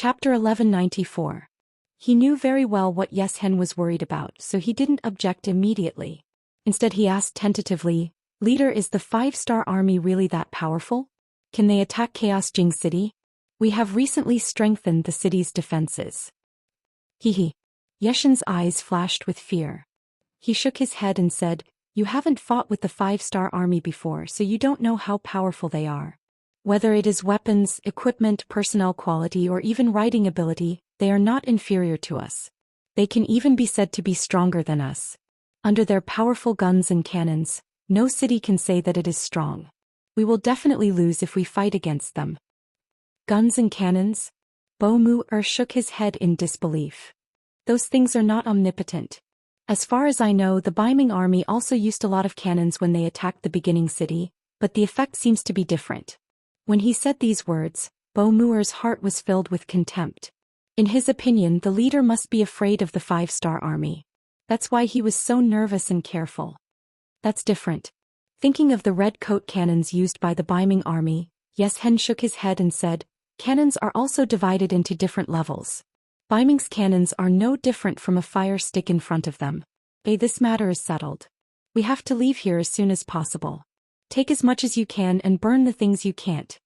Chapter 1194. He knew very well what Xian was worried about, so he didn't object immediately. Instead he asked tentatively, "Leader, is the 5-star army really that powerful? Can they attack Chaos Jing City? We have recently strengthened the city's defenses." He. Xian's eyes flashed with fear. He shook his head and said, "You haven't fought with the 5-star army before, so you don't know how powerful they are. Whether it is weapons, equipment, personnel quality, or even riding ability, they are not inferior to us. They can even be said to be stronger than us. Under their powerful guns and cannons, no city can say that it is strong. We will definitely lose if we fight against them." Guns and cannons? Mu shook his head in disbelief. Those things are not omnipotent. As far as I know, the Baiming army also used a lot of cannons when they attacked the beginning city, but the effect seems to be different. When he said these words, Mu's heart was filled with contempt. In his opinion, the leader must be afraid of the 5-star army. That's why he was so nervous and careful. That's different. Thinking of the red coat cannons used by the Baiming army, Xian shook his head and said, "Cannons are also divided into different levels. Baiming's cannons are no different from a fire stick in front of them. This matter is settled. We have to leave here as soon as possible. Take as much as you can and burn the things you can't."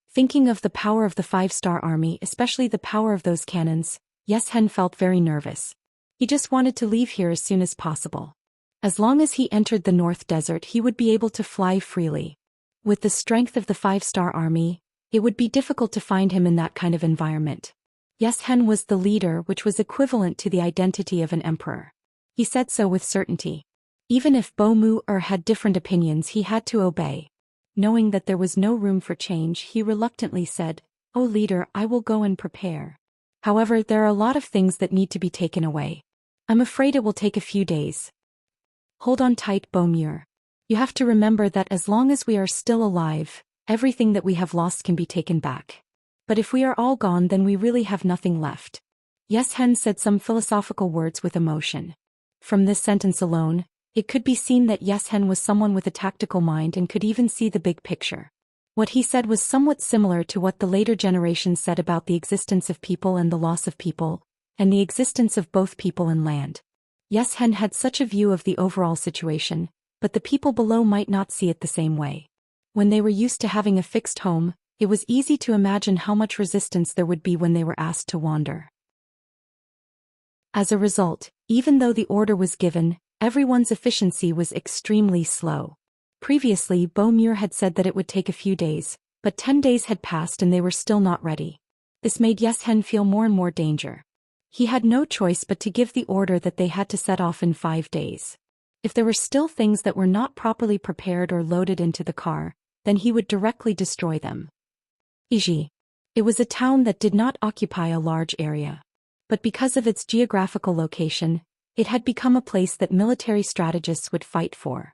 Thinking of the power of the 5-star army, especially the power of those cannons, Xian felt very nervous. He just wanted to leave here as soon as possible. As long as he entered the North Desert, he would be able to fly freely. With the strength of the 5-star army, it would be difficult to find him in that kind of environment. Xian was the leader, which was equivalent to the identity of an emperor. He said so with certainty. Even if Mu had different opinions, he had to obey. Knowing that there was no room for change, he reluctantly said, "Oh leader, I will go and prepare. However, there are a lot of things that need to be taken away. I'm afraid it will take a few days." "Hold on tight, Mu. You have to remember that as long as we are still alive, everything that we have lost can be taken back. But if we are all gone, then we really have nothing left." Xian said some philosophical words with emotion. From this sentence alone, it could be seen that Xian was someone with a tactical mind and could even see the big picture. What he said was somewhat similar to what the later generations said about the existence of people and the loss of people, and the existence of both people and land. Xian had such a view of the overall situation, but the people below might not see it the same way. When they were used to having a fixed home, it was easy to imagine how much resistance there would be when they were asked to wander. As a result, even though the order was given, everyone's efficiency was extremely slow. Previously, Mu had said that it would take a few days, but 10 days had passed and they were still not ready. This made Xian feel more and more danger. He had no choice but to give the order that they had to set off in 5 days. If there were still things that were not properly prepared or loaded into the car, then he would directly destroy them. Iji. It was a town that did not occupy a large area. But because of its geographical location, it had become a place that military strategists would fight for.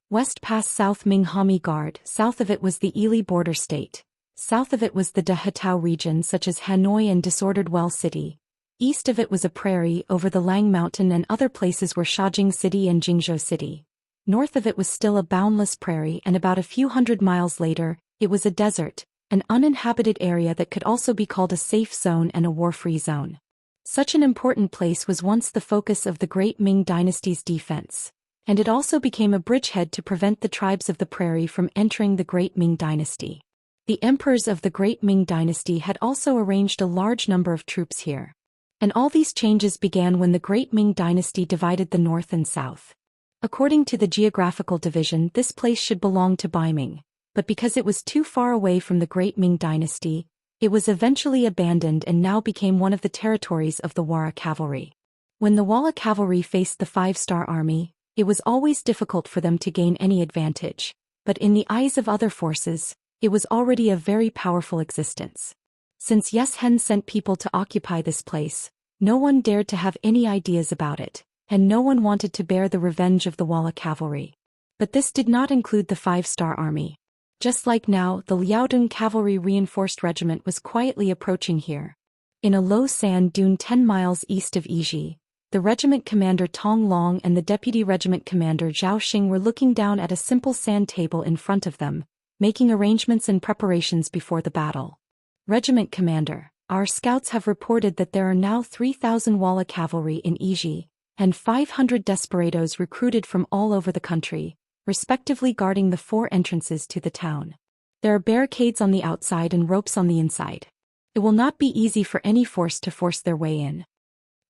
West past South Minghami Guard, south of it was the Ili border state. South of it was the Dahetao region such as Hanoi and Disordered Well City. East of it was a prairie over the Lang Mountain, and other places were Shajing City and Jingzhou City. North of it was still a boundless prairie, and about a few hundred miles later, it was a desert, an uninhabited area that could also be called a safe zone and a war-free zone. Such an important place was once the focus of the Great Ming Dynasty's defense, and it also became a bridgehead to prevent the tribes of the prairie from entering the Great Ming Dynasty. The emperors of the Great Ming Dynasty had also arranged a large number of troops here. And all these changes began when the Great Ming Dynasty divided the north and south. According to the geographical division, this place should belong to Baiming, but because it was too far away from the Great Ming Dynasty, it was eventually abandoned and now became one of the territories of the Wara cavalry. When the Wala cavalry faced the 5-star army, it was always difficult for them to gain any advantage, but in the eyes of other forces, it was already a very powerful existence. Since Xian sent people to occupy this place, no one dared to have any ideas about it, and no one wanted to bear the revenge of the Wala cavalry. But this did not include the 5-star army. Just like now, the Liaodong Cavalry Reinforced Regiment was quietly approaching here. In a low sand dune 10 miles east of Yiji, the regiment commander Tong Long and the deputy regiment commander Zhou Xian were looking down at a simple sand table in front of them, making arrangements and preparations before the battle. Regiment commander, Our scouts have reported that there are now 3,000 Walla cavalry in Yiji, and 500 desperados recruited from all over the country, respectively guarding the 4 entrances to the town. There are barricades on the outside and ropes on the inside. It will not be easy for any force to force their way in.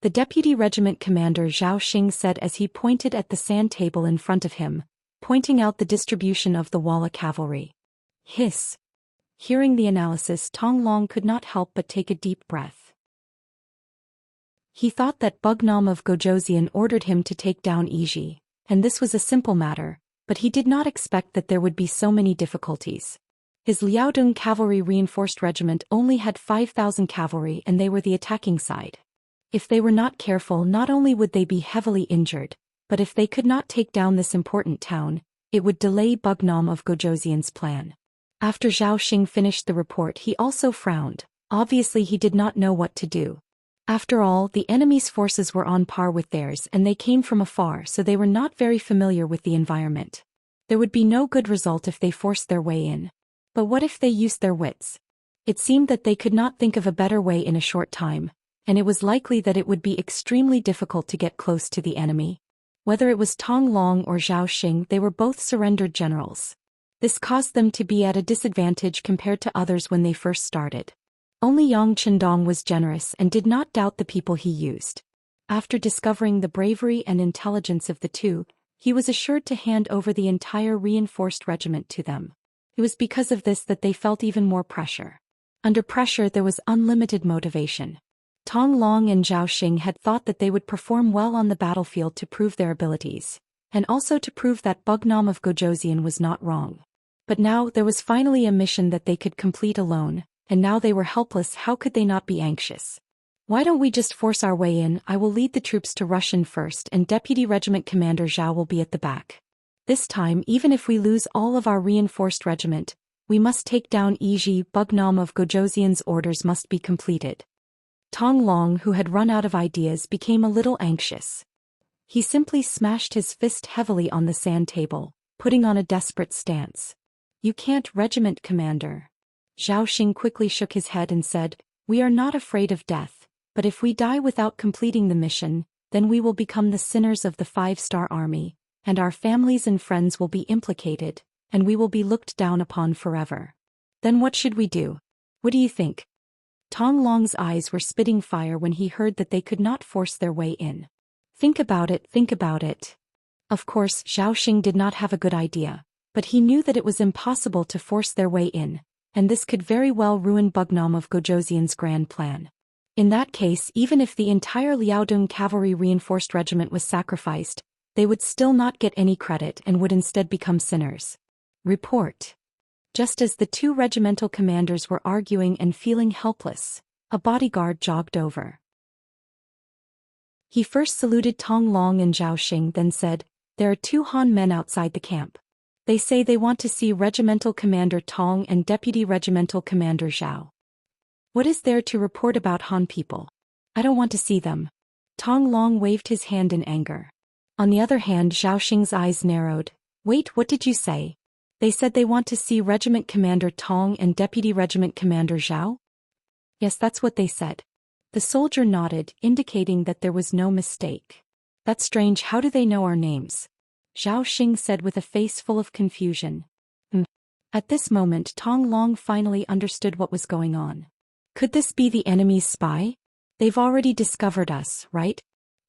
The deputy regiment commander Zhou Xian said as he pointed at the sand table in front of him, pointing out the distribution of the Walla cavalry. Hiss. Hearing the analysis, Tong Long could not help but take a deep breath. He thought that Bugnam of Gojoseon ordered him to take down Yiji, and this was a simple matter, but he did not expect that there would be so many difficulties. His Liaodong cavalry reinforced regiment only had 5,000 cavalry and they were the attacking side. If they were not careful, not only would they be heavily injured, but if they could not take down this important town, it would delay Bugnam of Gojoseon's plan. After Zhao Xing finished the report, he also frowned. Obviously he did not know what to do. After all, the enemy's forces were on par with theirs and they came from afar, so they were not very familiar with the environment. There would be no good result if they forced their way in. But what if they used their wits? It seemed that they could not think of a better way in a short time, and it was likely that it would be extremely difficult to get close to the enemy. Whether it was Tong Long or Zhao Xing, they were both surrendered generals. This caused them to be at a disadvantage compared to others when they first started. Only Yang Chendong was generous and did not doubt the people he used. After discovering the bravery and intelligence of the two, he was assured to hand over the entire reinforced regiment to them. It was because of this that they felt even more pressure. Under pressure there was unlimited motivation. Tong Long and Zhao Xing had thought that they would perform well on the battlefield to prove their abilities, and also to prove that Bugnam of Gojoseon was not wrong. But now there was finally a mission that they could complete alone, and now they were helpless. How could they not be anxious? Why don't we just force our way in? I will lead the troops to rush in first and Deputy Regiment Commander Zhao will be at the back. This time, even if we lose all of our reinforced regiment, we must take down Yiji. Bugnam of Gojoseon's orders must be completed. Tong Long, who had run out of ideas, became a little anxious. He simply smashed his fist heavily on the sand table, putting on a desperate stance. You can't, Regiment Commander. Zhao Xing quickly shook his head and said, we are not afraid of death, but if we die without completing the mission, then we will become the sinners of the 5-star army, and our families and friends will be implicated, and we will be looked down upon forever. Then what should we do? What do you think? Tong Long's eyes were spitting fire when he heard that they could not force their way in. Think about it, think about it. Of course, Zhao Xing did not have a good idea, but he knew that it was impossible to force their way in, and this could very well ruin Bugnam of Gojoseon's grand plan. In that case, even if the entire Liaodong cavalry reinforced regiment was sacrificed, they would still not get any credit and would instead become sinners. Report. Just as the two regimental commanders were arguing and feeling helpless, a bodyguard jogged over. He first saluted Tong Long and Zhao Xing, then said, there are 2 Han men outside the camp. They say they want to see Regimental Commander Tong and Deputy Regimental Commander Zhao. What is there to report about Han people? I don't want to see them. Tong Long waved his hand in anger. On the other hand, Zhao Xing's eyes narrowed. Wait, what did you say? They said they want to see Regiment Commander Tong and Deputy Regiment Commander Zhao? Yes, that's what they said. The soldier nodded, indicating that there was no mistake. That's strange, how do they know our names? Zhao Xing said with a face full of confusion. At this moment, Tong Long finally understood what was going on. Could this be the enemy's spy? They've already discovered us, right?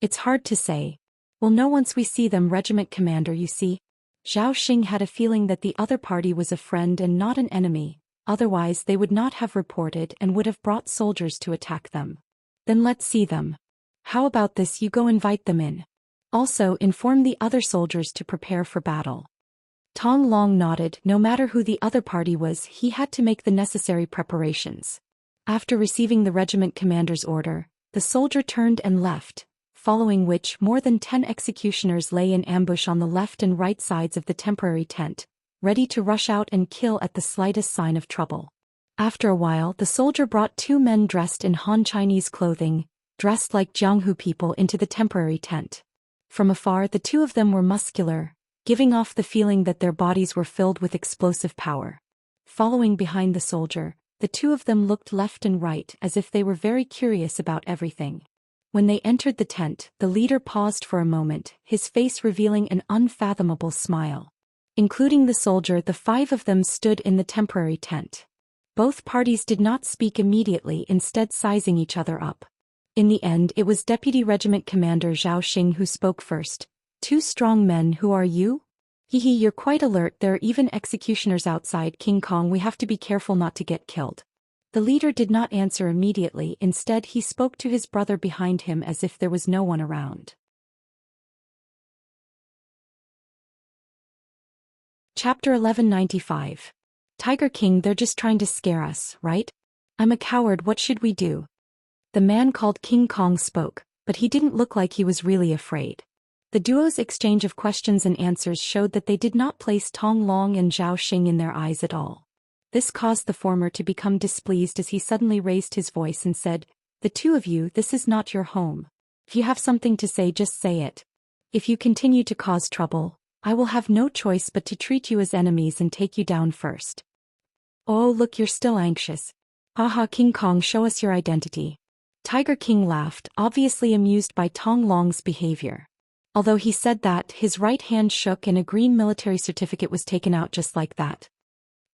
It's hard to say. We'll know once we see them, Regiment Commander, you see. Zhao Xing had a feeling that the other party was a friend and not an enemy, otherwise they would not have reported and would have brought soldiers to attack them. Then let's see them. How about this, you go invite them in. Also inform the other soldiers to prepare for battle. Tong Long nodded. No matter who the other party was, he had to make the necessary preparations. After receiving the regiment commander's order, the soldier turned and left, following which more than 10 executioners lay in ambush on the left and right sides of the temporary tent, ready to rush out and kill at the slightest sign of trouble. After a while, the soldier brought 2 men dressed in Han Chinese clothing, dressed like Jianghu people, into the temporary tent. From afar, the 2 of them were muscular, giving off the feeling that their bodies were filled with explosive power. Following behind the soldier, The two of them looked left and right as if they were very curious about everything. When they entered the tent, the leader paused for a moment, his face revealing an unfathomable smile. Including the soldier, the five of them stood in the temporary tent. Both parties did not speak immediately, instead sizing each other up. In the end, it was Deputy Regiment Commander Zhou Xian who spoke first. "Two strong men, who are you?" "Hehe, you're quite alert, there are even executioners outside, King Kong, we have to be careful not to get killed." The leader did not answer immediately, instead he spoke to his brother behind him as if there was no one around. Chapter 1195. Tiger King, they're just trying to scare us, right? I'm a coward, what should we do? The man called King Kong spoke, but he didn't look like he was really afraid. The duo's exchange of questions and answers showed that they did not place Tong Long and Zhao Xing in their eyes at all. This caused the former to become displeased as he suddenly raised his voice and said, "The two of you, this is not your home. If you have something to say, just say it. If you continue to cause trouble, I will have no choice but to treat you as enemies and take you down first." "Oh, look, you're still anxious. Haha, King Kong, show us your identity." Tiger King laughed, obviously amused by Tong Long's behavior. Although he said that, his right hand shook and a green military certificate was taken out just like that.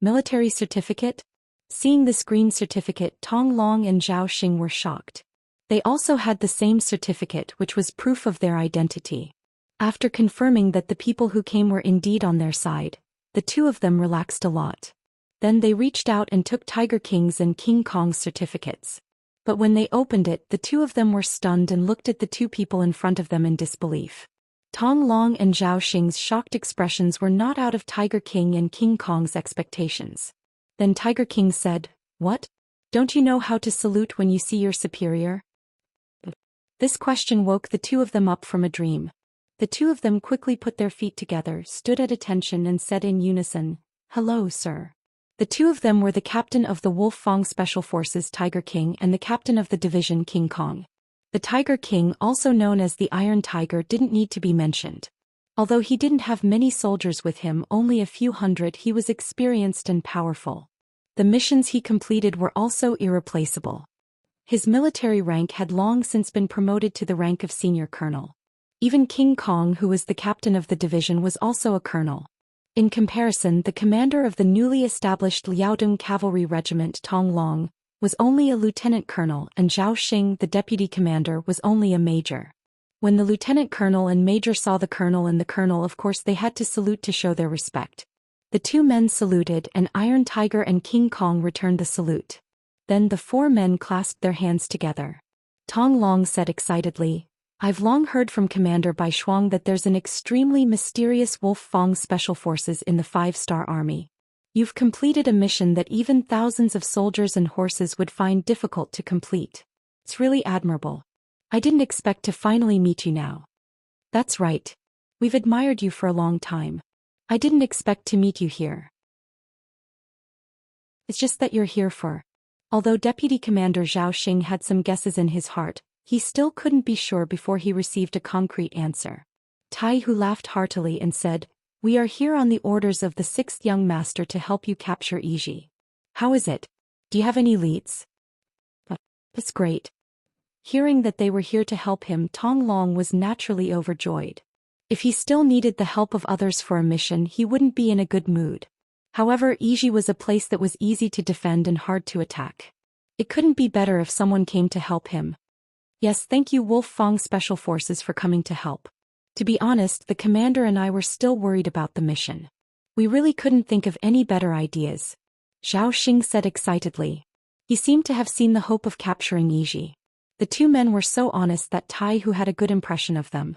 Military certificate? Seeing this green certificate, Tong Long and Zhao Xing were shocked. They also had the same certificate, which was proof of their identity. After confirming that the people who came were indeed on their side, the two of them relaxed a lot. Then they reached out and took Tiger King's and King Kong's certificates. But when they opened it, the two of them were stunned and looked at the two people in front of them in disbelief. Tong Long and Zhao Xing's shocked expressions were not out of Tiger King and King Kong's expectations. Then Tiger King said, "What? Don't you know how to salute when you see your superior?" This question woke the two of them up from a dream. The two of them quickly put their feet together, stood at attention and said in unison, "Hello, sir." The two of them were the captain of the Wolf Fang Special Forces Tiger King and the captain of the division King Kong. The Tiger King, also known as the Iron Tiger, didn't need to be mentioned. Although he didn't have many soldiers with him, only a few hundred, he was experienced and powerful. The missions he completed were also irreplaceable. His military rank had long since been promoted to the rank of senior colonel. Even King Kong, who was the captain of the division, was also a colonel. In comparison, the commander of the newly established Liaodong Cavalry Regiment, Tong Long, was only a lieutenant colonel, and Zhao Xing, the deputy commander, was only a major. When the lieutenant colonel and major saw the colonel and the colonel, of course they had to salute to show their respect. The two men saluted, and Iron Tiger and King Kong returned the salute. Then the four men clasped their hands together. Tong Long said excitedly, "I've long heard from Commander Bai Shuang that there's an extremely mysterious Wolf Fang Special Forces in the 5-star army. You've completed a mission that even thousands of soldiers and horses would find difficult to complete. It's really admirable. I didn't expect to finally meet you now." "That's right. We've admired you for a long time. I didn't expect to meet you here. It's just that you're here for..." Although Deputy Commander Zhao Xing had some guesses in his heart, he still couldn't be sure before he received a concrete answer. Tai Hu laughed heartily and said, "We are here on the orders of the 6th young master to help you capture Yiji. How is it? Do you have any leads?" "That's great." Hearing that they were here to help him, Tong Long was naturally overjoyed. If he still needed the help of others for a mission, he wouldn't be in a good mood. However, Yiji was a place that was easy to defend and hard to attack. It couldn't be better if someone came to help him. "Yes, thank you Wolf Fang Special Forces for coming to help. To be honest, the commander and I were still worried about the mission. We really couldn't think of any better ideas," Zhao Xing said excitedly. He seemed to have seen the hope of capturing Yiji. The two men were so honest that Tai Hu had a good impression of them.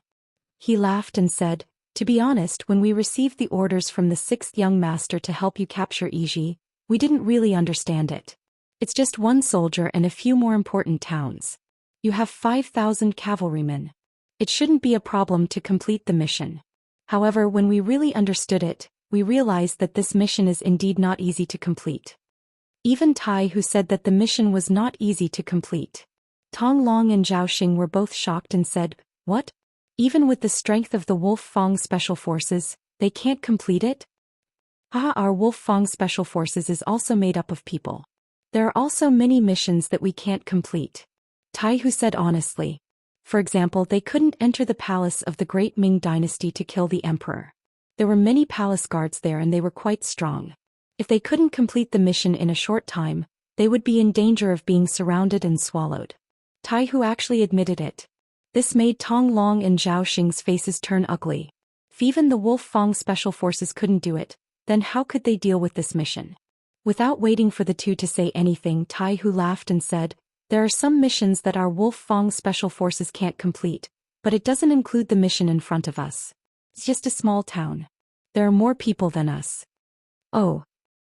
He laughed and said, "To be honest, when we received the orders from the 6th young master to help you capture Yiji, we didn't really understand it. It's just one soldier and a few more important towns. You have 5,000 cavalrymen. It shouldn't be a problem to complete the mission. However, when we really understood it, we realized that this mission is indeed not easy to complete." Even Tai Hu said that the mission was not easy to complete. Tong Long and Zhao Xing were both shocked and said, "What? Even with the strength of the Wolf Fang Special Forces, they can't complete it?" "Haha, our Wolf Fang Special Forces is also made up of people. There are also many missions that we can't complete. Taihu said honestly. For example, they couldn't enter the palace of the Great Ming Dynasty to kill the emperor. There were many palace guards there and they were quite strong. If they couldn't complete the mission in a short time, they would be in danger of being surrounded and swallowed. Taihu actually admitted it. This made Tong Long and Zhao Xing's faces turn ugly. If even the Wolf Fang Special Forces couldn't do it, then how could they deal with this mission? Without waiting for the two to say anything, Taihu laughed and said, "There are some missions that our Wolf Fang Special Forces can't complete, but it doesn't include the mission in front of us. It's just a small town. There are more people than us." Oh.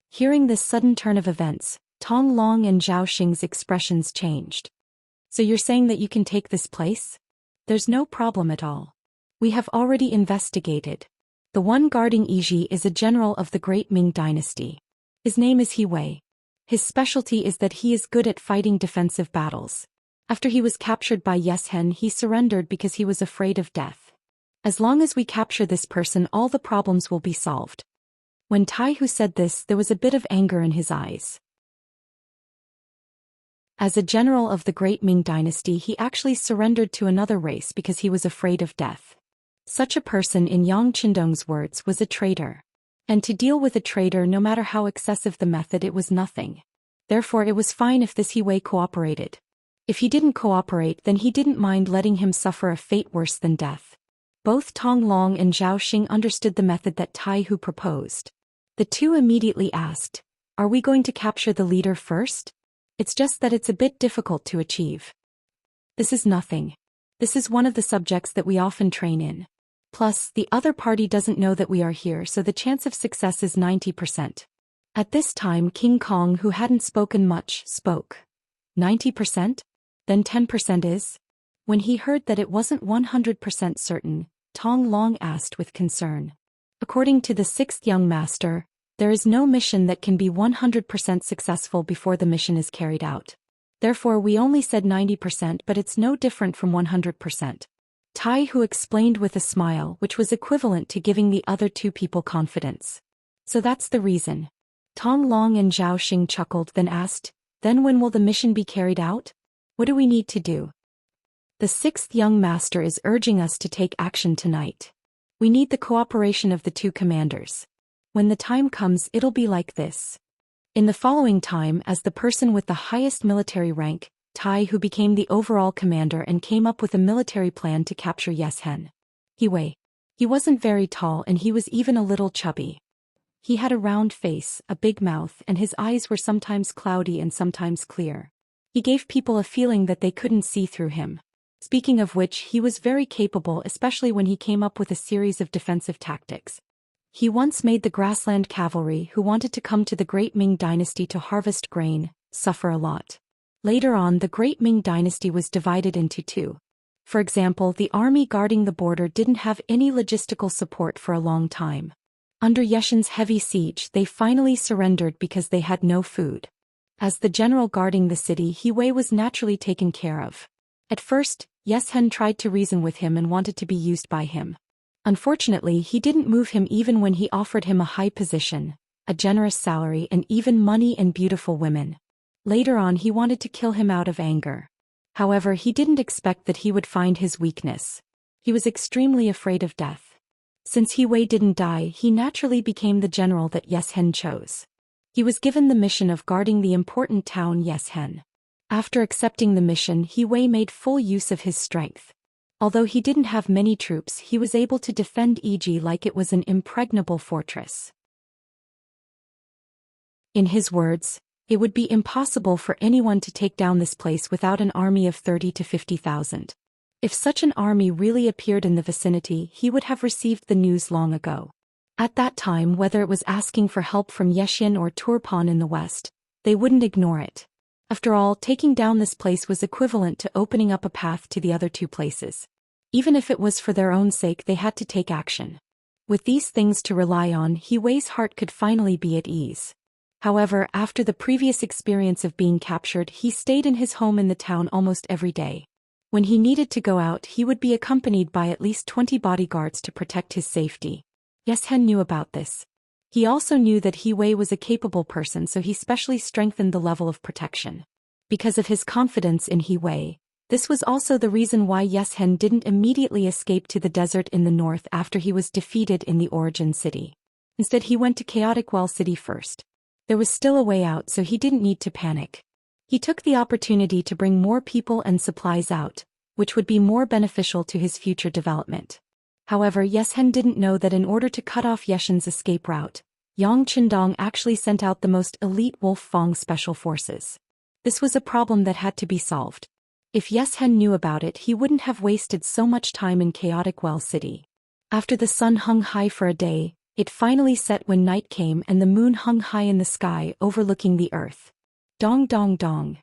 Hearing this sudden turn of events, Tong Long and Zhao Xing's expressions changed. "So you're saying that you can take this place? There's no problem at all. We have already investigated. The one guarding Yiji is a general of the Great Ming Dynasty. His name is He Wei. His specialty is that he is good at fighting defensive battles. After he was captured by Yeshen, he surrendered because he was afraid of death. As long as we capture this person, all the problems will be solved." When Taihu said this, there was a bit of anger in his eyes. As a general of the Great Ming Dynasty, he actually surrendered to another race because he was afraid of death. Such a person, in Yang Qindong's words, was a traitor. And to deal with a traitor, no matter how excessive the method, it was nothing. Therefore it was fine if this He Wei cooperated. If he didn't cooperate, then he didn't mind letting him suffer a fate worse than death. Both Tong Long and Zhao Xing understood the method that Taihu proposed. The two immediately asked, "Are we going to capture the leader first? It's just that it's a bit difficult to achieve." "This is nothing. This is one of the subjects that we often train in. Plus, the other party doesn't know that we are here, so the chance of success is 90%. At this time, King Kong, who hadn't spoken much, spoke. 90%? Then 10% is? When he heard that it wasn't 100% certain, Tong Long asked with concern. According to the sixth young master, there is no mission that can be 100% successful before the mission is carried out. Therefore we only said 90%, but it's no different from 100%. Taihu explained with a smile, which was equivalent to giving the other two people confidence. "So that's the reason." Tong Long and Zhao Xing chuckled, then asked, "Then when will the mission be carried out? What do we need to do?" "The sixth young master is urging us to take action tonight. We need the cooperation of the two commanders. When the time comes, it'll be like this." In the following time, as the person with the highest military rank, Taihu became the overall commander and came up with a military plan to capture Yeshen. He Wei. He wasn't very tall and he was even a little chubby. He had a round face, a big mouth, and his eyes were sometimes cloudy and sometimes clear. He gave people a feeling that they couldn't see through him. Speaking of which, he was very capable, especially when he came up with a series of defensive tactics. He once made the grassland cavalry who wanted to come to the Great Ming Dynasty to harvest grain suffer a lot. Later on, the Great Ming Dynasty was divided into two. For example, the army guarding the border didn't have any logistical support for a long time. Under Yeshen's heavy siege, they finally surrendered because they had no food. As the general guarding the city, He Wei was naturally taken care of. At first, Yeshen tried to reason with him and wanted to be used by him. Unfortunately, he didn't move him even when he offered him a high position, a generous salary, and even money and beautiful women. Later on, he wanted to kill him out of anger. However, he didn't expect that he would find his weakness. He was extremely afraid of death. Since He Wei didn't die, he naturally became the general that Yeshen chose. He was given the mission of guarding the important town Yeshen. After accepting the mission, He Wei made full use of his strength. Although he didn't have many troops, he was able to defend Yiji like it was an impregnable fortress. In his words, it would be impossible for anyone to take down this place without an army of 30 to 50,000. If such an army really appeared in the vicinity, he would have received the news long ago. At that time, whether it was asking for help from Yeshen or Turpan in the west, they wouldn't ignore it. After all, taking down this place was equivalent to opening up a path to the other two places. Even if it was for their own sake, they had to take action. With these things to rely on, He Wei's heart could finally be at ease. However, after the previous experience of being captured, he stayed in his home in the town almost every day. When he needed to go out, he would be accompanied by at least 20 bodyguards to protect his safety. Yeshen knew about this. He also knew that He Wei was a capable person, so he specially strengthened the level of protection. Because of his confidence in He Wei, this was also the reason why Yeshen didn't immediately escape to the desert in the north after he was defeated in the origin city. Instead, he went to Chaotic Well City first. There was still a way out, so he didn't need to panic. He took the opportunity to bring more people and supplies out, which would be more beneficial to his future development. However, Yeshen didn't know that in order to cut off Yeshen's escape route, Yang Qindong actually sent out the most elite Wolf Fang special forces. This was a problem that had to be solved. If Yeshen knew about it, he wouldn't have wasted so much time in Chaotic Well City. After the sun hung high for a day, it finally set when night came and the moon hung high in the sky overlooking the earth. Dong dong dong.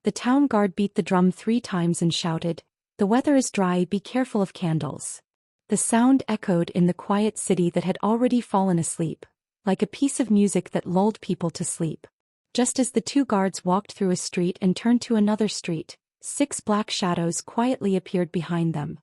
The town guard beat the drum 3 times and shouted, "The weather is dry, be careful of candles." The sound echoed in the quiet city that had already fallen asleep, like a piece of music that lulled people to sleep. Just as the 2 guards walked through a street and turned to another street, 6 black shadows quietly appeared behind them.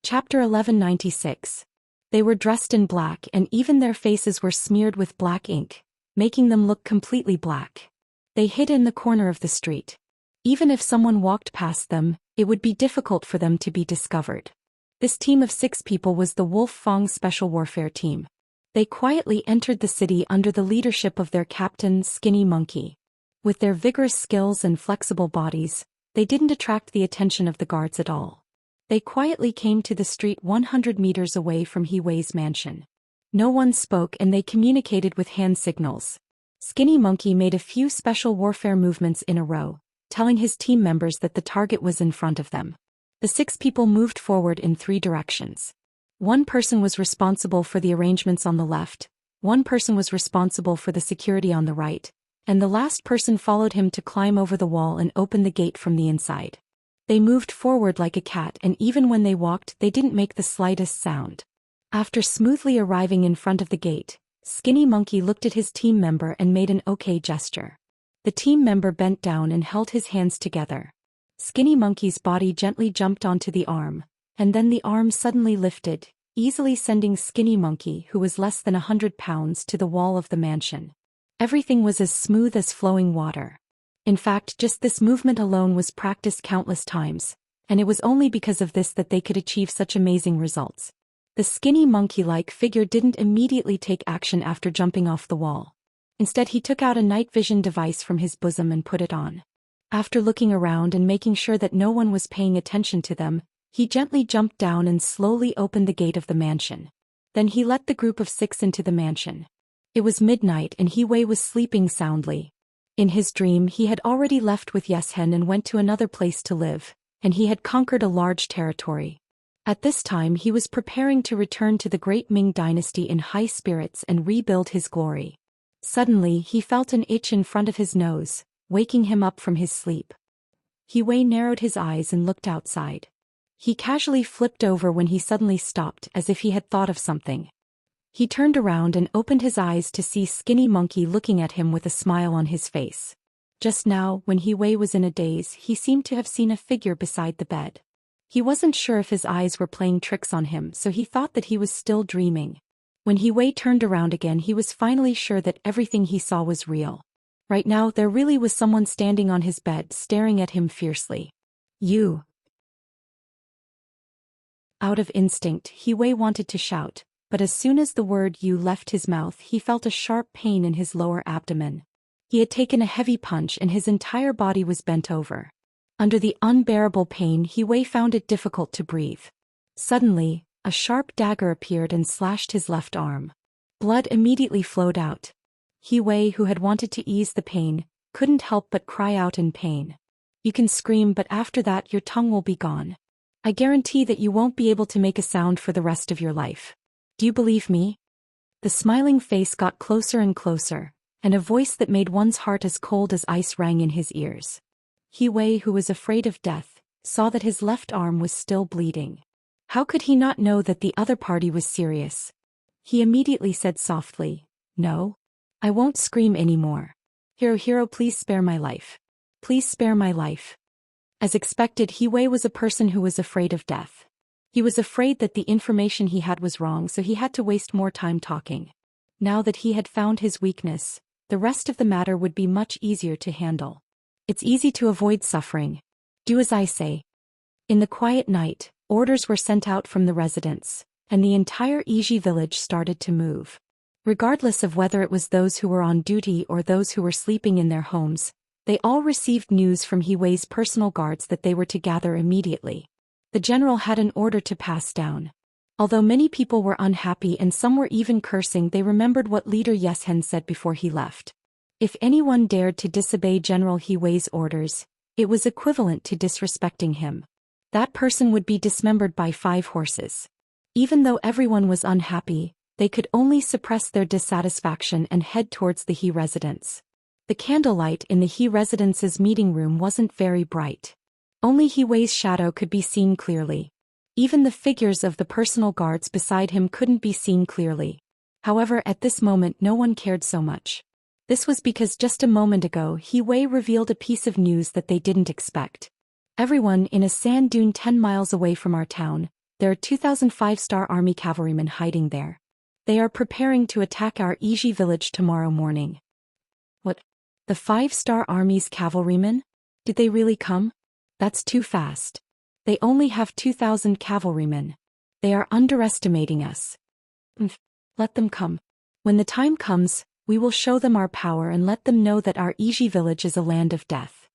Chapter 1196. They were dressed in black and even their faces were smeared with black ink, making them look completely black. They hid in the corner of the street. Even if someone walked past them, it would be difficult for them to be discovered. This team of 6 people was the Wolf Fang Special Warfare Team. They quietly entered the city under the leadership of their captain, Skinny Monkey. With their vigorous skills and flexible bodies, they didn't attract the attention of the guards at all. They quietly came to the street 100 meters away from He Wei's mansion. No one spoke and they communicated with hand signals. Skinny Monkey made a few special warfare movements in a row, telling his team members that the target was in front of them. The 6 people moved forward in 3 directions. 1 person was responsible for the arrangements on the left, 1 person was responsible for the security on the right, and the last person followed him to climb over the wall and open the gate from the inside. They moved forward like a cat, and even when they walked, they didn't make the slightest sound. After smoothly arriving in front of the gate, Skinny Monkey looked at his team member and made an okay gesture. The team member bent down and held his hands together. Skinny Monkey's body gently jumped onto the arm, and then the arm suddenly lifted, easily sending Skinny Monkey, who was less than 100 pounds, to the wall of the mansion. Everything was as smooth as flowing water. In fact, just this movement alone was practiced countless times, and it was only because of this that they could achieve such amazing results. The skinny monkey-like figure didn't immediately take action after jumping off the wall. Instead, he took out a night vision device from his bosom and put it on. After looking around and making sure that no one was paying attention to them, he gently jumped down and slowly opened the gate of the mansion. Then he let the group of 6 into the mansion. It was midnight and He Wei was sleeping soundly. In his dream, he had already left with Yeshen and went to another place to live, and he had conquered a large territory. At this time, he was preparing to return to the Great Ming Dynasty in high spirits and rebuild his glory. Suddenly, he felt an itch in front of his nose, waking him up from his sleep. He Wei narrowed his eyes and looked outside. He casually flipped over when he suddenly stopped, as if he had thought of something. He turned around and opened his eyes to see Skinny Monkey looking at him with a smile on his face. Just now, when He Wei was in a daze, he seemed to have seen a figure beside the bed. He wasn't sure if his eyes were playing tricks on him, so he thought that he was still dreaming. When He Wei turned around again, he was finally sure that everything he saw was real. Right now, there really was someone standing on his bed, staring at him fiercely. "You!" Out of instinct, He Wei wanted to shout, but as soon as the word "you" left his mouth, he felt a sharp pain in his lower abdomen. He had taken a heavy punch and his entire body was bent over. Under the unbearable pain, He Wei found it difficult to breathe. Suddenly, a sharp dagger appeared and slashed his left arm. Blood immediately flowed out. He Wei, who had wanted to ease the pain, couldn't help but cry out in pain. "You can scream, but after that your tongue will be gone. I guarantee that you won't be able to make a sound for the rest of your life. Do you believe me?" The smiling face got closer and closer, and a voice that made one's heart as cold as ice rang in his ears. He Wei, who was afraid of death, saw that his left arm was still bleeding. How could he not know that the other party was serious? He immediately said softly, "No. I won't scream anymore. Hero, please spare my life. Please spare my life." As expected, He Wei was a person who was afraid of death. He was afraid that the information he had was wrong, so he had to waste more time talking. Now that he had found his weakness, the rest of the matter would be much easier to handle. It's easy to avoid suffering. Do as I say. In the quiet night, orders were sent out from the residents, and the entire Iji village started to move. Regardless of whether it was those who were on duty or those who were sleeping in their homes, they all received news from He Wei's personal guards that they were to gather immediately. The general had an order to pass down. Although many people were unhappy and some were even cursing, they remembered what leader Xian said before he left. If anyone dared to disobey General He Wei's orders, it was equivalent to disrespecting him. That person would be dismembered by 5 horses. Even though everyone was unhappy, they could only suppress their dissatisfaction and head towards the He residence. The candlelight in the He residence's meeting room wasn't very bright. Only He Wei's shadow could be seen clearly. Even the figures of the personal guards beside him couldn't be seen clearly. However, at this moment no one cared so much. This was because just a moment ago He Wei revealed a piece of news that they didn't expect. Everyone, in a sand dune 10 miles away from our town, there are 2,000 5-star army cavalrymen hiding there. They are preparing to attack our Iji village tomorrow morning. What? The 5-star army's cavalrymen? Did they really come? That's too fast. They only have 2,000 cavalrymen. They are underestimating us. Let them come. When the time comes, we will show them our power and let them know that our Iji village is a land of death.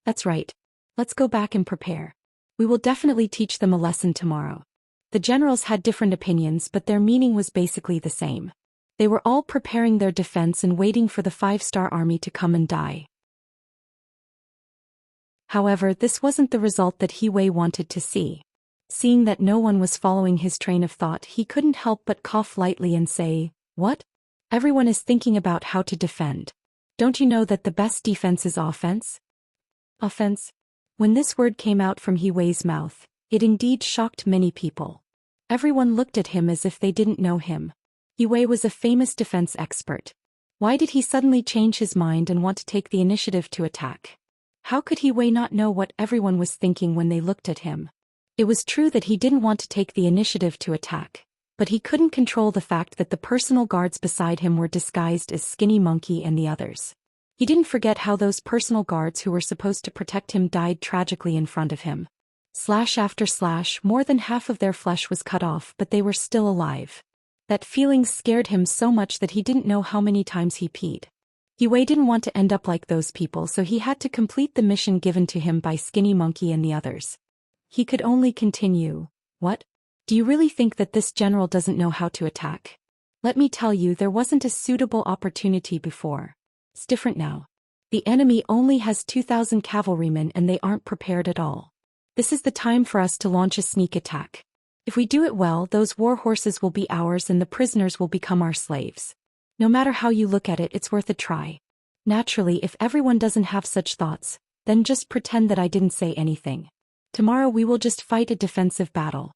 That's right. Let's go back and prepare. We will definitely teach them a lesson tomorrow. The generals had different opinions, but their meaning was basically the same. They were all preparing their defense and waiting for the 5-star army to come and die. However, this wasn't the result that He Wei wanted to see. Seeing that no one was following his train of thought, he couldn't help but cough lightly and say, "What? Everyone is thinking about how to defend. Don't you know that the best defense is offense?" Offense? When this word came out from He Wei's mouth, it indeed shocked many people. Everyone looked at him as if they didn't know him. He Wei was a famous defense expert. Why did he suddenly change his mind and want to take the initiative to attack? How could He Wei not know what everyone was thinking when they looked at him? It was true that he didn't want to take the initiative to attack, but he couldn't control the fact that the personal guards beside him were disguised as Skinny Monkey and the others. He didn't forget how those personal guards who were supposed to protect him died tragically in front of him. Slash after slash, more than half of their flesh was cut off, but they were still alive. That feeling scared him so much that he didn't know how many times he peed. He Wei didn't want to end up like those people, so he had to complete the mission given to him by Skinny Monkey and the others. He could only continue. What? Do you really think that this general doesn't know how to attack? Let me tell you, there wasn't a suitable opportunity before. It's different now. The enemy only has 2,000 cavalrymen and they aren't prepared at all. This is the time for us to launch a sneak attack. If we do it well, those war horses will be ours and the prisoners will become our slaves. No matter how you look at it, it's worth a try. Naturally, if everyone doesn't have such thoughts, then just pretend that I didn't say anything. Tomorrow we will just fight a defensive battle.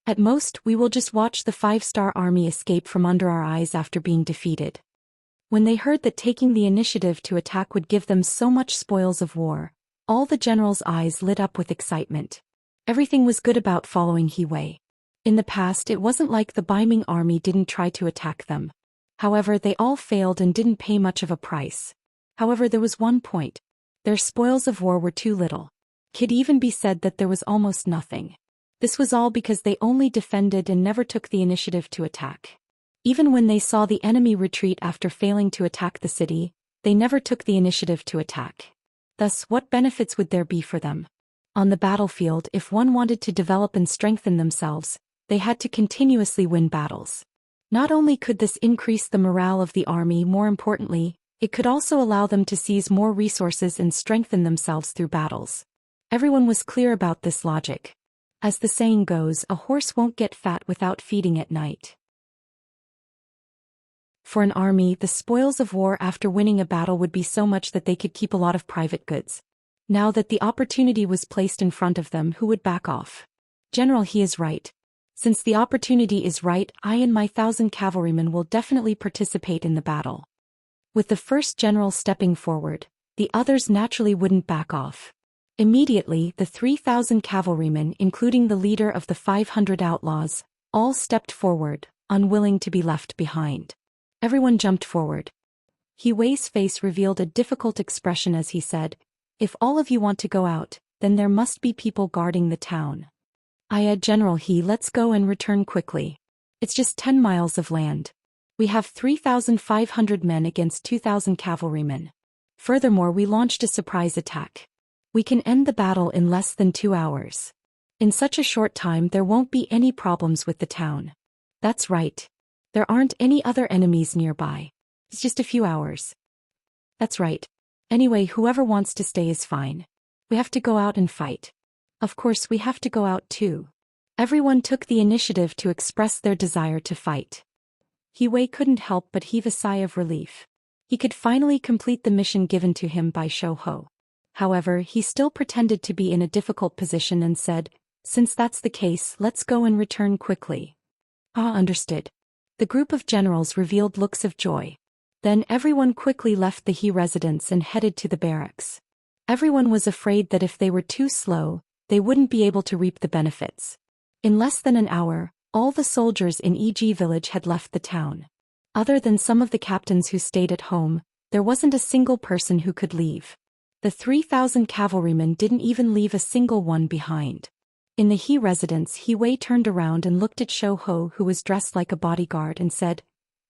At most, we will just watch the 5-star army escape from under our eyes after being defeated. When they heard that taking the initiative to attack would give them so much spoils of war, all the generals' eyes lit up with excitement. Everything was good about following He Wei. In the past, it wasn't like the Baiming army didn't try to attack them. However, they all failed and didn't pay much of a price. However, there was one point. Their spoils of war were too little. It could even be said that there was almost nothing. This was all because they only defended and never took the initiative to attack. Even when they saw the enemy retreat after failing to attack the city, they never took the initiative to attack. Thus, what benefits would there be for them? On the battlefield, if one wanted to develop and strengthen themselves, they had to continuously win battles. Not only could this increase the morale of the army, more importantly, it could also allow them to seize more resources and strengthen themselves through battles. Everyone was clear about this logic. As the saying goes, a horse won't get fat without feeding at night. For an army, the spoils of war after winning a battle would be so much that they could keep a lot of private goods. Now that the opportunity was placed in front of them, who would back off? General, he is right. Since the opportunity is right, I and my 1,000 cavalrymen will definitely participate in the battle. With the first general stepping forward, the others naturally wouldn't back off. Immediately, the 3,000 cavalrymen, including the leader of the 500 outlaws, all stepped forward, unwilling to be left behind. Everyone jumped forward. He Wei's face revealed a difficult expression as he said, "If all of you want to go out, then there must be people guarding the town." General He, let's go and return quickly. It's just 10 miles of land. We have 3,500 men against 2,000 cavalrymen. Furthermore, we launched a surprise attack. We can end the battle in less than 2 hours. In such a short time there won't be any problems with the town. That's right. There aren't any other enemies nearby. It's just a few hours. That's right. Anyway, whoever wants to stay is fine. We have to go out and fight. Of course we have to go out too. Everyone took the initiative to express their desire to fight. He Wei couldn't help but heave a sigh of relief. He could finally complete the mission given to him by Shou Ho. However, he still pretended to be in a difficult position and said, "Since that's the case, let's go and return quickly." Understood. The group of generals revealed looks of joy. Then everyone quickly left the He residence and headed to the barracks. Everyone was afraid that if they were too slow, they wouldn't be able to reap the benefits. In less than an hour, all the soldiers in EG village had left the town. Other than some of the captains who stayed at home, there wasn't a single person who could leave. The 3,000 cavalrymen didn't even leave a single one behind. In the He residence, He Wei turned around and looked at Shou Ho, who was dressed like a bodyguard, and said,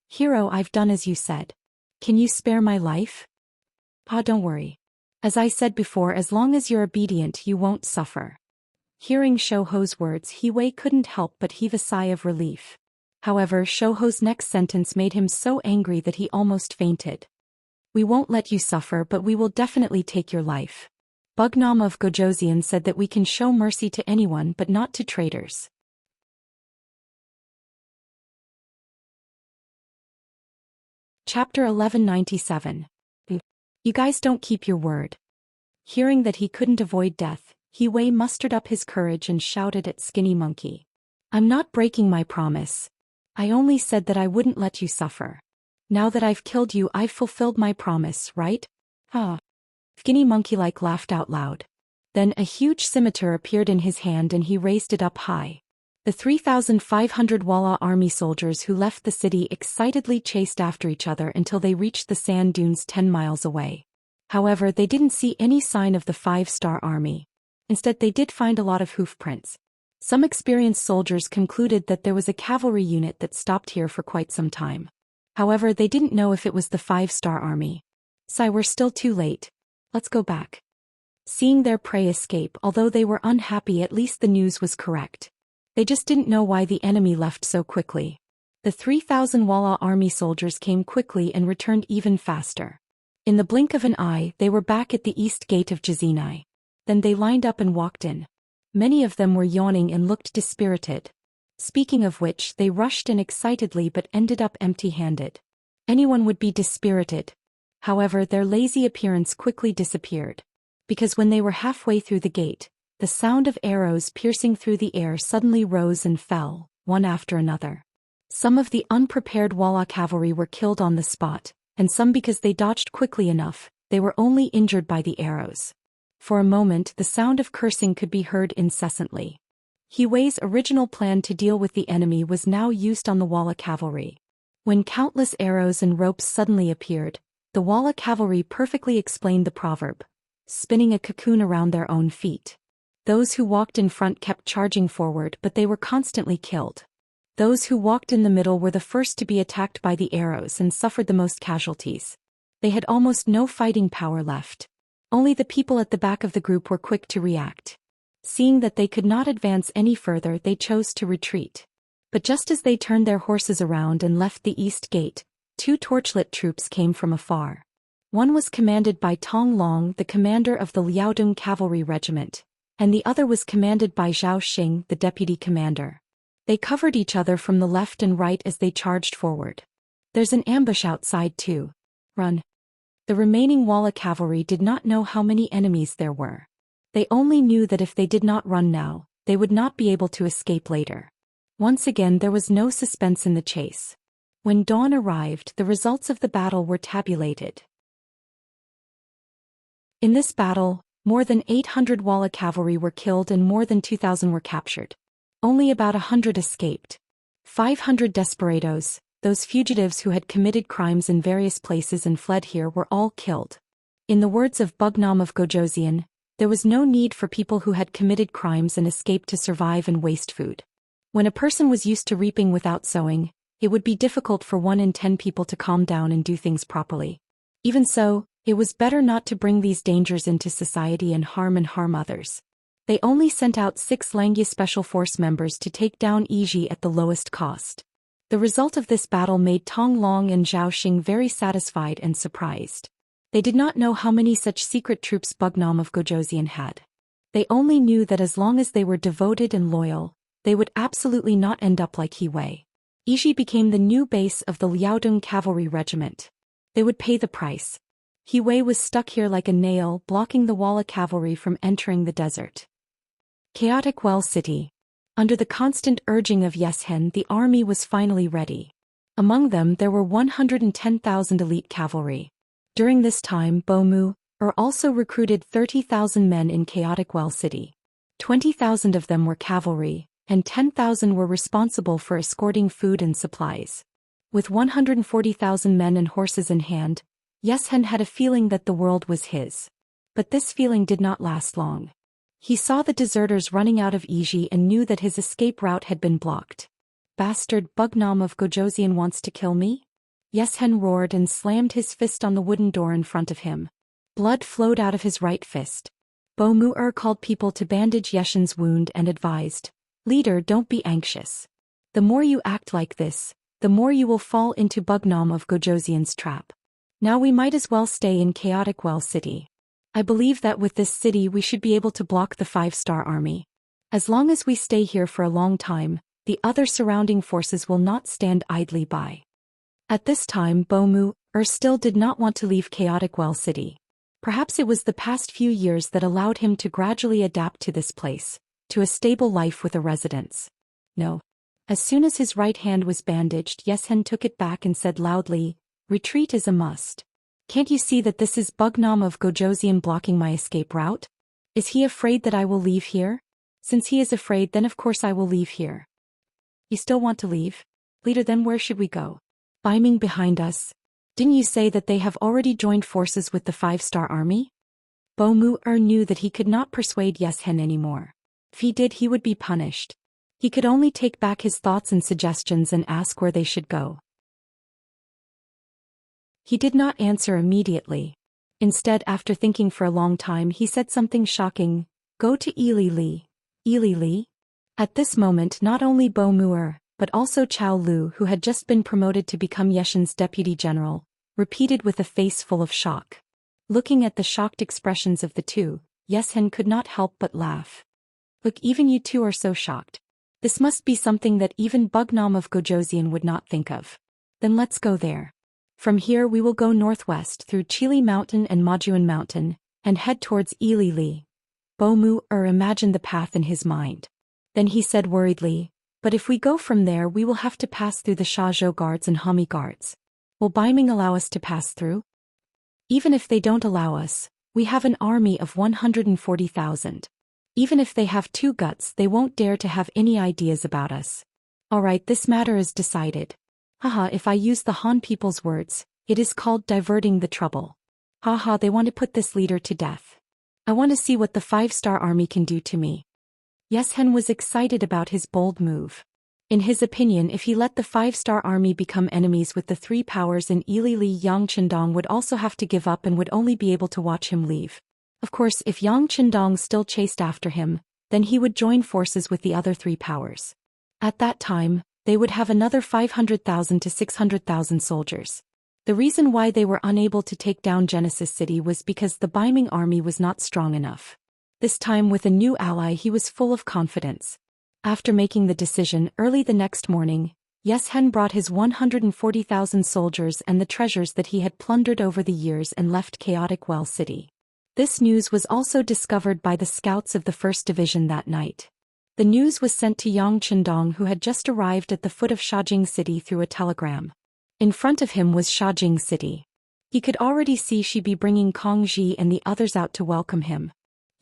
"Hero, I've done as you said. Can you spare my life?" Don't worry. As I said before, as long as you're obedient you won't suffer." Hearing Shou Ho's words, He Wei couldn't help but heave a sigh of relief. However, Shou Ho's next sentence made him so angry that he almost fainted. "We won't let you suffer, but we will definitely take your life. Bugnam of Gojoseon said that we can show mercy to anyone but not to traitors." Chapter 1197. You guys don't keep your word. Hearing that he couldn't avoid death, He Wei mustered up his courage and shouted at Skinny Monkey, "I'm not breaking my promise. I only said that I wouldn't let you suffer. Now that I've killed you, I've fulfilled my promise, right?" Skinny Monkey laughed out loud. Then a huge scimitar appeared in his hand and he raised it up high. The 3,500 Walla army soldiers who left the city excitedly chased after each other until they reached the sand dunes 10 miles away. However, they didn't see any sign of the 5-star army. Instead, they did find a lot of hoof prints. Some experienced soldiers concluded that there was a cavalry unit that stopped here for quite some time. However, they didn't know if it was the 5-star army. We're still too late. Let's go back." Seeing their prey escape, although they were unhappy, at least the news was correct. They just didn't know why the enemy left so quickly. The 3,000 Walla army soldiers came quickly and returned even faster. In the blink of an eye, they were back at the east gate of Jizinai. Then they lined up and walked in. Many of them were yawning and looked dispirited. Speaking of which, they rushed in excitedly but ended up empty-handed. Anyone would be dispirited. However, their lazy appearance quickly disappeared. Because when they were halfway through the gate, the sound of arrows piercing through the air suddenly rose and fell, one after another. Some of the unprepared Walla cavalry were killed on the spot, and some because they dodged quickly enough, they were only injured by the arrows. For a moment the sound of cursing could be heard incessantly. He Wei's original plan to deal with the enemy was now used on the Walla cavalry. When countless arrows and ropes suddenly appeared, the Walla cavalry perfectly explained the proverb, spinning a cocoon around their own feet. Those who walked in front kept charging forward, but they were constantly killed. Those who walked in the middle were the first to be attacked by the arrows and suffered the most casualties. They had almost no fighting power left. Only the people at the back of the group were quick to react. Seeing that they could not advance any further, they chose to retreat. But just as they turned their horses around and left the east gate, 2 torchlit troops came from afar. One was commanded by Tong Long, the commander of the Liaodong Cavalry Regiment, and the other was commanded by Zhou Xian, the deputy commander. They covered each other from the left and right as they charged forward. "There's an ambush outside too. Run." The remaining Walla cavalry did not know how many enemies there were. They only knew that if they did not run now, they would not be able to escape later. Once again there was no suspense in the chase. When dawn arrived, the results of the battle were tabulated. In this battle, More than 800 Walla cavalry were killed and more than 2,000 were captured. Only about 100 escaped. 500 desperados, those fugitives who had committed crimes in various places and fled here, were all killed. In the words of Bugnam of Gojoseon, there was no need for people who had committed crimes and escaped to survive and waste food. When a person was used to reaping without sowing, it would be difficult for 1 in 10 people to calm down and do things properly. Even so, it was better not to bring these dangers into society and harm others. They only sent out 6 Langya Special Force members to take down Yiji at the lowest cost. The result of this battle made Tong Long and Zhou Xian very satisfied and surprised. They did not know how many such secret troops Bugnam of Gojoseon had. They only knew that as long as they were devoted and loyal, they would absolutely not end up like He Wei. Yiji became the new base of the Liaodong Cavalry Regiment. They would pay the price. He Wei was stuck here like a nail, blocking the Walla cavalry from entering the desert. Chaotic Well City. Under the constant urging of Yeshen, the army was finally ready. Among them there were 110,000 elite cavalry. During this time, Bomu also recruited 30,000 men in Chaotic Well City. 20,000 of them were cavalry, and 10,000 were responsible for escorting food and supplies. With 140,000 men and horses in hand, Yeshen had a feeling that the world was his. But this feeling did not last long. He saw the deserters running out of Yiji and knew that his escape route had been blocked. Bastard Bugnam of Gojoseon wants to kill me? Yeshen roared and slammed his fist on the wooden door in front of him. Blood flowed out of his right fist. Bomu called people to bandage Yeshen's wound and advised, "Leader, don't be anxious. The more you act like this, the more you will fall into Bugnam of Gojoseon's trap. Now we might as well stay in Chaotic Well City. I believe that with this city we should be able to block the 5-star army. As long as we stay here for a long time, the other surrounding forces will not stand idly by." At this time Bomu still did not want to leave Chaotic Well City. Perhaps it was the past few years that allowed him to gradually adapt to this place, to a stable life with a residence. No. As soon as his right hand was bandaged, Yeshen took it back and said loudly, "Retreat is a must. Can't you see that this is Bugnam of Gojoseon blocking my escape route? Is he afraid that I will leave here? Since he is afraid, then of course I will leave here." "You still want to leave? Leader, then where should we go?" "Beiming behind us. Didn't you say that they have already joined forces with the 5-star army?" Bomu knew that he could not persuade Yeshen anymore. If he did, he would be punished. He could only take back his thoughts and suggestions and ask where they should go. He did not answer immediately. Instead, after thinking for a long time, he said something shocking, "Go to Ilili." Ilili? At this moment, not only Bomu but also Chao Lu, who had just been promoted to become Yeshen's deputy general, repeated with a face full of shock. Looking at the shocked expressions of the two, Yeshen could not help but laugh. "Look, even you two are so shocked. This must be something that even Bugnam of Gojoseon would not think of. Then let's go there. From here we will go northwest through Chili Mountain and Majuan Mountain, and head towards Ilili." Bomu imagined the path in his mind. Then he said worriedly, "But if we go from there we will have to pass through the Shazhou guards and Hami guards. Will Beiming allow us to pass through?" "Even if they don't allow us, we have an army of 140,000. Even if they have 2 guts, they won't dare to have any ideas about us. Alright, this matter is decided. Haha, if I use the Han people's words, it is called diverting the trouble. Haha, they want to put this leader to death. I want to see what the 5-star army can do to me." Yeshen was excited about his bold move. In his opinion, if he let the 5-star army become enemies with the 3 powers in Ilili, Yang Chendong would also have to give up and would only be able to watch him leave. Of course, if Yang Chendong still chased after him, then he would join forces with the other 3 powers. At that time, they would have another 500,000 to 600,000 soldiers. The reason why they were unable to take down Genesis City was because the Beiming army was not strong enough. This time with a new ally he was full of confidence. After making the decision early the next morning, Yeshen brought his 140,000 soldiers and the treasures that he had plundered over the years and left Chaotic Well City. This news was also discovered by the scouts of the 1st Division that night. The news was sent to Yang Chendong, who had just arrived at the foot of Shajing City, through a telegram. In front of him was Shajing City. He could already see Shibi bringing Kong Ji and the others out to welcome him.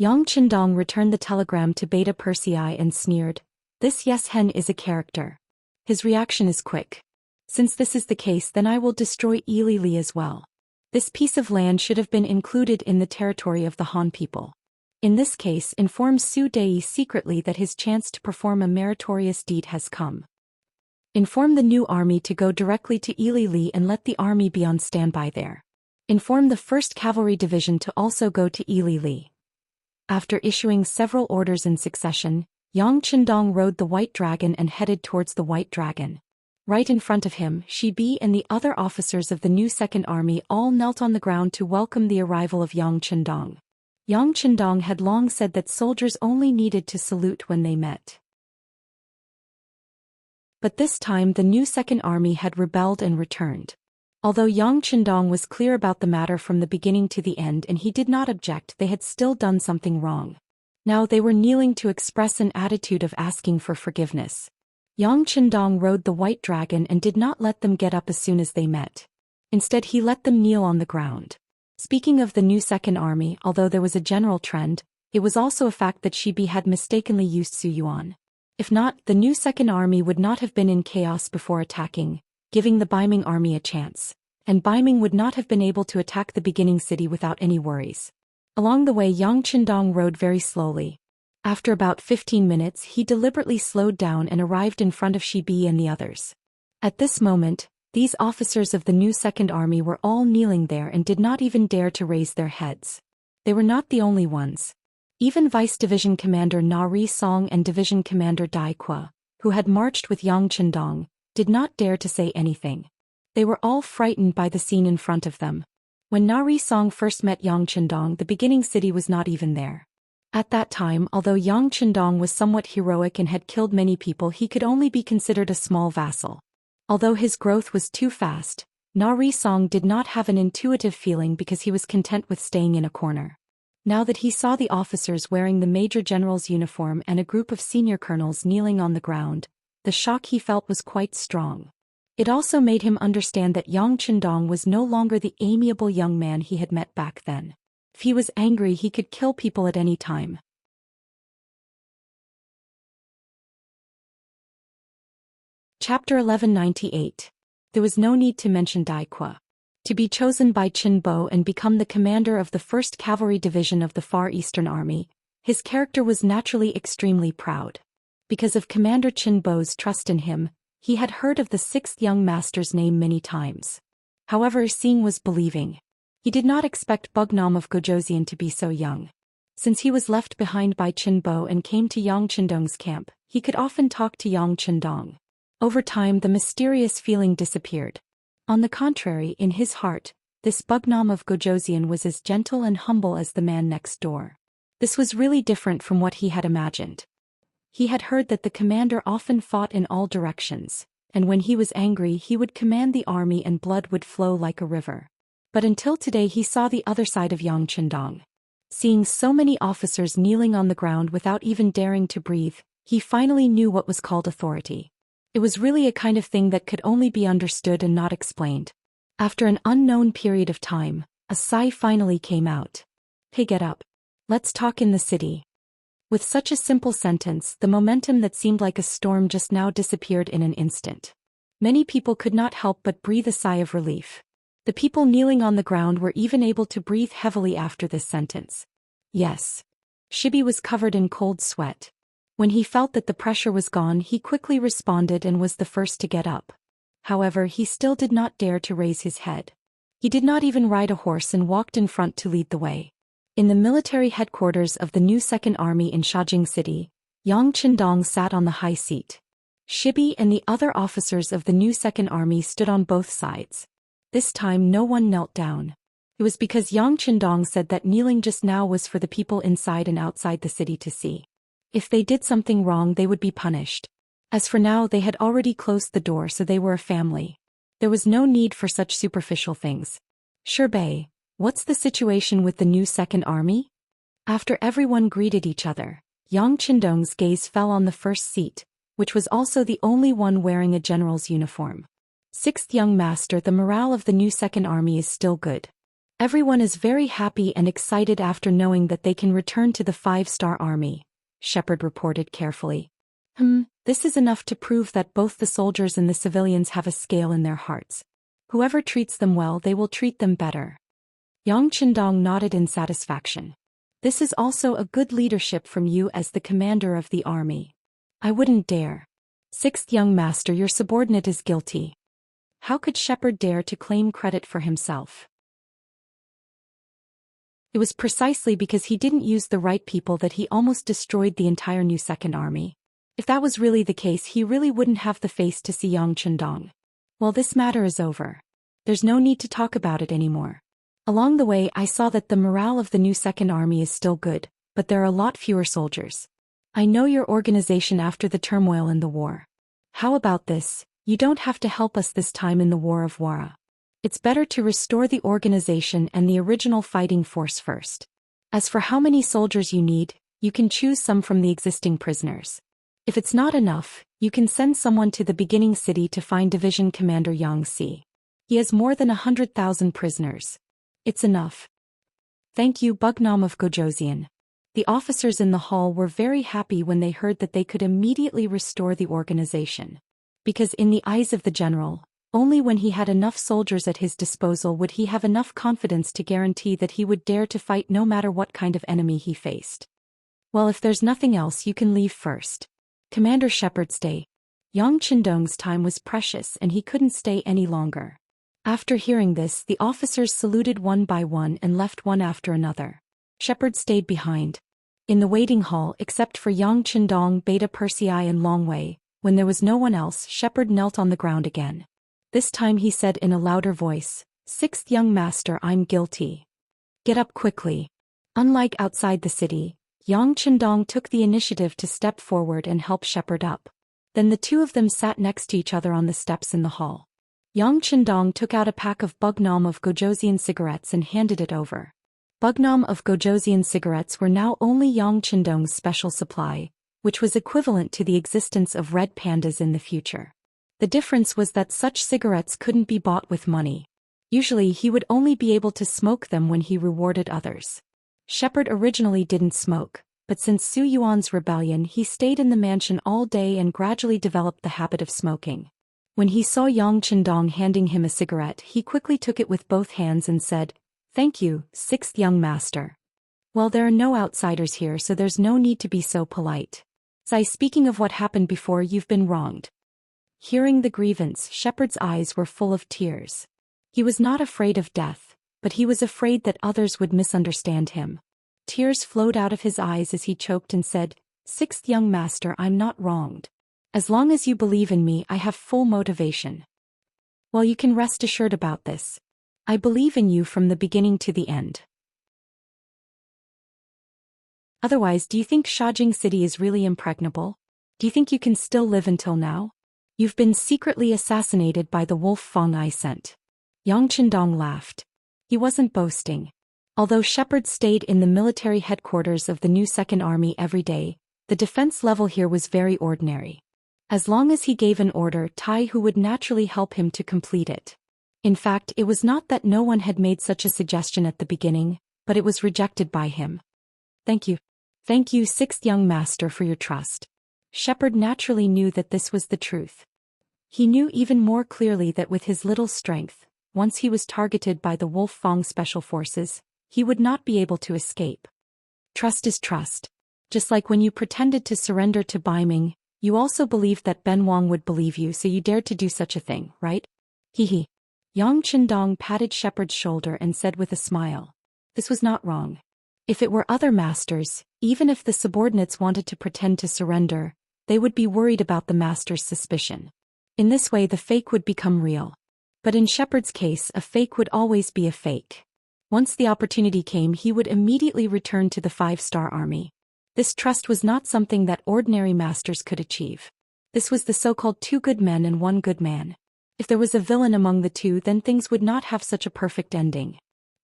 Yang Qindong returned the telegram to Beta Persei and sneered, "This Yes Hen is a character." His reaction is quick. "Since this is the case, then I will destroy Yili as well. This piece of land should have been included in the territory of the Han people. In this case, informs Su Dei secretly that his chance to perform a meritorious deed has come. Inform the new army to go directly to Yili and let the army be on standby there. Inform the 1st Cavalry Division to also go to Yili." After issuing several orders in succession, Yang Qindong rode the White Dragon and headed towards the White Dragon. Right in front of him, Shibi and the other officers of the new Second Army all knelt on the ground to welcome the arrival of Yang Qindong. Yang Qindong had long said that soldiers only needed to salute when they met. But this time the new Second Army had rebelled and returned. Although Yang Qindong was clear about the matter from the beginning to the end and he did not object, they had still done something wrong. Now they were kneeling to express an attitude of asking for forgiveness. Yang Qindong rode the White Dragon and did not let them get up as soon as they met. Instead he let them kneel on the ground. Speaking of the new Second Army, although there was a general trend, it was also a fact that Shibi had mistakenly used Su Yuan. If not, the new Second Army would not have been in chaos before attacking, giving the Baiming army a chance, and Baiming would not have been able to attack the beginning city without any worries. Along the way Yang Qindong rode very slowly. After about 15 minutes he deliberately slowed down and arrived in front of Shibi and the others. At this moment, these officers of the new Second Army were all kneeling there and did not even dare to raise their heads. They were not the only ones. Even Vice Division Commander Na Ri Song and Division Commander Dai Qua, who had marched with Yang Qindong, did not dare to say anything. They were all frightened by the scene in front of them. When Na Ri Song first met Yang Qindong, the beginning city was not even there. At that time, although Yang Qindong was somewhat heroic and had killed many people, he could only be considered a small vassal. Although his growth was too fast, Na Ri Song did not have an intuitive feeling because he was content with staying in a corner. Now that he saw the officers wearing the Major General's uniform and a group of senior colonels kneeling on the ground, the shock he felt was quite strong. It also made him understand that Yang Qindong was no longer the amiable young man he had met back then. If he was angry, he could kill people at any time. Chapter 1198. There was no need to mention Dai Qua. To be chosen by Qin Bo and become the commander of the 1st Cavalry Division of the Far Eastern Army, his character was naturally extremely proud. Because of Commander Qin Bo's trust in him, he had heard of the 6th young master's name many times. However, seeing was believing. He did not expect Bugnam of Gojoseon to be so young. Since he was left behind by Qin Bo and came to Yang Qindong's camp, he could often talk to Yang Qindong. Over time the mysterious feeling disappeared. On the contrary, in his heart, this Bugnam of Gojoseon was as gentle and humble as the man next door. This was really different from what he had imagined. He had heard that the commander often fought in all directions, and when he was angry he would command the army and blood would flow like a river. But until today he saw the other side of Yang Qindong. Seeing so many officers kneeling on the ground without even daring to breathe, he finally knew what was called authority. It was really a kind of thing that could only be understood and not explained. After an unknown period of time, a sigh finally came out. "Hey, get up. Let's talk in the city." With such a simple sentence, the momentum that seemed like a storm just now disappeared in an instant. Many people could not help but breathe a sigh of relief. The people kneeling on the ground were even able to breathe heavily after this sentence. Yes. Shibi was covered in cold sweat. When he felt that the pressure was gone, he quickly responded and was the first to get up. However, he still did not dare to raise his head. He did not even ride a horse and walked in front to lead the way. In the military headquarters of the new Second Army in Shajing City, Yang Qindong sat on the high seat. Shibi and the other officers of the new Second Army stood on both sides. This time no one knelt down. It was because Yang Qindong said that kneeling just now was for the people inside and outside the city to see. If they did something wrong, they would be punished. As for now, they had already closed the door, so they were a family. There was no need for such superficial things. "Shirbei, what's the situation with the new Second Army?" After everyone greeted each other, Yang Qindong's gaze fell on the first seat, which was also the only one wearing a general's uniform. "Sixth young master, the morale of the new Second Army is still good. Everyone is very happy and excited after knowing that they can return to the 5-star army, Shepard reported carefully. This is enough to prove that both the soldiers and the civilians have a scale in their hearts. Whoever treats them well, they will treat them better. Yang Qindong nodded in satisfaction. This is also a good leadership from you as the commander of the army. I wouldn't dare. 6th young master, your subordinate is guilty. How could Shepard dare to claim credit for himself? It was precisely because he didn't use the right people that he almost destroyed the entire new Second Army. If that was really the case, he really wouldn't have the face to see Yang Qindong. Well, this matter is over. There's no need to talk about it anymore. Along the way, I saw that the morale of the new Second Army is still good, but there are a lot fewer soldiers. I know your organization after the turmoil in the war. How about this? You don't have to help us this time in the War of Wara. It's better to restore the organization and the original fighting force first. As for how many soldiers you need, you can choose some from the existing prisoners. If it's not enough, you can send someone to the beginning city to find Division Commander Yang Si. He has more than 100,000 prisoners. It's enough. Thank you, Bugnam of Gojosian. The officers in the hall were very happy when they heard that they could immediately restore the organization. Because in the eyes of the general, only when he had enough soldiers at his disposal would he have enough confidence to guarantee that he would dare to fight no matter what kind of enemy he faced. Well, if there's nothing else, you can leave first. Commander Shepard, stay. Yang Qindong's time was precious and he couldn't stay any longer. After hearing this, the officers saluted one by one and left one after another. Shepard stayed behind. In the waiting hall, except for Yang Qindong, Beta Persei and Longwei, when there was no one else, Shepard knelt on the ground again. This time he said in a louder voice, 6th young master, I'm guilty. Get up quickly. Unlike outside the city, Yang Qindong took the initiative to step forward and help Shepard up. Then the two of them sat next to each other on the steps in the hall. Yang Qindong took out a pack of Bugnam of Gojosian cigarettes and handed it over. Bugnam of Gojosian cigarettes were now only Yang Qindong's special supply, which was equivalent to the existence of red pandas in the future. The difference was that such cigarettes couldn't be bought with money. Usually he would only be able to smoke them when he rewarded others. Shepard originally didn't smoke, but since Su Yuan's rebellion he stayed in the mansion all day and gradually developed the habit of smoking. When he saw Yang Qindong handing him a cigarette, he quickly took it with both hands and said, Thank you, 6th young master. Well, there are no outsiders here, so there's no need to be so polite. Speaking of what happened before, you've been wronged. Hearing the grievance, Shepard's eyes were full of tears. He was not afraid of death, but he was afraid that others would misunderstand him. Tears flowed out of his eyes as he choked and said, 6th young master, I'm not wronged. As long as you believe in me, I have full motivation. Well, you can rest assured about this. I believe in you from the beginning to the end. Otherwise, do you think Shajing City is really impregnable? Do you think you can still live until now? You've been secretly assassinated by the wolf Fang I sent. Yang Qindong laughed. He wasn't boasting. Although Shepard stayed in the military headquarters of the new Second Army every day, the defense level here was very ordinary. As long as he gave an order, Tai Hu would naturally help him to complete it. In fact, it was not that no one had made such a suggestion at the beginning, but it was rejected by him. Thank you. Thank you, 6th young master, for your trust. Shepard naturally knew that this was the truth. He knew even more clearly that with his little strength, once he was targeted by the Wolf Fang Special Forces, he would not be able to escape. Trust is trust. Just like when you pretended to surrender to Baiming, you also believed that Ben Wang would believe you, so you dared to do such a thing, right? Hee. Yang Qindong patted Shepard's shoulder and said with a smile. This was not wrong. If it were other masters, even if the subordinates wanted to pretend to surrender, they would be worried about the master's suspicion. In this way the fake would become real. But in Shepard's case, a fake would always be a fake. Once the opportunity came, he would immediately return to the 5-star army. This trust was not something that ordinary masters could achieve. This was the so-called 2 good men and 1 good man. If there was a villain among the two, then things would not have such a perfect ending.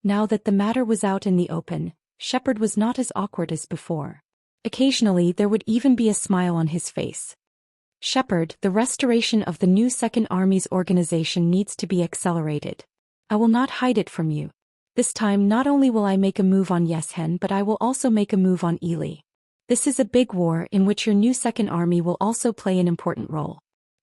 Now that the matter was out in the open, Shepard was not as awkward as before. Occasionally there would even be a smile on his face. Shepard, the restoration of the new Second Army's organization needs to be accelerated. I will not hide it from you. This time not only will I make a move on Yeshen but I will also make a move on Ili. This is a big war in which your new second army will also play an important role.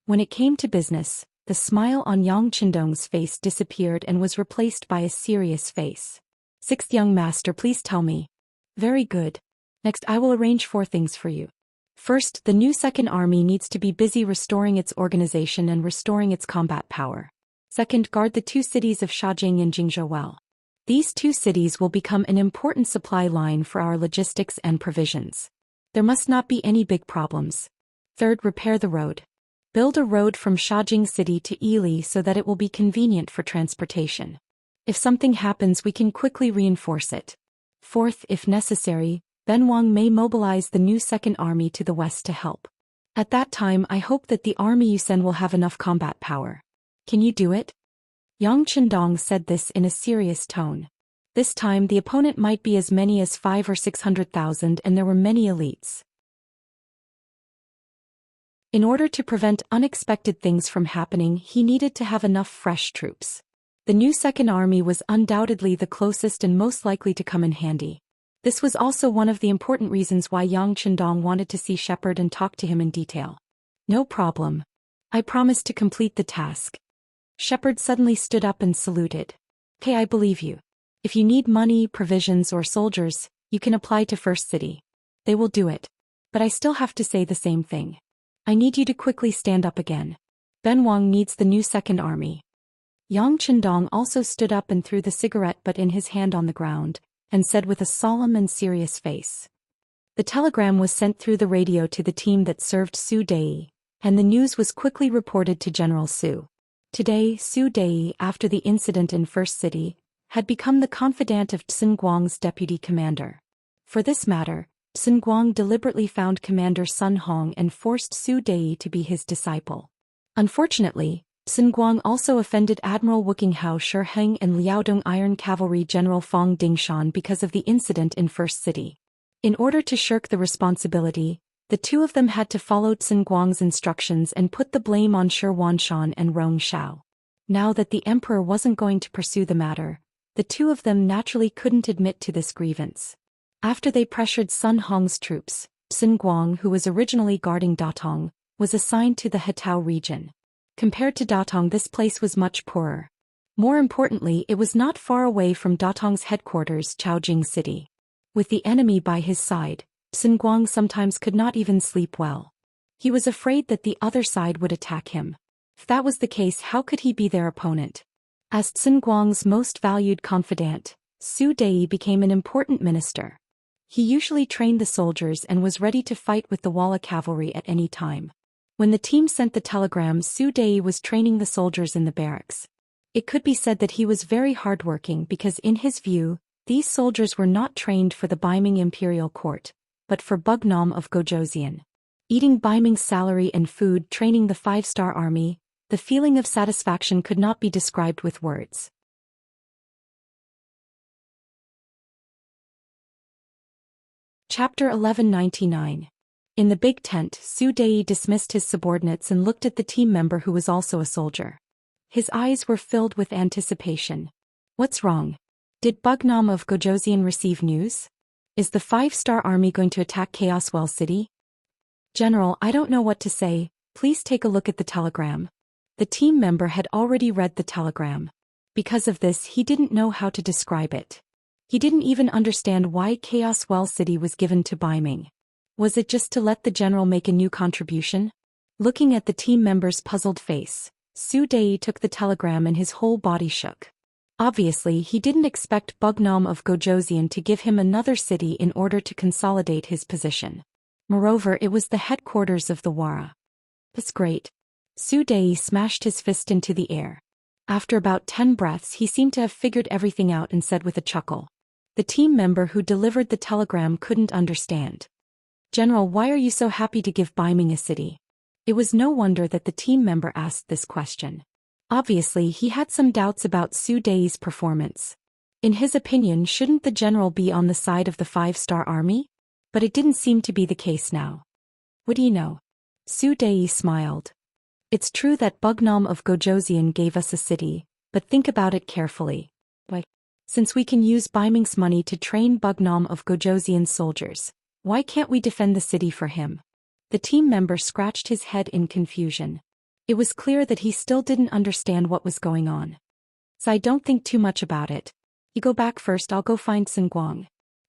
When it came to business, the smile on Yang Qindong's face disappeared and was replaced by a serious face. Sixth young master, please tell me. Very good. Next I will arrange 4 things for you. First, the new second army needs to be busy restoring its organization and restoring its combat power. Second, guard the 2 cities of Shajing and Jingzhou well. These 2 cities will become an important supply line for our logistics and provisions. There must not be any big problems. Third, repair the road. Build a road from Shajing City to Ili so that it will be convenient for transportation. If something happens, we can quickly reinforce it. Fourth, if necessary, Ben Wang may mobilize the new second army to the west to help. At that time, I hope that the army you send will have enough combat power. Can you do it? Yang Qindong said this in a serious tone. This time the opponent might be as many as 500,000 or 600,000 and there were many elites. In order to prevent unexpected things from happening, he needed to have enough fresh troops. The new second army was undoubtedly the closest and most likely to come in handy. This was also one of the important reasons why Yang Qindong wanted to see Shepherd and talk to him in detail. No problem. I promise to complete the task. Shepherd suddenly stood up and saluted. Okay, I believe you. If you need money, provisions, or soldiers, you can apply to First City. They will do it. But I still have to say the same thing. I need you to quickly stand up again. Ben Wang needs the new second army. Yang Qindong also stood up and threw the cigarette butt in his hand on the ground, and said with a solemn and serious face. The telegram was sent through the radio to the team that served Su Dei, and the news was quickly reported to General Su. Today, Su Dei, after the incident in First City, had become the confidant of Sun Guang's deputy commander. For this matter, Sun Guang deliberately found Commander Sun Hong and forced Su Dei to be his disciple. Unfortunately, Sun Guang also offended Admiral Wuqinghao Shiheng and Liaodong Iron Cavalry General Fong Dingshan because of the incident in First City. In order to shirk the responsibility, the 2 of them had to follow Sun Guang's instructions and put the blame on Shi Wanshan and Rong Shao. Now that the emperor wasn't going to pursue the matter, the 2 of them naturally couldn't admit to this grievance. After they pressured Sun Hong's troops, Sun Guang, who was originally guarding Datong, was assigned to the Hetao region. Compared to Datong, this place was much poorer. More importantly, it was not far away from Datong's headquarters, Chaojing City. With the enemy by his side, Sun Guang sometimes could not even sleep well. He was afraid that the other side would attack him. If that was the case, how could he be their opponent? As Sun Guang's most valued confidant, Su Dei became an important minister. He usually trained the soldiers and was ready to fight with the Walla cavalry at any time. When the team sent the telegram, Su Dei was training the soldiers in the barracks. It could be said that he was very hardworking because in his view, these soldiers were not trained for the Beiming imperial court, but for Bugnam of Gozhouzian. Eating Beiming's salary and food, training the 5-star army, the feeling of satisfaction could not be described with words. Chapter 1199. In the big tent, Su Dei dismissed his subordinates and looked at the team member who was also a soldier. His eyes were filled with anticipation. What's wrong? Did Bugnam of Gozhouzian receive news? Is the 5-star army going to attack Chaoswell City? General, I don't know what to say, please take a look at the telegram. The team member had already read the telegram. Because of this, he didn't know how to describe it. He didn't even understand why Chaoswell City was given to Beiming. Was it just to let the general make a new contribution? Looking at the team member's puzzled face, Su Dei took the telegram and his whole body shook. Obviously, he didn't expect Bugnam of Gozhouzian to give him another city in order to consolidate his position. Moreover, it was the headquarters of the Wara. That's great. Su Dei smashed his fist into the air. After about 10 breaths, he seemed to have figured everything out and said with a chuckle. The team member who delivered the telegram couldn't understand. General, why are you so happy to give Beiming a city? It was no wonder that the team member asked this question. Obviously, he had some doubts about Su Dei's performance. In his opinion, shouldn't the general be on the side of the 5-star army? But it didn't seem to be the case now. What do you know? Su Dei smiled. It's true that Bugnam of Gozhouzian gave us a city, but think about it carefully. Why? Since we can use Baiming's money to train Bugnam of Gojosian's soldiers, why can't we defend the city for him? The team member scratched his head in confusion. It was clear that he still didn't understand what was going on. So I don't think too much about it. You go back first, I'll go find Xinguang.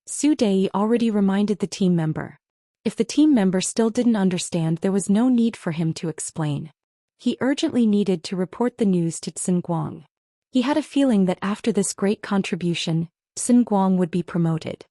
Su Dei already reminded the team member. If the team member still didn't understand, there was no need for him to explain. He urgently needed to report the news to Xinguang. He had a feeling that after this great contribution, Xinguang would be promoted.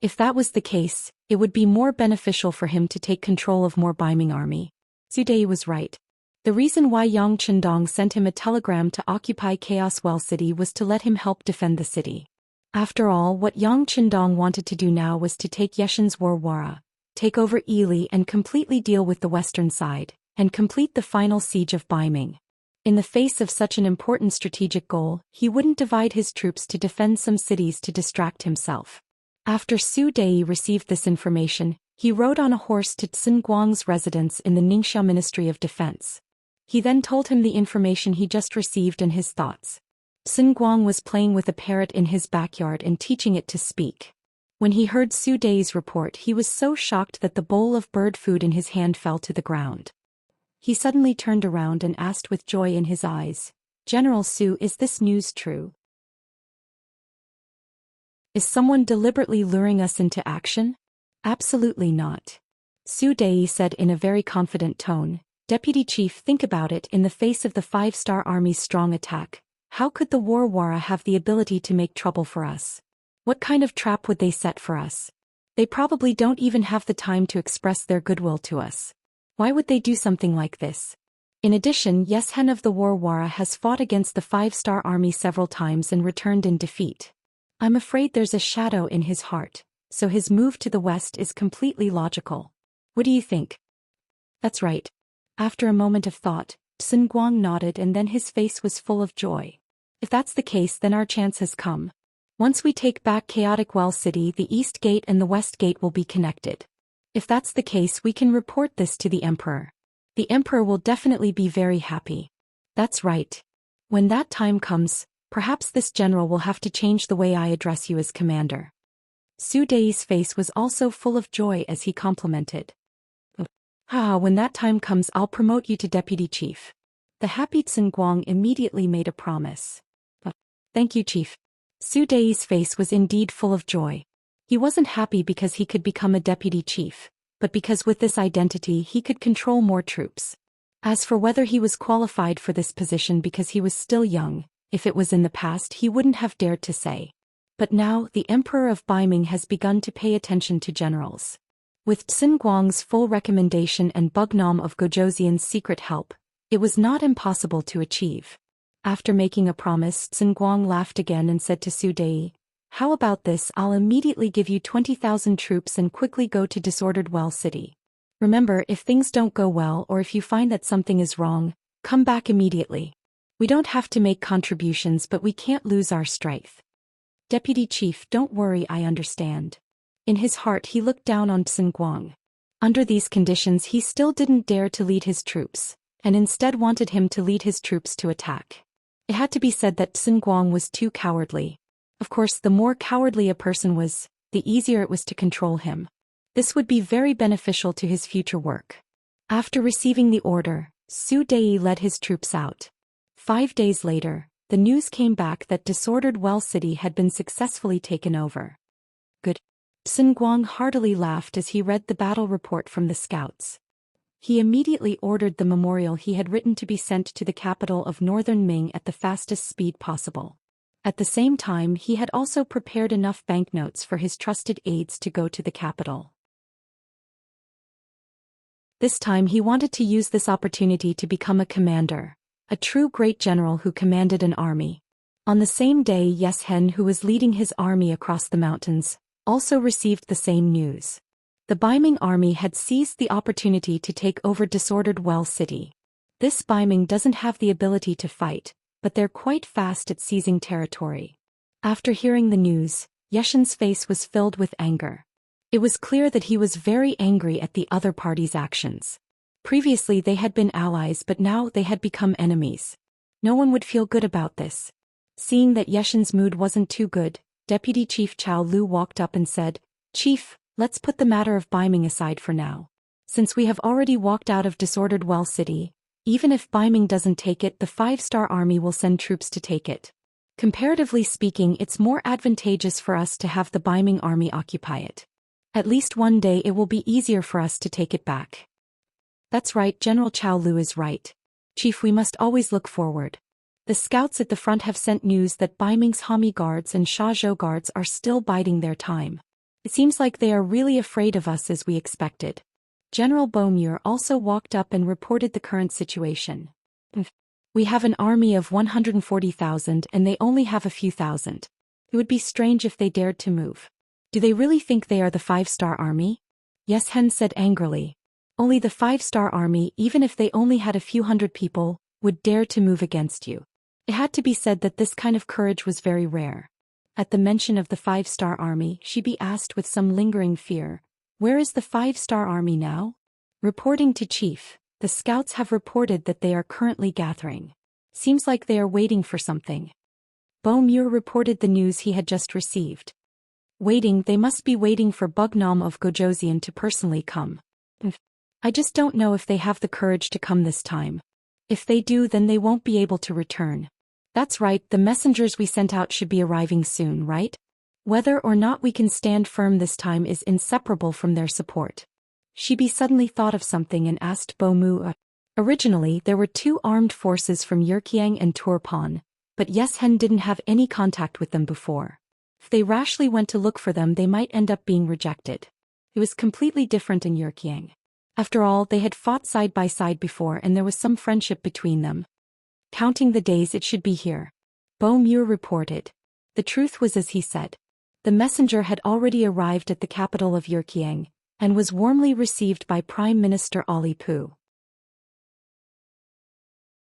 If that was the case, it would be more beneficial for him to take control of more Baiming army. Su Dei was right. The reason why Yang Chendong sent him a telegram to occupy Chaos Well City was to let him help defend the city. After all, what Yang Chendong wanted to do now was to take Yeshan's Warwara, take over Ili and completely deal with the western side, and complete the final siege of Baiming. In the face of such an important strategic goal, he wouldn't divide his troops to defend some cities to distract himself. After Su Dei received this information, he rode on a horse to Xinguang's residence in the Ningxia Ministry of Defense. He then told him the information he just received and his thoughts. Xinguang was playing with a parrot in his backyard and teaching it to speak. When he heard Su Dei's report, he was so shocked that the bowl of bird food in his hand fell to the ground. He suddenly turned around and asked with joy in his eyes, "General Su, is this news true? Is someone deliberately luring us into action?" "Absolutely not," Su Dei said in a very confident tone. "Deputy Chief, think about it. In the face of the 5-star Army's strong attack, how could the Warwara have the ability to make trouble for us? What kind of trap would they set for us? They probably don't even have the time to express their goodwill to us. Why would they do something like this? In addition, Yeshen of the Warwara has fought against the 5-star Army several times and returned in defeat. I'm afraid there's a shadow in his heart, so his move to the west is completely logical. What do you think?" "That's right." After a moment of thought, Xinguang nodded and then his face was full of joy. "If that's the case, then our chance has come. Once we take back Chaotic Well City, the East Gate and the West Gate will be connected. If that's the case, we can report this to the Emperor. The Emperor will definitely be very happy." "That's right. When that time comes, perhaps this general will have to change the way I address you as commander." Su Dei's face was also full of joy as he complimented. When that time comes, I'll promote you to deputy chief." The happy Xinguang immediately made a promise. "Thank you, Chief." Su Dei's face was indeed full of joy. He wasn't happy because he could become a deputy chief, but because with this identity he could control more troops. As for whether he was qualified for this position because he was still young, if it was in the past he wouldn't have dared to say. But now the Emperor of Baiming has begun to pay attention to generals. With Xinguang's full recommendation and Bugnam of Gojosian's secret help, it was not impossible to achieve. After making a promise, Xinguang laughed again and said to Su Dei, "How about this? I'll immediately give you 20,000 troops and quickly go to Disordered Well City. Remember, if things don't go well or if you find that something is wrong, come back immediately. We don't have to make contributions, but we can't lose our strength." "Deputy Chief, don't worry, I understand." In his heart he looked down on Xinguang. Under these conditions he still didn't dare to lead his troops, and instead wanted him to lead his troops to attack. It had to be said that Xinguang was too cowardly. Of course, the more cowardly a person was, the easier it was to control him. This would be very beneficial to his future work. After receiving the order, Su Dei led his troops out. 5 days later, the news came back that Disordered Well City had been successfully taken over. "Good." Xinguang heartily laughed as he read the battle report from the scouts. He immediately ordered the memorial he had written to be sent to the capital of Northern Ming at the fastest speed possible. At the same time, he had also prepared enough banknotes for his trusted aides to go to the capital. This time he wanted to use this opportunity to become a commander, a true great general who commanded an army. On the same day, Yeshen, who was leading his army across the mountains, also received the same news. The Baiming army had seized the opportunity to take over Disordered Well City. This Baiming doesn't have the ability to fight, but they're quite fast at seizing territory. After hearing the news, Yeshen's face was filled with anger. It was clear that he was very angry at the other party's actions. Previously they had been allies, but now they had become enemies. No one would feel good about this. Seeing that Yeshen's mood wasn't too good, Deputy Chief Chao Lu walked up and said, "Chief, let's put the matter of Baiming aside for now. Since we have already walked out of disordered Well City, even if Baiming doesn't take it, the 5-star army will send troops to take it. Comparatively speaking, it's more advantageous for us to have the Baiming army occupy it. At least one day it will be easier for us to take it back." "That's right, General Chao Lu is right. Chief, we must always look forward. The scouts at the front have sent news that Baiming's Hami guards and Shazhou guards are still biding their time. It seems like they are really afraid of us as we expected." General Beaumure also walked up and reported the current situation. "We have an army of 140,000 and they only have a few thousand. It would be strange if they dared to move." "Do they really think they are the 5-star army?" Yes Hen said angrily. "Only the 5-star army, even if they only had a few hundred people, would dare to move against you." It had to be said that this kind of courage was very rare. At the mention of the 5-star army, Shibi asked with some lingering fear, "Where is the 5-star army now?" Reporting to Chief, "The scouts have reported that they are currently gathering. Seems like they are waiting for something." Beaumure reported the news he had just received. "Waiting, they must be waiting for Bugnam of Gojoseon to personally come. I just don't know if they have the courage to come this time. If they do, then they won't be able to return." "That's right, the messengers we sent out should be arriving soon, right? Whether or not we can stand firm this time is inseparable from their support." Shibi suddenly thought of something and asked Beaumure. Originally, there were 2 armed forces from Yurkiang and Turpan, but Yeshen didn't have any contact with them before. If they rashly went to look for them, they might end up being rejected. It was completely different in Yurkiang. After all, they had fought side by side before and there was some friendship between them. "Counting the days, it should be here," Beaumure reported. The truth was as he said. The messenger had already arrived at the capital of Yurkiang, and was warmly received by Prime Minister Ali Pu.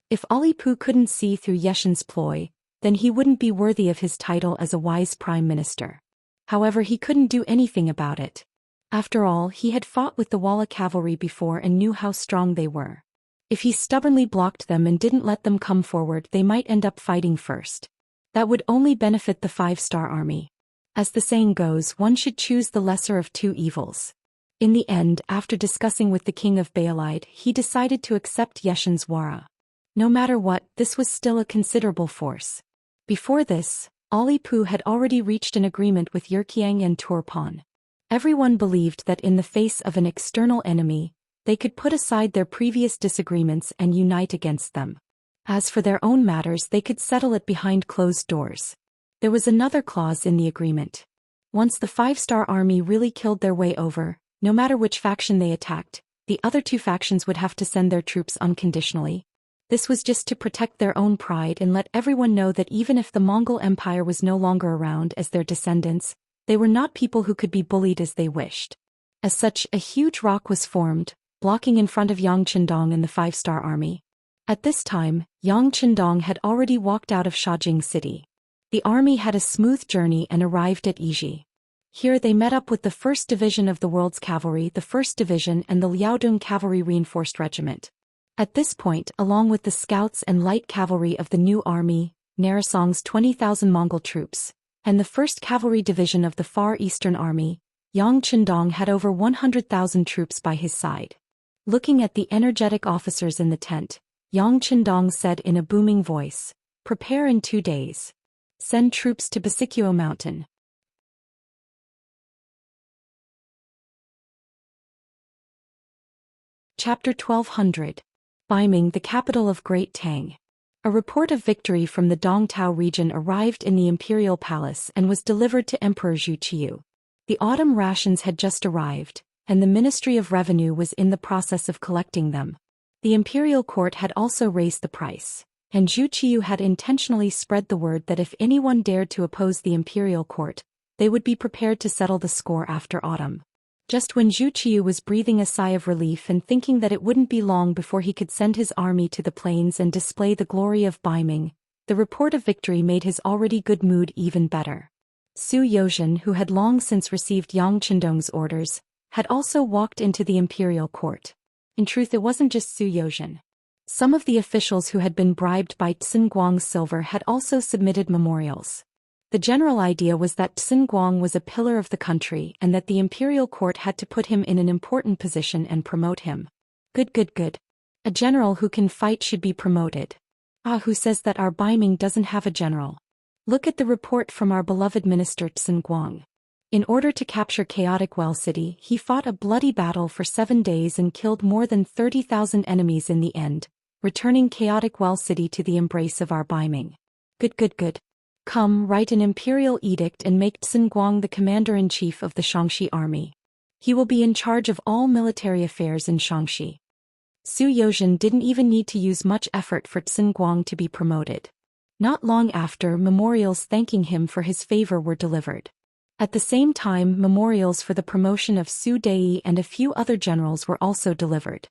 If Ali Pu couldn't see through Yeshen's ploy, then he wouldn't be worthy of his title as a wise prime minister. However, he couldn't do anything about it. After all, he had fought with the Walla cavalry before and knew how strong they were. If he stubbornly blocked them and didn't let them come forward, they might end up fighting first. That would only benefit the 5-star army. As the saying goes, one should choose the lesser of 2 evils. In the end, after discussing with the king of Baelide, he decided to accept Yeshen's wara. No matter what, this was still a considerable force. Before this, Ali Pu had already reached an agreement with Yurkiang and Turpan. Everyone believed that in the face of an external enemy, they could put aside their previous disagreements and unite against them. As for their own matters, they could settle it behind closed doors. There was another clause in the agreement. Once the 5-star army really killed their way over, no matter which faction they attacked, the other 2 factions would have to send their troops unconditionally. This was just to protect their own pride and let everyone know that even if the Mongol Empire was no longer around as their descendants, they were not people who could be bullied as they wished. As such, a huge rock was formed, blocking in front of Yang Qindong and the 5-star army. At this time, Yang Qindong had already walked out of Shajing City. The army had a smooth journey and arrived at Yiji. Here they met up with the 1st Division of the World's Cavalry, the 1st Division and the Liaodong Cavalry Reinforced Regiment. At this point, along with the scouts and light cavalry of the new army, Narisong's 20,000 Mongol troops, and the 1st Cavalry Division of the Far Eastern Army, Yang Qindong had over 100,000 troops by his side. Looking at the energetic officers in the tent, Yang Qindong said in a booming voice, "Prepare in 2 days. Send troops to Basikuo Mountain." Chapter 1200. Baiming, the capital of Great Tang. A report of victory from the Dongtao region arrived in the imperial palace and was delivered to Emperor Zhu Qiu. The autumn rations had just arrived, and the Ministry of Revenue was in the process of collecting them. The imperial court had also raised the price, and Zhu Qiu had intentionally spread the word that if anyone dared to oppose the imperial court, they would be prepared to settle the score after autumn. Just when Zhu Qiu was breathing a sigh of relief and thinking that it wouldn't be long before he could send his army to the plains and display the glory of Baiming, the report of victory made his already good mood even better. Su Yozhen, who had long since received Yang Qindong's orders, had also walked into the imperial court. In truth, it wasn't just Su Yozhen. Some of the officials who had been bribed by Guang's silver had also submitted memorials. The general idea was that Guang was a pillar of the country and that the imperial court had to put him in an important position and promote him. Good. A general who can fight should be promoted. Who says that our Baiming doesn't have a general? Look at the report from our beloved minister Guang. In order to capture Chaotic Well City, he fought a bloody battle for 7 days and killed more than 30,000 enemies in the end, returning Chaotic Well City to the embrace of our Baiming. Good. Come, write an imperial edict and make Guang the commander-in-chief of the Xianxia army. He will be in charge of all military affairs in Xianxia. Zhou Xian didn't even need to use much effort for Guang to be promoted. Not long after, memorials thanking him for his favor were delivered. At the same time, memorials for the promotion of Su Dai and a few other generals were also delivered.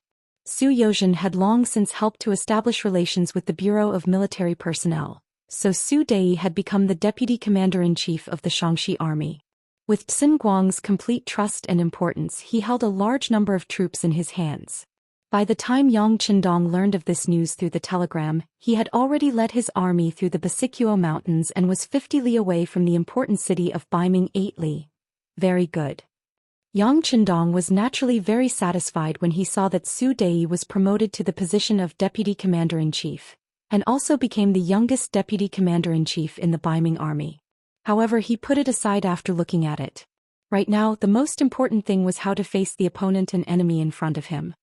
Zhou Xian had long since helped to establish relations with the Bureau of Military Personnel, so Su Dai had become the deputy commander-in-chief of the Xianxia army. With Guang's complete trust and importance, he held a large number of troops in his hands. By the time Yang Qindong learned of this news through the telegram, he had already led his army through the Basiquo Mountains and was 50 li away from the important city of Baiming 8 li. Very good. Yang Qindong was naturally very satisfied when he saw that Su Dai was promoted to the position of deputy commander-in-chief, and also became the youngest deputy commander-in-chief in the Baiming army. However, he put it aside after looking at it. Right now, the most important thing was how to face the opponent and enemy in front of him.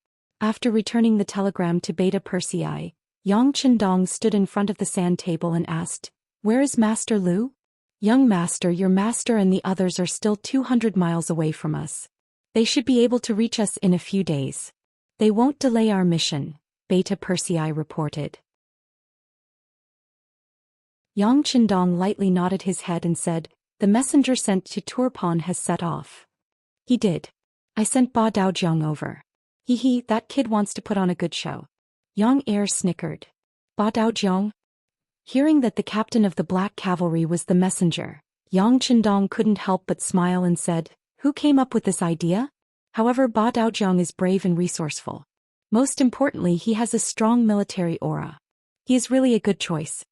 After returning the telegram to Beta Persei, Yang Qindong stood in front of the sand table and asked, "Where is Master Lu?" "Young master, your master and the others are still 200 miles away from us. They should be able to reach us in a few days. They won't delay our mission," Beta Persei reported. Yang Qindong lightly nodded his head and said, "The messenger sent to Turpan has set off." "He did. I sent Ba Daojiang over. That kid wants to put on a good show." Yang Air snickered. "Ba Daojiang?" Hearing that the captain of the Black Cavalry was the messenger, Yang Qindong couldn't help but smile and said, "Who came up with this idea?" However, Ba Daojiang is brave and resourceful. Most importantly, he has a strong military aura. He is really a good choice.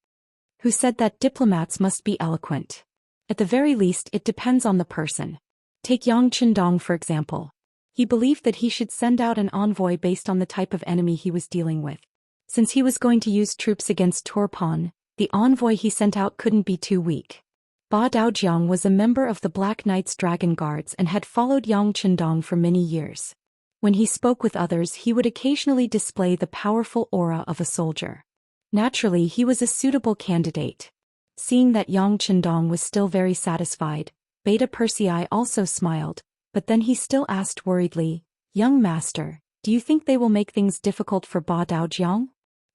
Who said that diplomats must be eloquent? At the very least, it depends on the person. Take Yang Qindong for example. He believed that he should send out an envoy based on the type of enemy he was dealing with. Since he was going to use troops against Turpan, the envoy he sent out couldn't be too weak. Ba Daojiang was a member of the Black Knight's Dragon Guards and had followed Yang Qindong for many years. When he spoke with others, he would occasionally display the powerful aura of a soldier. Naturally, he was a suitable candidate. Seeing that Yang Qindong was still very satisfied, Beta Persei also smiled. But then he still asked worriedly, "Young master, do you think they will make things difficult for Ba Daojiang?"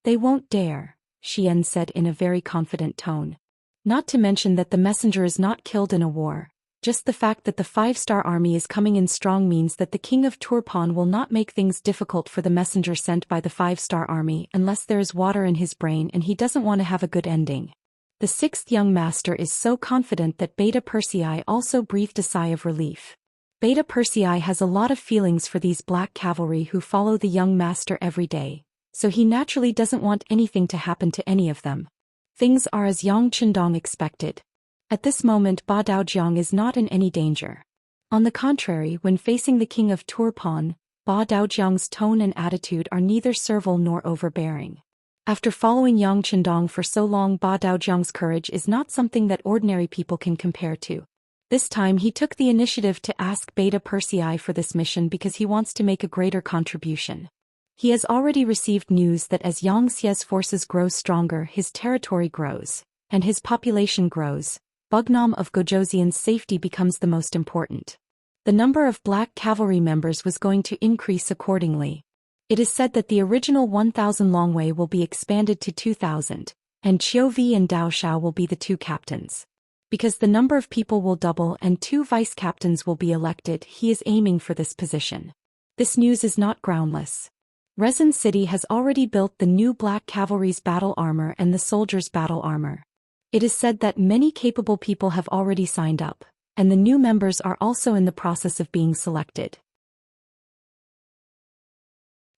"They won't dare," Xian said in a very confident tone. Not to mention that the messenger is not killed in a war. Just the fact that the 5-star army is coming in strong means that the king of Turpan will not make things difficult for the messenger sent by the 5-star army unless there is water in his brain and he doesn't want to have a good ending. The 6th young master is so confident that Beta Persei also breathed a sigh of relief. Beta Persei has a lot of feelings for these Black Cavalry who follow the young master every day, so he naturally doesn't want anything to happen to any of them. Things are as Yang Qindong expected. At this moment, Ba Daojiang is not in any danger. On the contrary, when facing the king of Turpan, Ba Daojiang's tone and attitude are neither servile nor overbearing. After following Yang Qindong for so long, Ba Daojiang's courage is not something that ordinary people can compare to. This time he took the initiative to ask Beta Persei for this mission because he wants to make a greater contribution. He has already received news that as Xia's forces grow stronger, his territory grows, and his population grows. Bugnam of Gojoseon's safety becomes the most important. The number of Black Cavalry members was going to increase accordingly. It is said that the original 1,000 Longwei will be expanded to 2,000, and Qiuvi and Dao Shao will be the 2 captains. Because the number of people will double and 2 vice-captains will be elected, he is aiming for this position. This news is not groundless. Resin City has already built the new Black Cavalry's battle armor and the soldiers' battle armor. It is said that many capable people have already signed up, and the new members are also in the process of being selected.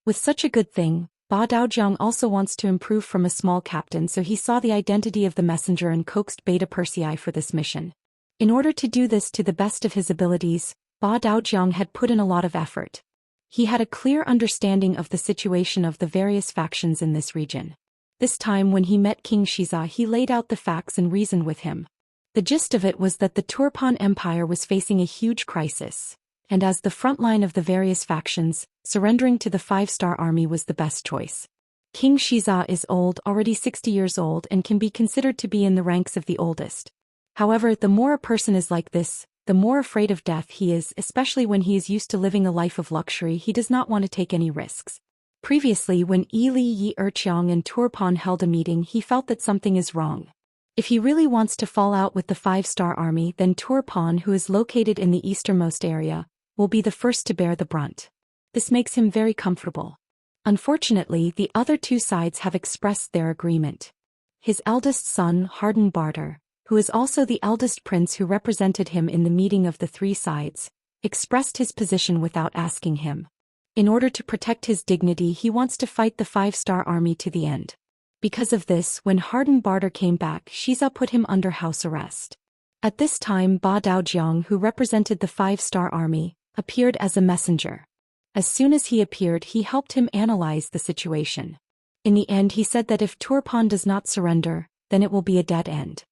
With such a good thing, Ba Daojiang also wants to improve from a small captain, so he saw the identity of the messenger and coaxed Beta Persei for this mission. In order to do this to the best of his abilities, Ba Daojiang had put in a lot of effort. He had a clear understanding of the situation of the various factions in this region. This time when he met King Xiza, he laid out the facts and reasoned with him. The gist of it was that the Turpan Empire was facing a huge crisis, and as the front line of the various factions, surrendering to the 5-star army was the best choice. King Xiza is old, already 60 years old, and can be considered to be in the ranks of the oldest. However, the more a person is like this, the more afraid of death he is, especially when he is used to living a life of luxury. He does not want to take any risks. Previously, when Li Yi Erqiang and Turpan held a meeting, he felt that something is wrong. If he really wants to fall out with the 5-star army, then Turpan, who is located in the easternmost area, will be the first to bear the brunt. This makes him very comfortable. Unfortunately, the other two sides have expressed their agreement. His eldest son, Harden Barter, who is also the eldest prince who represented him in the meeting of the three sides, expressed his position without asking him. In order to protect his dignity, he wants to fight the 5-star army to the end. Because of this, when Harden Barter came back, Xiza put him under house arrest. At this time, Ba Daojiang, who represented the 5-star army, appeared as a messenger. As soon as he appeared, he helped him analyze the situation. In the end, he said that if Turpan does not surrender, then it will be a dead end.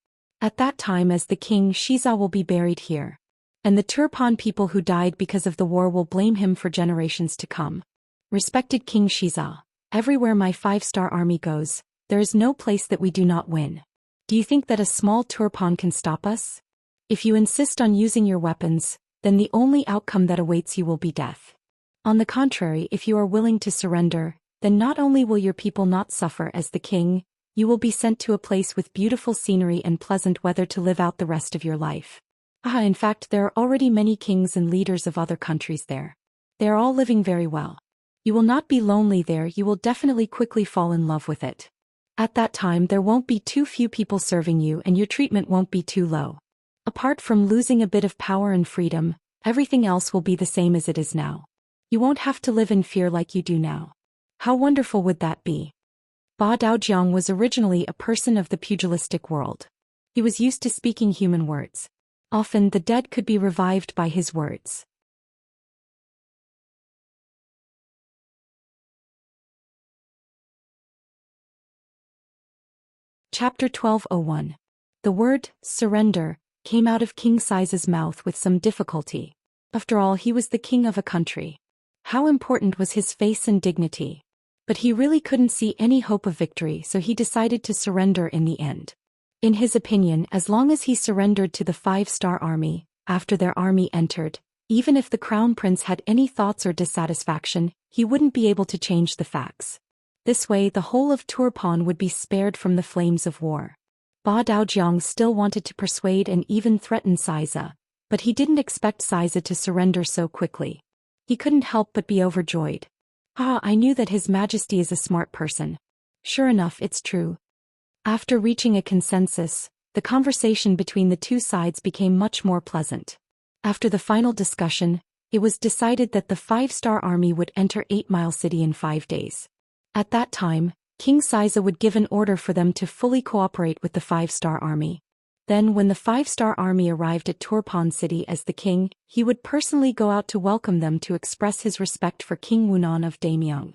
At that time, as the king, Xiza will be buried here. And the Turpan people who died because of the war will blame him for generations to come. Respected King Xiza, everywhere my 5-star army goes, there is no place that we do not win. Do you think that a small Turpan can stop us? If you insist on using your weapons, then the only outcome that awaits you will be death. On the contrary, if you are willing to surrender, then not only will your people not suffer as the king, you will be sent to a place with beautiful scenery and pleasant weather to live out the rest of your life. In fact, there are already many kings and leaders of other countries there. They are all living very well. You will not be lonely there, you will definitely quickly fall in love with it. At that time, there won't be too few people serving you and your treatment won't be too low. Apart from losing a bit of power and freedom, everything else will be the same as it is now. You won't have to live in fear like you do now. How wonderful would that be? Ba Daojiang was originally a person of the pugilistic world. He was used to speaking human words. Often the dead could be revived by his words. Chapter 1201. The word, surrender, came out of King Xiza's mouth with some difficulty. After all, he was the king of a country. How important was his face and dignity? But he really couldn't see any hope of victory, so he decided to surrender in the end. In his opinion, as long as he surrendered to the 5-star army, after their army entered, even if the crown prince had any thoughts or dissatisfaction, he wouldn't be able to change the facts. This way, the whole of Turpan would be spared from the flames of war. Ba Daojiang still wanted to persuade and even threaten Xiza, but he didn't expect Xiza to surrender so quickly. He couldn't help but be overjoyed. I knew that His Majesty is a smart person. Sure enough, it's true. After reaching a consensus, the conversation between the two sides became much more pleasant. After the final discussion, it was decided that the 5-star army would enter 8 Mile City in 5 days. At that time, King Xiza would give an order for them to fully cooperate with the 5-star army. Then when the 5-star army arrived at Turpan City as the king, he would personally go out to welcome them to express his respect for King Wunan of Daimyong.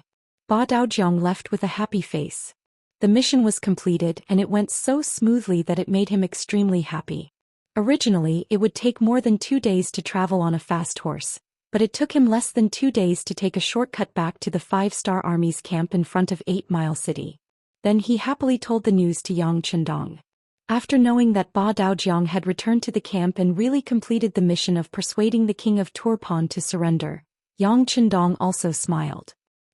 Ba Daojiang left with a happy face. The mission was completed and it went so smoothly that it made him extremely happy. Originally, it would take more than 2 days to travel on a fast horse, but it took him less than 2 days to take a shortcut back to the 5-star army's camp in front of 8 Mile City. Then he happily told the news to Yang Chendong. After knowing that Ba Daojiang had returned to the camp and really completed the mission of persuading the king of Turpan to surrender, Yang Chendong also smiled.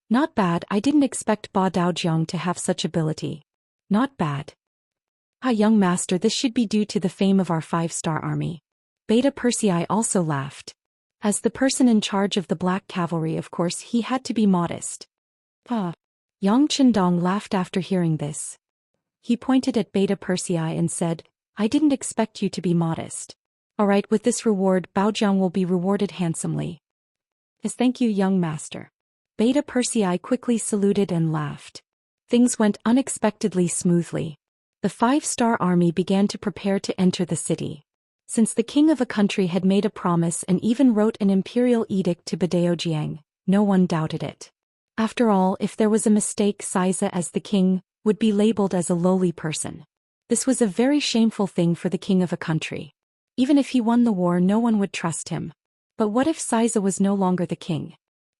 Not bad, I didn't expect Ba Daojiang to have such ability. Not bad. Young master, this should be due to the fame of our 5-star army. Beta Persei also laughed. As the person in charge of the Black Cavalry, of course, he had to be modest. Yang Chendong laughed after hearing this. He pointed at Beta Persei and said, I didn't expect you to be modest. Alright, with this reward, Baojiang will be rewarded handsomely. As thank you, young master. Beta Persei quickly saluted and laughed. Things went unexpectedly smoothly. The five-star army began to prepare to enter the city. Since the king of a country had made a promise and even wrote an imperial edict to Badaojiang, no one doubted it. After all, if there was a mistake, Xianxia as the king would be labeled as a lowly person. This was a very shameful thing for the king of a country. Even if he won the war, no one would trust him. But what if Xianxia was no longer the king?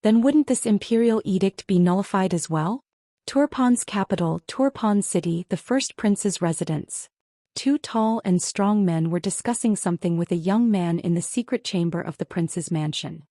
Then wouldn't this imperial edict be nullified as well? Turpan's capital, Turpan City, the first prince's residence. Two tall and strong men were discussing something with a young man in the secret chamber of the prince's mansion.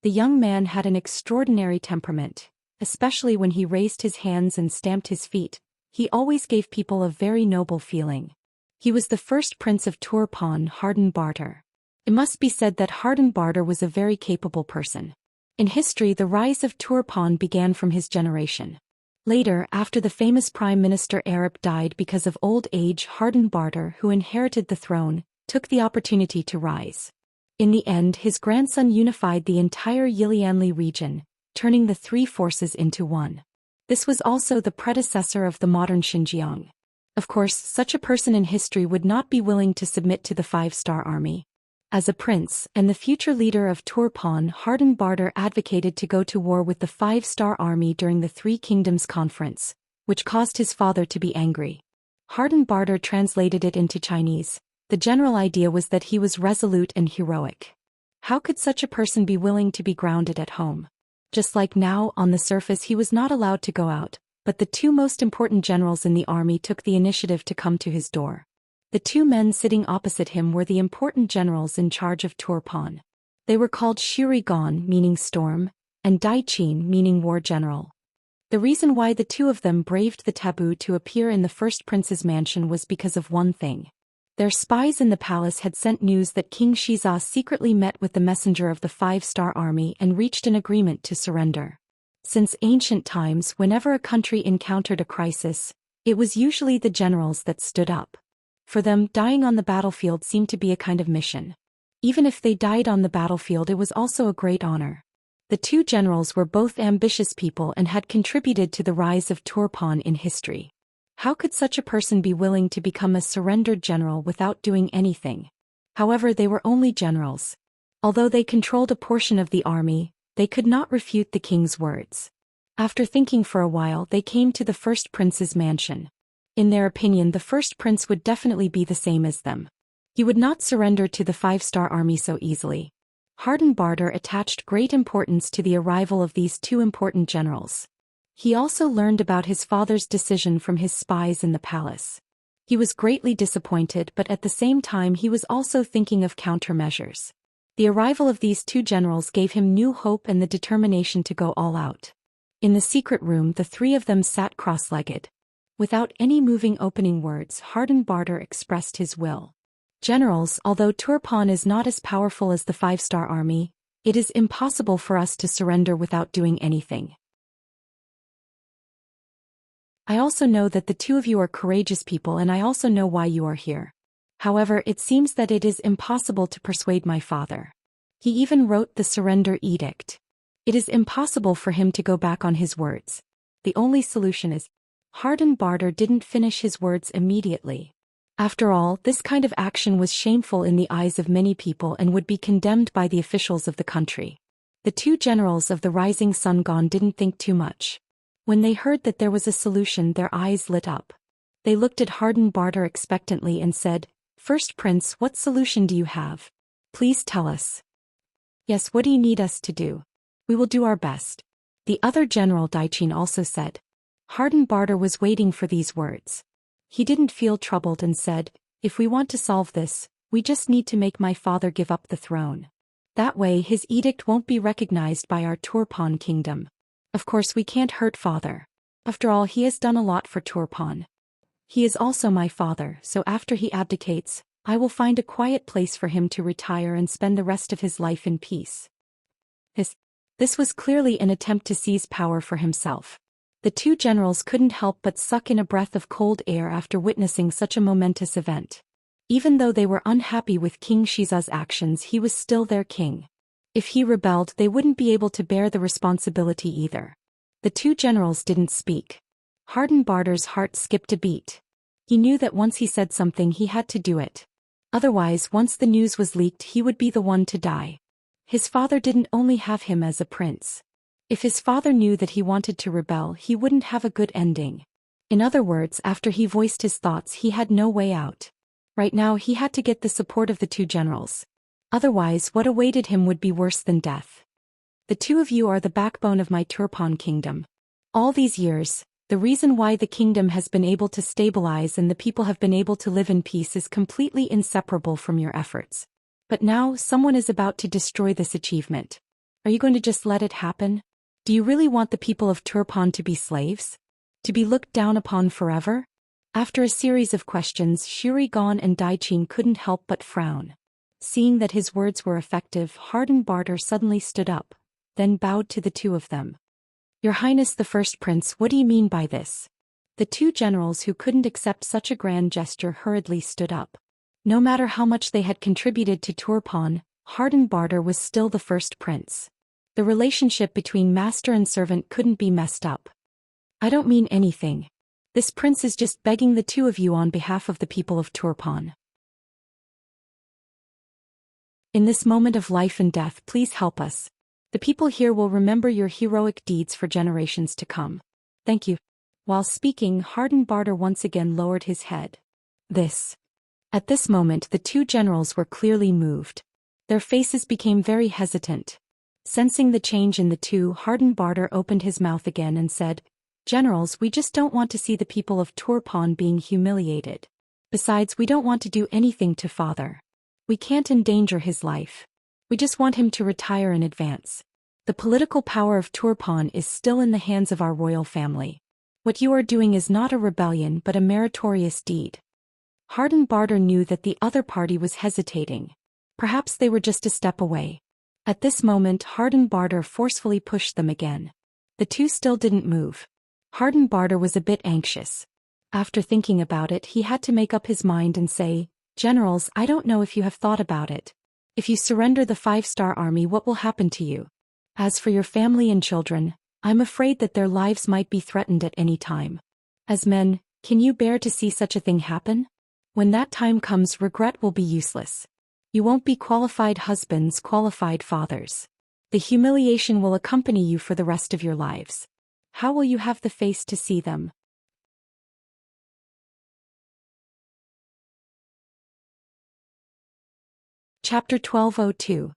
The young man had an extraordinary temperament, especially when he raised his hands and stamped his feet. He always gave people a very noble feeling. He was the first prince of Turpan, Hardenbarter. It must be said that Hardenbarter was a very capable person. In history, the rise of Turpan began from his generation. Later, after the famous Prime Minister Arab died because of old age, Hardenbarter, who inherited the throne, took the opportunity to rise. In the end, his grandson unified the entire Yilianli region, turning the three forces into one. This was also the predecessor of the modern Xinjiang. Of course, such a person in history would not be willing to submit to the five-star army. As a prince and the future leader of Turpan, Hardenbarter advocated to go to war with the five-star army during the Three Kingdoms Conference, which caused his father to be angry. Hardenbarter translated it into Chinese. The general idea was that he was resolute and heroic. How could such a person be willing to be grounded at home? Just like now, on the surface he was not allowed to go out, but the two most important generals in the army took the initiative to come to his door. The two men sitting opposite him were the important generals in charge of Turpan. They were called Shurigan, meaning storm, and Daichin, meaning war general. The reason why the two of them braved the taboo to appear in the first prince's mansion was because of one thing. Their spies in the palace had sent news that King Xianxia secretly met with the messenger of the five-star army and reached an agreement to surrender. Since ancient times, whenever a country encountered a crisis, it was usually the generals that stood up. For them, dying on the battlefield seemed to be a kind of mission. Even if they died on the battlefield, it was also a great honor. The two generals were both ambitious people and had contributed to the rise of Turpan in history. How could such a person be willing to become a surrendered general without doing anything? However, they were only generals. Although they controlled a portion of the army, they could not refute the king's words. After thinking for a while, they came to the first prince's mansion. In their opinion, the first prince would definitely be the same as them. He would not surrender to the five-star army so easily. Hardenbarter attached great importance to the arrival of these two important generals. He also learned about his father's decision from his spies in the palace. He was greatly disappointed, but at the same time he was also thinking of countermeasures. The arrival of these two generals gave him new hope and the determination to go all out. In the secret room, the three of them sat cross-legged. Without any moving opening words, Hardenbarter expressed his will. Generals, although Turpan is not as powerful as the five-star army, it is impossible for us to surrender without doing anything. I also know that the two of you are courageous people, and I also know why you are here. However, it seems that it is impossible to persuade my father. He even wrote the surrender edict. It is impossible for him to go back on his words. The only solution is... Hardenbarter didn't finish his words immediately. After all, this kind of action was shameful in the eyes of many people and would be condemned by the officials of the country. The two generals of the rising sun gone didn't think too much. When they heard that there was a solution, their eyes lit up. They looked at Hardenbarter expectantly and said, "First Prince, what solution do you have? Please tell us." "Yes, what do you need us to do? We will do our best." The other general Daichin also said. Hardenbarter was waiting for these words. He didn't feel troubled and said, "If we want to solve this, we just need to make my father give up the throne. That way his edict won't be recognized by our Turpan kingdom. Of course we can't hurt father. After all, he has done a lot for Turpan. He is also my father, so after he abdicates, I will find a quiet place for him to retire and spend the rest of his life in peace." This was clearly an attempt to seize power for himself. The two generals couldn't help but suck in a breath of cold air after witnessing such a momentous event. Even though they were unhappy with King Xianxia's actions, he was still their king. If he rebelled, they wouldn't be able to bear the responsibility either. The two generals didn't speak. Hardenbarter's heart skipped a beat. He knew that once he said something he had to do it. Otherwise, once the news was leaked, he would be the one to die. His father didn't only have him as a prince. If his father knew that he wanted to rebel, he wouldn't have a good ending. In other words, after he voiced his thoughts, he had no way out. Right now he had to get the support of the two generals. Otherwise, what awaited him would be worse than death. The two of you are the backbone of my Turpan kingdom. All these years, the reason why the kingdom has been able to stabilize and the people have been able to live in peace is completely inseparable from your efforts. But now, someone is about to destroy this achievement. Are you going to just let it happen? Do you really want the people of Turpan to be slaves? To be looked down upon forever? After a series of questions, Shurigan and Daiqin couldn't help but frown. Seeing that his words were effective, Hardenbarter suddenly stood up, then bowed to the two of them. Your Highness the First Prince, what do you mean by this? The two generals who couldn't accept such a grand gesture hurriedly stood up. No matter how much they had contributed to Turpan, Hardenbarter was still the first prince. The relationship between master and servant couldn't be messed up. I don't mean anything. This prince is just begging the two of you on behalf of the people of Turpan. In this moment of life and death, please help us. The people here will remember your heroic deeds for generations to come. Thank you. While speaking, Hardenbarter once again lowered his head. At this moment, the two generals were clearly moved. Their faces became very hesitant. Sensing the change in the two, Hardenbarter opened his mouth again and said, Generals, we just don't want to see the people of Turpan being humiliated. Besides, we don't want to do anything to father. We can't endanger his life. We just want him to retire in advance. The political power of Turpan is still in the hands of our royal family. What you are doing is not a rebellion but a meritorious deed. Hardenbarter knew that the other party was hesitating. Perhaps they were just a step away. At this moment, Hardenbarter forcefully pushed them again. The two still didn't move. Hardenbarter was a bit anxious. After thinking about it, he had to make up his mind and say, Generals, I don't know if you have thought about it. If you surrender the 5-star army, what will happen to you? As for your family and children, I'm afraid that their lives might be threatened at any time. As men, can you bear to see such a thing happen? When that time comes, regret will be useless. You won't be qualified husbands, qualified fathers. The humiliation will accompany you for the rest of your lives. How will you have the face to see them? Chapter 1202.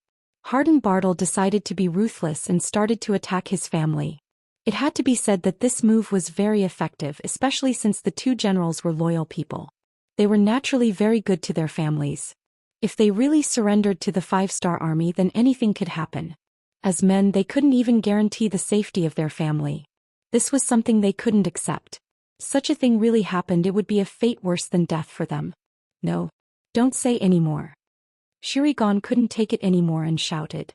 Hardenbarter decided to be ruthless and started to attack his family. It had to be said that this move was very effective, especially since the two generals were loyal people. They were naturally very good to their families. If they really surrendered to the 5-star army, then anything could happen. As men, they couldn't even guarantee the safety of their family. This was something they couldn't accept. Such a thing really happened, it would be a fate worse than death for them. No. Don't say any more. Shurigan couldn't take it anymore and shouted.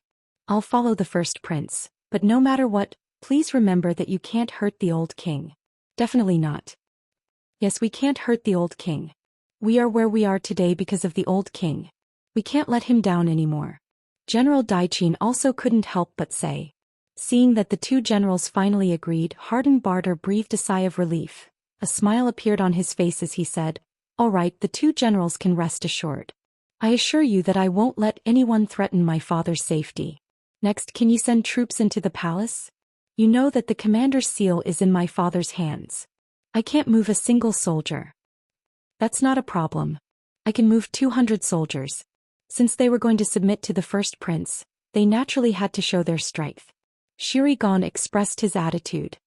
I'll follow the first prince, but no matter what, please remember that you can't hurt the old king. Definitely not. Yes, we can't hurt the old king. We are where we are today because of the old king. We can't let him down anymore. General Daiqin also couldn't help but say. Seeing that the two generals finally agreed, Hardenbarter breathed a sigh of relief. A smile appeared on his face as he said, All right, the two generals can rest assured. I assure you that I won't let anyone threaten my father's safety. Next, can you send troops into the palace? You know that the commander's seal is in my father's hands. I can't move a single soldier. That's not a problem. I can move 200 soldiers. Since they were going to submit to the first prince, they naturally had to show their strength. Shurigan expressed his attitude.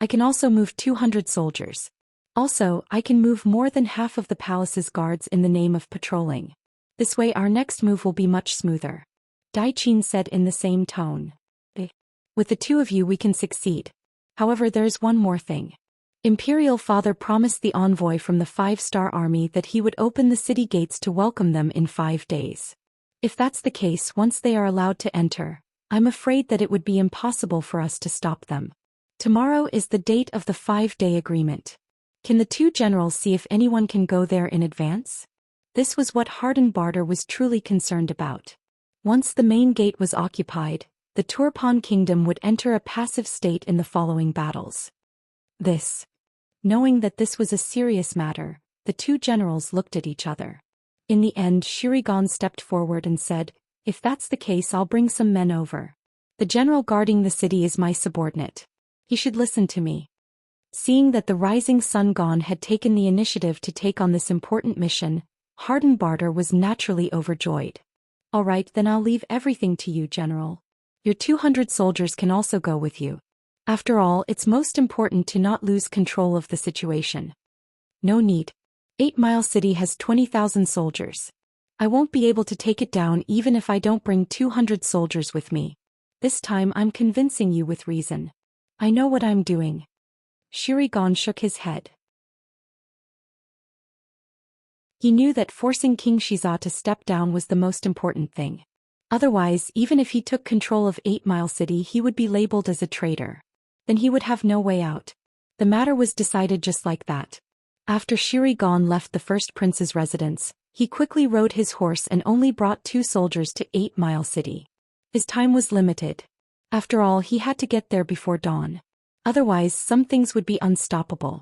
I can also move 200 soldiers. Also, I can move more than half of the palace's guards in the name of patrolling. This way our next move will be much smoother. Daiqin said in the same tone. With the two of you we can succeed. However, there's one more thing. Imperial Father promised the envoy from the 5-star army that he would open the city gates to welcome them in 5 days. If that's the case, once they are allowed to enter, I'm afraid that it would be impossible for us to stop them. Tomorrow is the date of the 5-day agreement. Can the two generals see if anyone can go there in advance? This was what Hardenbarter was truly concerned about. Once the main gate was occupied, the Turpan kingdom would enter a passive state in the following battles. Knowing that this was a serious matter, the two generals looked at each other. In the end, Shirigan stepped forward and said, "If that's the case, I'll bring some men over. The general guarding the city is my subordinate. He should listen to me." Seeing that the rising sun god had taken the initiative to take on this important mission, Hardenbarter was naturally overjoyed. "All right, then I'll leave everything to you, General. Your 200 soldiers can also go with you. After all, it's most important to not lose control of the situation." "No need. 8 Mile City has 20,000 soldiers. I won't be able to take it down even if I don't bring 200 soldiers with me. This time I'm convincing you with reason. I know what I'm doing." Shirigan shook his head. He knew that forcing King Xianxia to step down was the most important thing. Otherwise, even if he took control of 8 Mile City, he would be labeled as a traitor. Then he would have no way out. The matter was decided just like that. After Shirigan left the first prince's residence, he quickly rode his horse and only brought 2 soldiers to 8 Mile City. His time was limited. After all, he had to get there before dawn. Otherwise, some things would be unstoppable.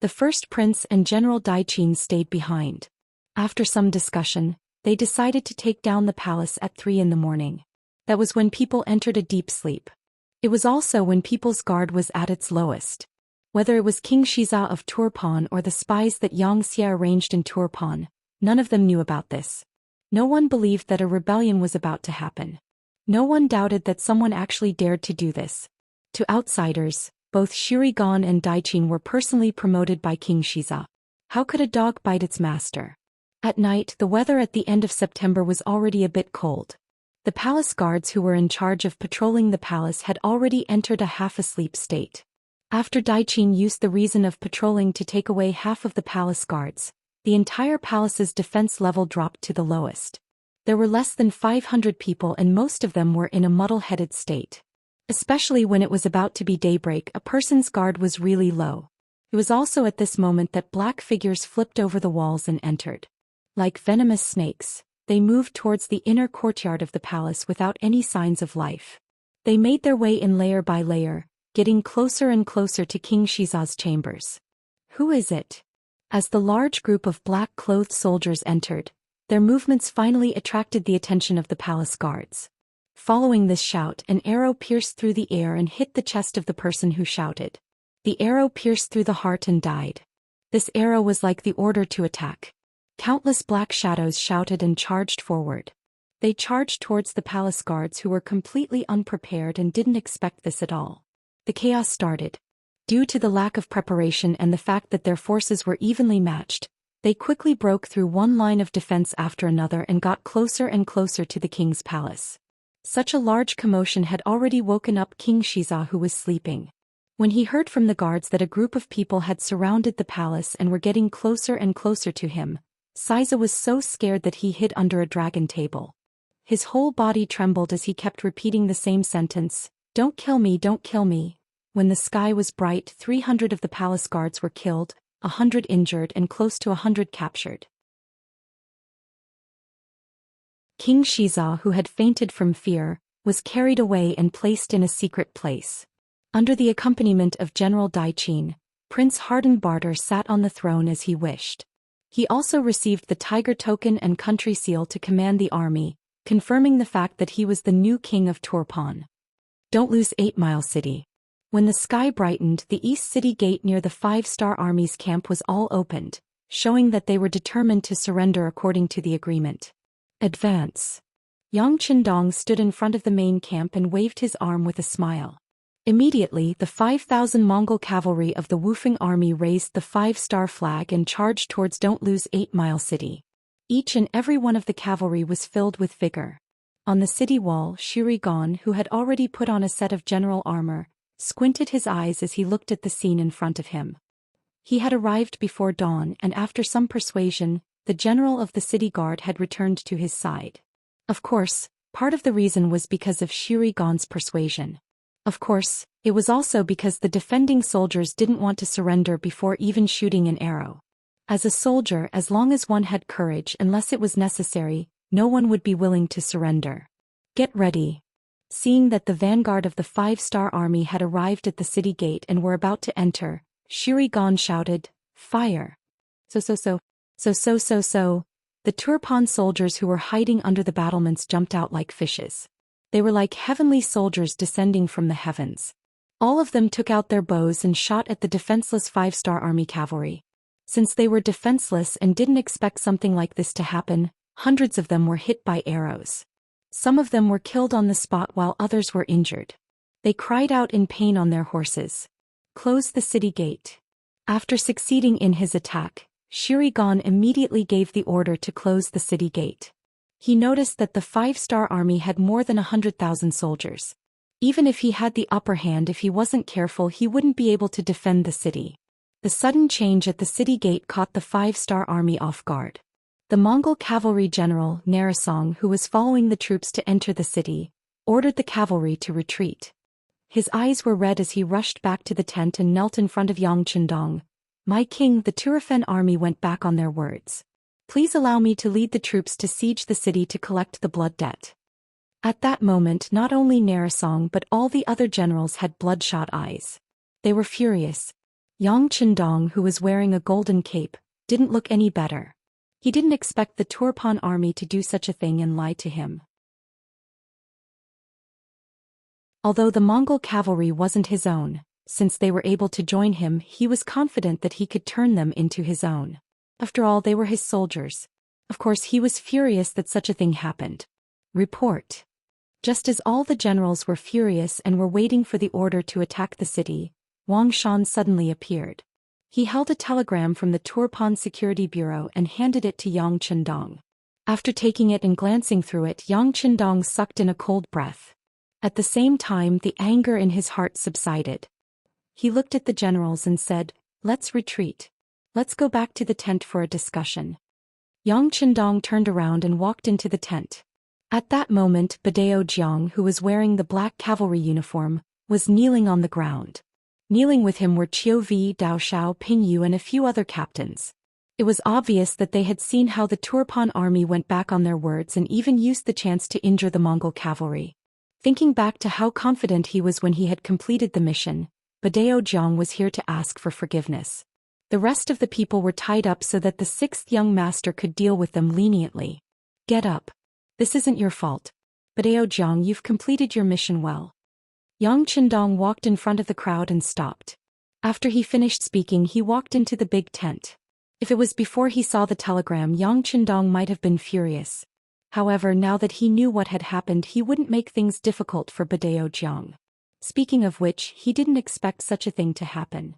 The first prince and General Daiqin stayed behind. After some discussion, they decided to take down the palace at 3 in the morning. That was when people entered a deep sleep. It was also when people's guard was at its lowest. Whether it was King Xianxia of Turpan or the spies that Xianxia arranged in Turpan, none of them knew about this. No one believed that a rebellion was about to happen. No one doubted that someone actually dared to do this. To outsiders, both Shirigan and Daiqin were personally promoted by King Xianxia. How could a dog bite its master? At night, the weather at the end of September was already a bit cold. The palace guards who were in charge of patrolling the palace had already entered a half-asleep state. After Daiqin used the reason of patrolling to take away half of the palace guards, the entire palace's defense level dropped to the lowest. There were less than 500 people and most of them were in a muddle-headed state. Especially when it was about to be daybreak, a person's guard was really low. It was also at this moment that black figures flipped over the walls and entered. Like venomous snakes, they moved towards the inner courtyard of the palace without any signs of life. They made their way in layer by layer, getting closer and closer to King Xianxia's chambers. "Who is it?" As the large group of black-clothed soldiers entered, their movements finally attracted the attention of the palace guards. Following this shout, an arrow pierced through the air and hit the chest of the person who shouted. The arrow pierced through the heart and died. This arrow was like the order to attack. Countless black shadows shouted and charged forward. They charged towards the palace guards who were completely unprepared and didn't expect this at all. The chaos started. Due to the lack of preparation and the fact that their forces were evenly matched, they quickly broke through one line of defense after another and got closer and closer to the king's palace. Such a large commotion had already woken up King Xianxia, who was sleeping. When he heard from the guards that a group of people had surrounded the palace and were getting closer and closer to him, Xianxia was so scared that he hid under a dragon table. His whole body trembled as he kept repeating the same sentence, "Don't kill me, don't kill me." When the sky was bright, 300 of the palace guards were killed, 100 injured and close to 100 captured. King Xianxia, who had fainted from fear, was carried away and placed in a secret place. Under the accompaniment of General Daiqin, Prince Hardenbarter sat on the throne as he wished. He also received the tiger token and country seal to command the army, confirming the fact that he was the new king of Turpan. Don't lose 8 Mile City. When the sky brightened, the East City Gate near the 5-Star Army's camp was all opened, showing that they were determined to surrender according to the agreement. Advance. Yang Qindong stood in front of the main camp and waved his arm with a smile. Immediately, the 5,000 Mongol cavalry of the Wufeng army raised the 5-star flag and charged towards Don't Lose 8 Mile City. Each and every one of the cavalry was filled with vigor. On the city wall, Shirigan, who had already put on a set of general armor, squinted his eyes as he looked at the scene in front of him. He had arrived before dawn, and after some persuasion, the general of the city guard had returned to his side. Of course, part of the reason was because of Shirigan's persuasion. Of course, it was also because the defending soldiers didn't want to surrender before even shooting an arrow. As a soldier, as long as one had courage, unless it was necessary, no one would be willing to surrender. Get ready. Seeing that the vanguard of the 5-star army had arrived at the city gate and were about to enter, Shiri Gan shouted, "Fire!" So. The Turpan soldiers who were hiding under the battlements jumped out like fishes. They were like heavenly soldiers descending from the heavens. All of them took out their bows and shot at the defenseless 5-star army cavalry. Since they were defenseless and didn't expect something like this to happen, hundreds of them were hit by arrows. Some of them were killed on the spot while others were injured. They cried out in pain on their horses. "Close the city gate." After succeeding in his attack, Shiri Gan immediately gave the order to close the city gate. He noticed that the 5-star army had more than 100,000 soldiers. Even if he had the upper hand, if he wasn't careful, he wouldn't be able to defend the city. The sudden change at the city gate caught the 5-star army off guard. The Mongol cavalry general, Narasong, who was following the troops to enter the city, ordered the cavalry to retreat. His eyes were red as he rushed back to the tent and knelt in front of Yang Chendong. "My king," the Turufen army went back on their words. "Please allow me to lead the troops to siege the city to collect the blood debt." At that moment, not only Narasong but all the other generals had bloodshot eyes. They were furious. Yang Chendong, who was wearing a golden cape, didn't look any better. He didn't expect the Turpan army to do such a thing and lie to him. Although the Mongol cavalry wasn't his own, since they were able to join him, he was confident that he could turn them into his own. After all, they were his soldiers. Of course, he was furious that such a thing happened. Report. Just as all the generals were furious and were waiting for the order to attack the city, Wang Shan suddenly appeared. He held a telegram from the Turpan Security Bureau and handed it to Yang Chendong. After taking it and glancing through it, Yang Chendong sucked in a cold breath. At the same time, the anger in his heart subsided. He looked at the generals and said, "Let's retreat. Let's go back to the tent for a discussion." Yang Chendong turned around and walked into the tent. At that moment, Badao Jiang, who was wearing the black cavalry uniform, was kneeling on the ground. Kneeling with him were Qiu Vi, Dao Shao, Ping Yu and a few other captains. It was obvious that they had seen how the Turpan army went back on their words and even used the chance to injure the Mongol cavalry. Thinking back to how confident he was when he had completed the mission, Badao Jiang was here to ask for forgiveness. The rest of the people were tied up so that the 6th young master could deal with them leniently. "Get up. This isn't your fault. Badao Jiang, you've completed your mission well." Yang Chendong walked in front of the crowd and stopped. After he finished speaking, he walked into the big tent. If it was before he saw the telegram, Yang Chendong might have been furious. However, now that he knew what had happened, he wouldn't make things difficult for Badao Jiang. Speaking of which, he didn't expect such a thing to happen.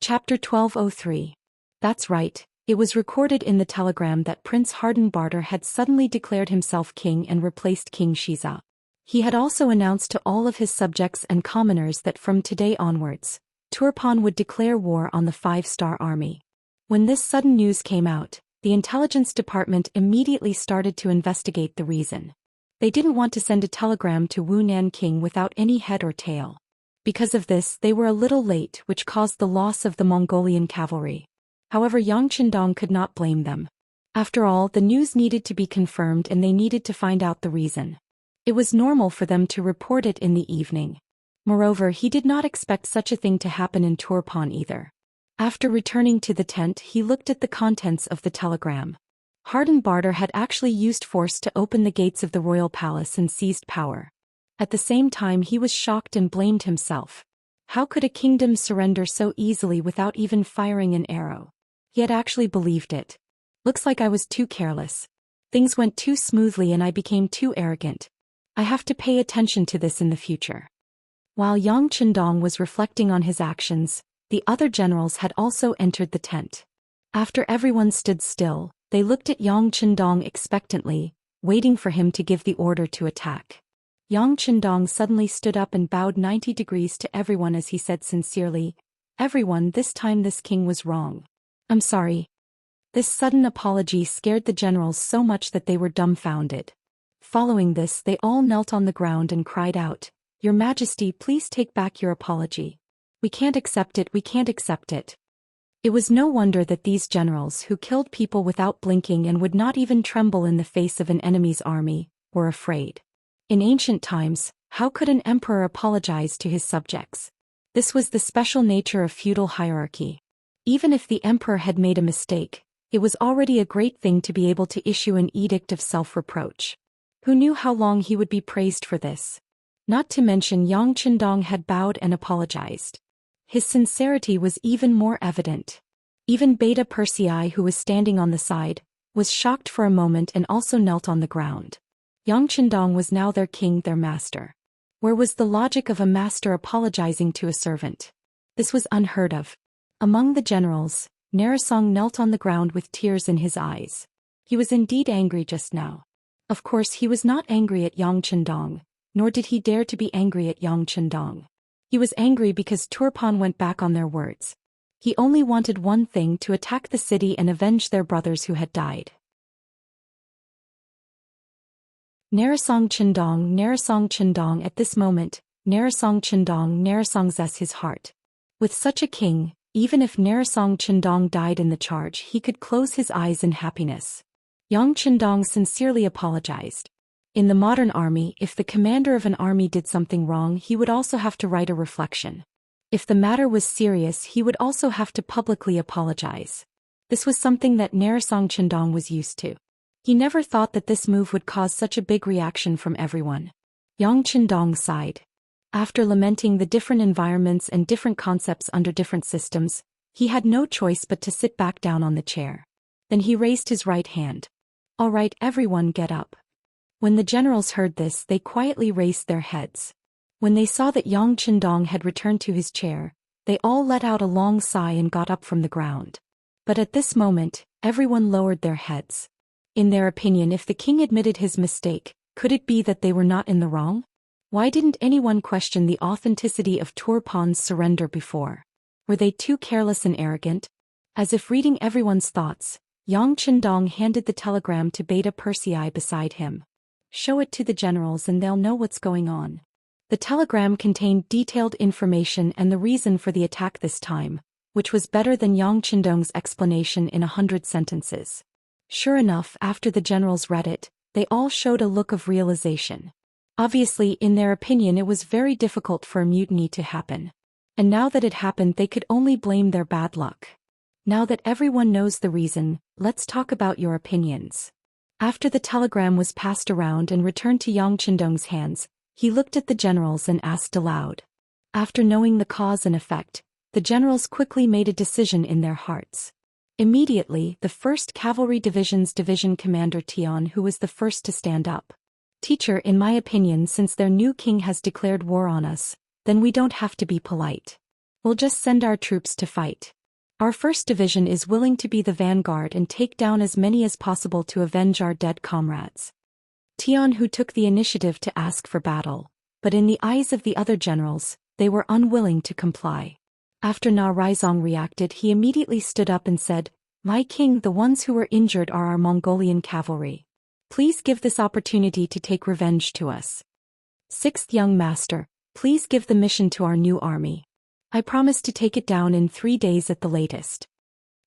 Chapter 1203. That's right. It was recorded in the telegram that Prince Hardenbarter had suddenly declared himself king and replaced King Shiza. He had also announced to all of his subjects and commoners that from today onwards, Turpan would declare war on the 5-star army. When this sudden news came out, the intelligence department immediately started to investigate the reason. They didn't want to send a telegram to Wu Nanking without any head or tail. Because of this, they were a little late, which caused the loss of the Mongolian cavalry. However, Yang Chendong could not blame them. After all, the news needed to be confirmed and they needed to find out the reason. It was normal for them to report it in the evening. Moreover, he did not expect such a thing to happen in Turpan either. After returning to the tent, he looked at the contents of the telegram. Hardenbarter had actually used force to open the gates of the royal palace and seized power. At the same time, he was shocked and blamed himself. How could a kingdom surrender so easily without even firing an arrow? He had actually believed it. Looks like I was too careless. Things went too smoothly and I became too arrogant. I have to pay attention to this in the future. While Yang Chendong was reflecting on his actions, the other generals had also entered the tent. After everyone stood still, they looked at Yang Chendong expectantly, waiting for him to give the order to attack. Yang Chendong suddenly stood up and bowed 90 degrees to everyone as he said sincerely, "Everyone, this time this king was wrong. I'm sorry." This sudden apology scared the generals so much that they were dumbfounded. Following this, they all knelt on the ground and cried out, "Your Majesty, please take back your apology. We can't accept it, we can't accept it." It was no wonder that these generals who killed people without blinking and would not even tremble in the face of an enemy's army, were afraid. In ancient times, how could an emperor apologize to his subjects? This was the special nature of feudal hierarchy. Even if the emperor had made a mistake, it was already a great thing to be able to issue an edict of self-reproach. Who knew how long he would be praised for this? Not to mention Yang Qindong had bowed and apologized. His sincerity was even more evident. Even Beta Persei, who was standing on the side, was shocked for a moment and also knelt on the ground. Yang Qindong was now their king, their master. Where was the logic of a master apologizing to a servant? This was unheard of. Among the generals, Narisong knelt on the ground with tears in his eyes. He was indeed angry just now. Of course he was not angry at Yang Qindong, nor did he dare to be angry at Yang Qindong. He was angry because Turpan went back on their words. He only wanted one thing: to attack the city and avenge their brothers who had died. Narisong Qindong. At this moment, Narisong Qindong his heart. With such a king, even if Narisong Qindong died in the charge, he could close his eyes in happiness. Yang Qindong sincerely apologized. In the modern army, if the commander of an army did something wrong, he would also have to write a reflection. If the matter was serious, he would also have to publicly apologize. This was something that Narisong Qindong was used to. He never thought that this move would cause such a big reaction from everyone. Yang Qindong sighed. After lamenting the different environments and different concepts under different systems, he had no choice but to sit back down on the chair. Then he raised his right hand. "All right, everyone, get up." When the generals heard this, they quietly raised their heads. When they saw that Yang Qindong had returned to his chair, they all let out a long sigh and got up from the ground. But at this moment, everyone lowered their heads. In their opinion, if the king admitted his mistake, could it be that they were not in the wrong? Why didn't anyone question the authenticity of Turpan's surrender before? Were they too careless and arrogant? As if reading everyone's thoughts, Yang Qindong handed the telegram to Beta Persei beside him. "Show it to the generals and they'll know what's going on." The telegram contained detailed information and the reason for the attack this time, which was better than Yang Qindong's explanation in 100 sentences. Sure enough, after the generals read it, they all showed a look of realization. Obviously, in their opinion, it was very difficult for a mutiny to happen. And now that it happened, they could only blame their bad luck. Now that everyone knows the reason, let's talk about your opinions. After the telegram was passed around and returned to Yang Qindong's hands, he looked at the generals and asked aloud. After knowing the cause and effect, the generals quickly made a decision in their hearts. Immediately, the 1st Cavalry Division's division commander Tian, who was the first to stand up. "Teacher, in my opinion, since their new king has declared war on us, then we don't have to be polite. We'll just send our troops to fight. Our 1st Division is willing to be the vanguard and take down as many as possible to avenge our dead comrades." Tian, who took the initiative to ask for battle, but in the eyes of the other generals, they were unwilling to comply. After Na Raizong reacted, he immediately stood up and said, "My king, the ones who were injured are our Mongolian cavalry. Please give this opportunity to take revenge to us. 6th young master, please give the mission to our new army. I promise to take it down in 3 days at the latest."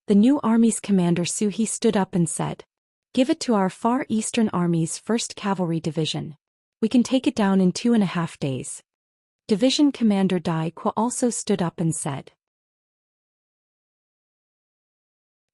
The new army's commander Suhi stood up and said, "Give it to our Far Eastern Army's 1st Cavalry Division. We can take it down in 2.5 days. Division Commander Dai Kwa also stood up and said,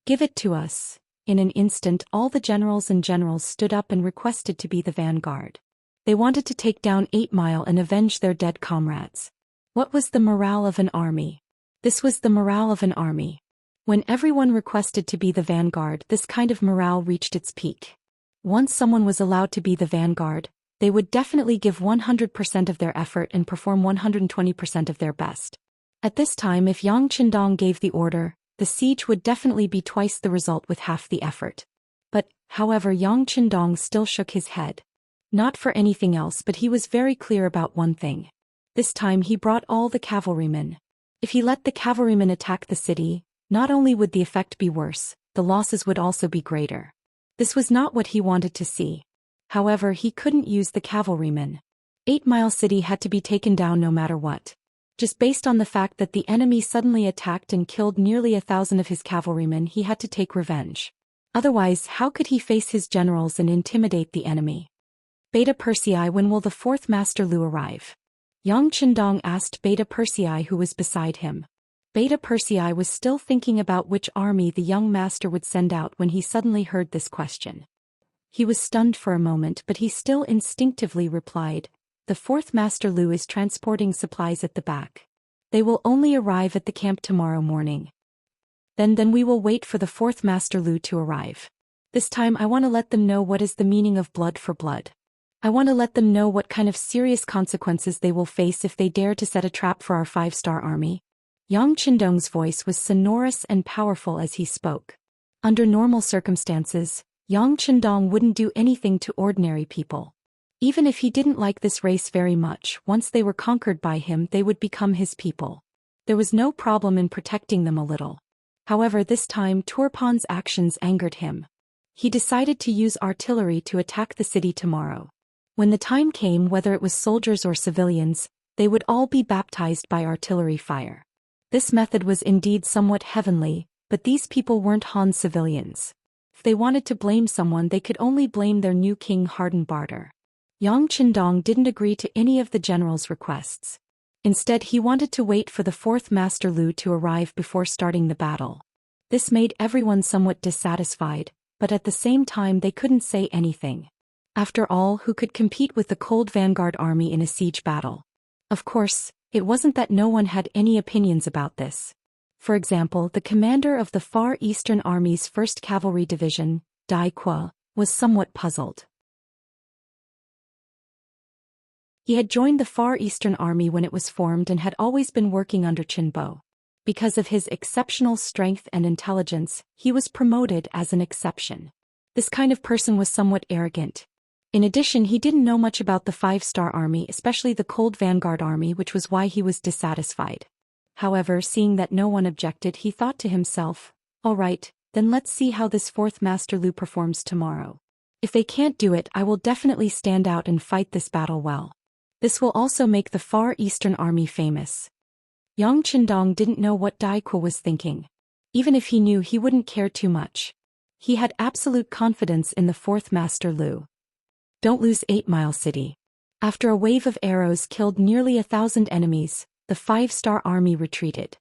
"Give it to us." In an instant, all the generals stood up and requested to be the vanguard. They wanted to take down 8 Mile and avenge their dead comrades. What was the morale of an army? This was the morale of an army. When everyone requested to be the vanguard, this kind of morale reached its peak. Once someone was allowed to be the vanguard, they would definitely give 100% of their effort and perform 120% of their best. At this time, if Yang Qindong gave the order, the siege would definitely be twice the result with half the effort. But, however, Yang Qindong still shook his head. Not for anything else, but he was very clear about one thing. This time he brought all the cavalrymen. If he let the cavalrymen attack the city, not only would the effect be worse, the losses would also be greater. This was not what he wanted to see. However, he couldn't use the cavalrymen. 8 Mile City had to be taken down no matter what. Just based on the fact that the enemy suddenly attacked and killed nearly 1,000 of his cavalrymen, he had to take revenge. Otherwise, how could he face his generals and intimidate the enemy? Beta Persei, when will the fourth Master Lu arrive? Yang Qindong asked Beta Persei, who was beside him. Beta Persei was still thinking about which army the young master would send out when he suddenly heard this question. He was stunned for a moment, but he still instinctively replied, "The fourth Master Lu is transporting supplies at the back. They will only arrive at the camp tomorrow morning. Then we will wait for the fourth Master Lu to arrive. This time I want to let them know what is the meaning of blood for blood. I want to let them know what kind of serious consequences they will face if they dare to set a trap for our 5-star army." Yang Qindong's voice was sonorous and powerful as he spoke. Under normal circumstances, Yang Qindong wouldn't do anything to ordinary people. Even if he didn't like this race very much, once they were conquered by him, they would become his people. There was no problem in protecting them a little. However, this time Turpan's actions angered him. He decided to use artillery to attack the city tomorrow. When the time came, whether it was soldiers or civilians, they would all be baptized by artillery fire. This method was indeed somewhat heavenly, but these people weren't Han civilians. If they wanted to blame someone, they could only blame their new king Hardenbarter. Yang Qindong didn't agree to any of the general's requests. Instead, he wanted to wait for the fourth Master Lu to arrive before starting the battle. This made everyone somewhat dissatisfied, but at the same time they couldn't say anything. After all, who could compete with the Cold Vanguard army in a siege battle? Of course, it wasn't that no one had any opinions about this. For example, the commander of the Far Eastern Army's 1st Cavalry Division, Dai Qua, was somewhat puzzled. He had joined the Far Eastern Army when it was formed and had always been working under Qinbo. Because of his exceptional strength and intelligence, he was promoted as an exception. This kind of person was somewhat arrogant. In addition, he didn't know much about the 5-star army, especially the Cold Vanguard army, which was why he was dissatisfied. However, seeing that no one objected, he thought to himself, "All right, then let's see how this fourth Master Lu performs tomorrow. If they can't do it, I will definitely stand out and fight this battle well. This will also make the Far Eastern Army famous." Yang Qindong didn't know what Dai Qua was thinking. Even if he knew, he wouldn't care too much. He had absolute confidence in the fourth Master Lu. Don't lose 8 Mile City. After a wave of arrows killed nearly 1,000 enemies, the 5-star army retreated.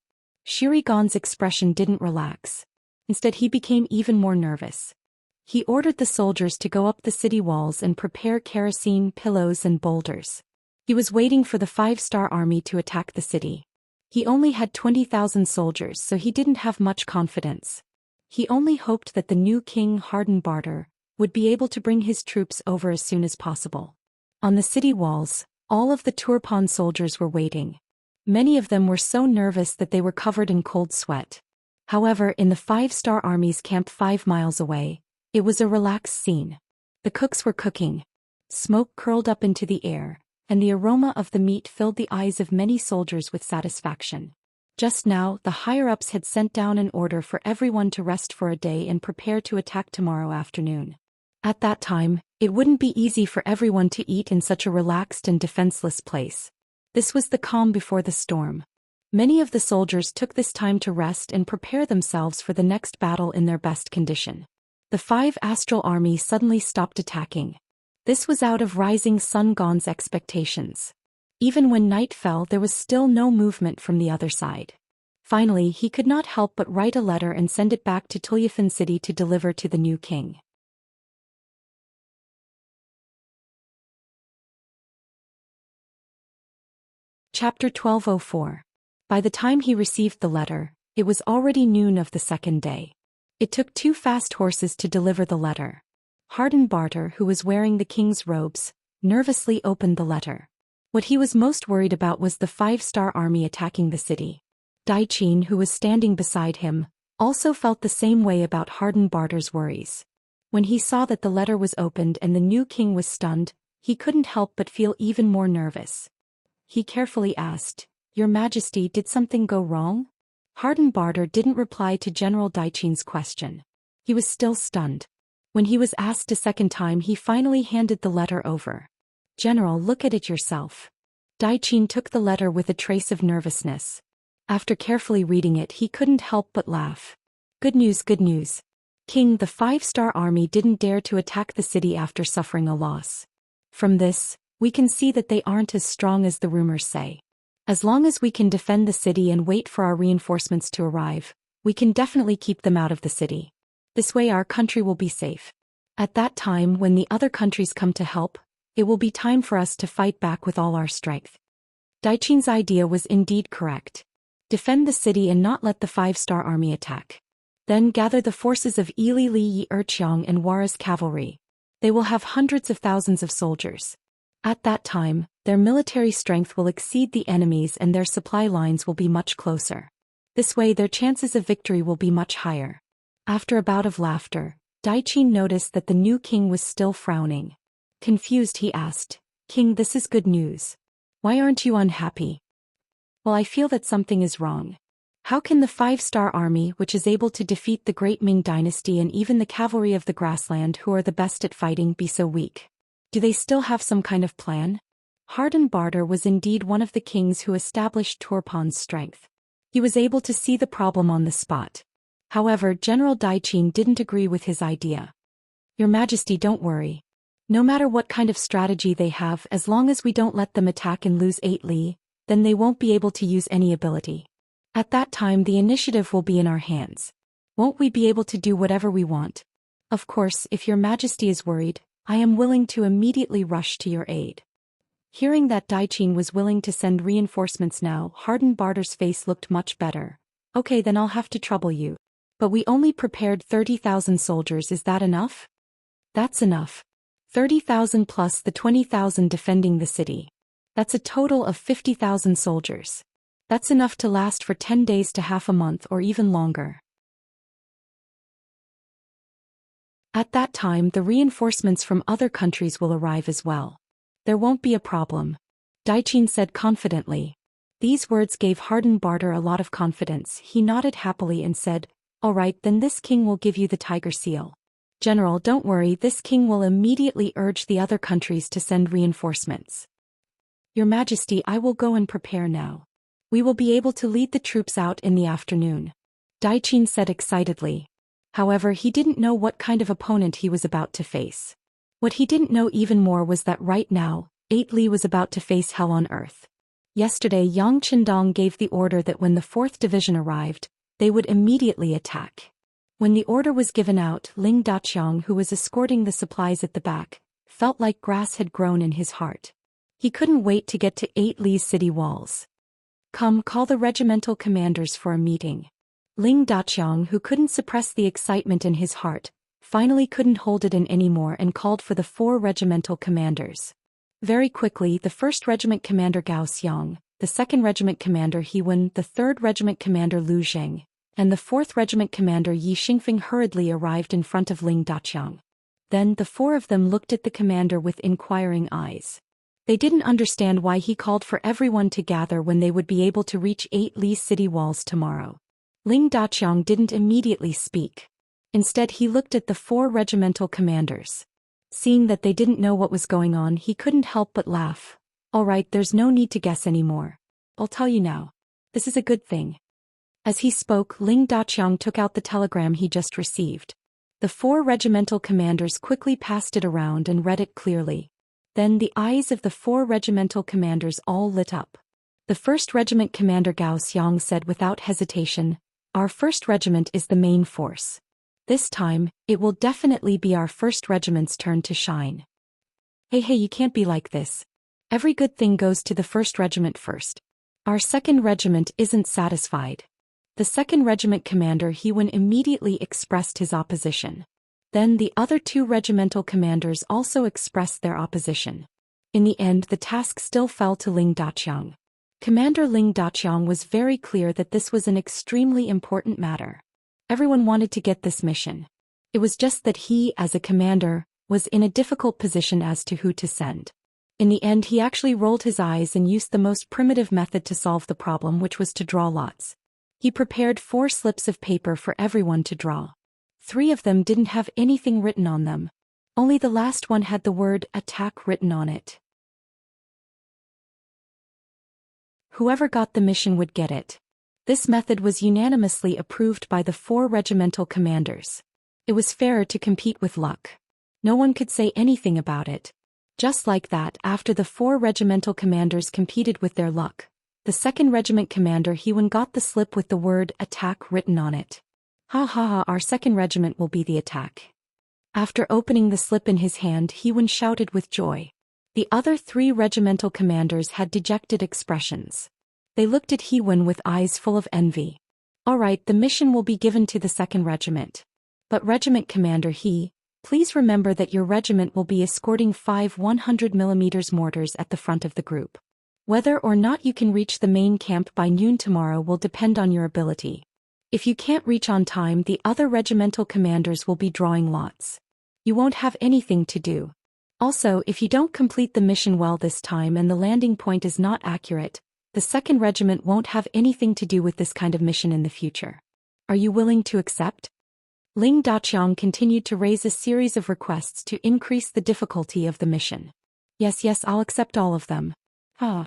Shirigan's expression didn't relax. Instead, he became even more nervous. He ordered the soldiers to go up the city walls and prepare kerosene, pillows and boulders. He was waiting for the 5-star army to attack the city. He only had 20,000 soldiers, so he didn't have much confidence. He only hoped that the new king Hardenbarter would be able to bring his troops over as soon as possible. On the city walls, all of the Turpan soldiers were waiting. Many of them were so nervous that they were covered in cold sweat. However, in the 5-star army's camp 5 miles away, it was a relaxed scene. The cooks were cooking. Smoke curled up into the air, and the aroma of the meat filled the eyes of many soldiers with satisfaction. Just now, the higher-ups had sent down an order for everyone to rest for a day and prepare to attack tomorrow afternoon. At that time, it wouldn't be easy for everyone to eat in such a relaxed and defenseless place. This was the calm before the storm. Many of the soldiers took this time to rest and prepare themselves for the next battle in their best condition. The 5 astral army suddenly stopped attacking. This was out of Rising Sun Gon's expectations. Even when night fell, there was still no movement from the other side. Finally, he could not help but write a letter and send it back to Tulyafan City to deliver to the new king. Chapter 1204. By the time he received the letter, it was already noon of the second day. It took 2 fast horses to deliver the letter. Hardenbarter, who was wearing the king's robes, nervously opened the letter. What he was most worried about was the 5-star army attacking the city. Daiqin, who was standing beside him, also felt the same way about Hardenbarter's worries. When he saw that the letter was opened and the new king was stunned, he couldn't help but feel even more nervous. He carefully asked, "Your Majesty, did something go wrong?" Hardenbarter didn't reply to General Daiqin's question. He was still stunned. When he was asked a second time, he finally handed the letter over. "General, look at it yourself. Qin took the letter with a trace of nervousness. After carefully reading it, he couldn't help but laugh. Good news, good news. King, the 5-star army didn't dare to attack the city after suffering a loss. From this, we can see that they aren't as strong as the rumors say. As long as we can defend the city and wait for our reinforcements to arrive, we can definitely keep them out of the city. This way our country will be safe. At that time, when the other countries come to help, it will be time for us to fight back with all our strength. Qin's idea was indeed correct. Defend the city and not let the 5-star army attack. Then gather the forces of Ili Li Yi Erqiang and Wara's cavalry. They will have hundreds of thousands of soldiers. At that time, their military strength will exceed the enemy's and their supply lines will be much closer. This way their chances of victory will be much higher. After a bout of laughter, Qin noticed that the new king was still frowning. Confused, he asked, King, this is good news. Why aren't you unhappy? Well, I feel that something is wrong. How can the 5-star army, which is able to defeat the great Ming dynasty and even the cavalry of the grassland who are the best at fighting, be so weak? Do they still have some kind of plan? Harden Barter was indeed one of the kings who established Turpan's strength. He was able to see the problem on the spot. However, General Qin didn't agree with his idea. Your Majesty, don't worry. No matter what kind of strategy they have, as long as we don't let them attack and lose 8 li, then they won't be able to use any ability. At that time the initiative will be in our hands. Won't we be able to do whatever we want? Of course, if your Majesty is worried, I am willing to immediately rush to your aid. Hearing that Qin was willing to send reinforcements now, Harden Barter's face looked much better. Okay, then I'll have to trouble you. But we only prepared 30,000 soldiers, is that enough? That's enough. 30,000 plus the 20,000 defending the city. That's a total of 50,000 soldiers. That's enough to last for 10 days to half a month or even longer. At that time the reinforcements from other countries will arrive as well. There won't be a problem, Qin said confidently. These words gave Harden Barter a lot of confidence. He nodded happily and said, all right, then this king will give you the tiger seal. General, don't worry, this king will immediately urge the other countries to send reinforcements. Your Majesty, I will go and prepare now. We will be able to lead the troops out in the afternoon, Qin said excitedly. However, he didn't know what kind of opponent he was about to face. What he didn't know even more was that right now, 8 Li was about to face hell on earth. Yesterday Yang Qindong gave the order that when the 4th Division arrived, they would immediately attack. When the order was given out, Ling Daqiang, who was escorting the supplies at the back, felt like grass had grown in his heart. He couldn't wait to get to 8 Li's city walls. Come, call the regimental commanders for a meeting. Ling Daqiang, who couldn't suppress the excitement in his heart, finally couldn't hold it in anymore and called for the 4 regimental commanders. Very quickly the 1st Regiment Commander Gao Xiang, the 2nd Regiment Commander He Wen, the 3rd Regiment Commander Lu Zheng, and the 4th Regiment Commander Yi Xingfeng hurriedly arrived in front of Ling Daqiang. Then the 4 of them looked at the commander with inquiring eyes. They didn't understand why he called for everyone to gather when they would be able to reach 8 Li's city walls tomorrow. Ling Daqiang didn't immediately speak. Instead he looked at the 4 regimental commanders. Seeing that they didn't know what was going on, he couldn't help but laugh. All right, there's no need to guess anymore. I'll tell you now. This is a good thing. As he spoke, Ling Daqiang took out the telegram he just received. The 4 regimental commanders quickly passed it around and read it clearly. Then the eyes of the 4 regimental commanders all lit up. The 1st Regiment Commander Gao Xiang said without hesitation, our 1st Regiment is the main force. This time, it will definitely be our 1st Regiment's turn to shine. Hey, you can't be like this. Every good thing goes to the 1st Regiment first. Our 2nd Regiment isn't satisfied. The 2nd Regiment Commander He Wen immediately expressed his opposition. Then the other 2 regimental commanders also expressed their opposition. In the end the task still fell to Ling Daqiang. Commander Ling Daqiang was very clear that this was an extremely important matter. Everyone wanted to get this mission. It was just that he, as a commander, was in a difficult position as to who to send. In the end he actually rolled his eyes and used the most primitive method to solve the problem, which was to draw lots. He prepared 4 slips of paper for everyone to draw. 3 of them didn't have anything written on them. Only the last one had the word attack written on it. Whoever got the mission would get it. This method was unanimously approved by the 4 regimental commanders. It was fairer to compete with luck. No one could say anything about it. Just like that, after the 4 regimental commanders competed with their luck, the 2nd regiment commander Hewan got the slip with the word attack written on it. Ha ha ha, our 2nd regiment will be the attack. After opening the slip in his hand, Hewan shouted with joy. The other 3 regimental commanders had dejected expressions. They looked at Hewan with eyes full of envy. All right, the mission will be given to the 2nd regiment. But regiment commander please remember that your regiment will be escorting 5 100mm mortars at the front of the group. Whether or not you can reach the main camp by noon tomorrow will depend on your ability. If you can't reach on time, the other regimental commanders will be drawing lots. You won't have anything to do. Also, if you don't complete the mission well this time and the landing point is not accurate, the 2nd regiment won't have anything to do with this kind of mission in the future. Are you willing to accept? Ling Daqiang continued to raise a series of requests to increase the difficulty of the mission. Yes, I'll accept all of them. The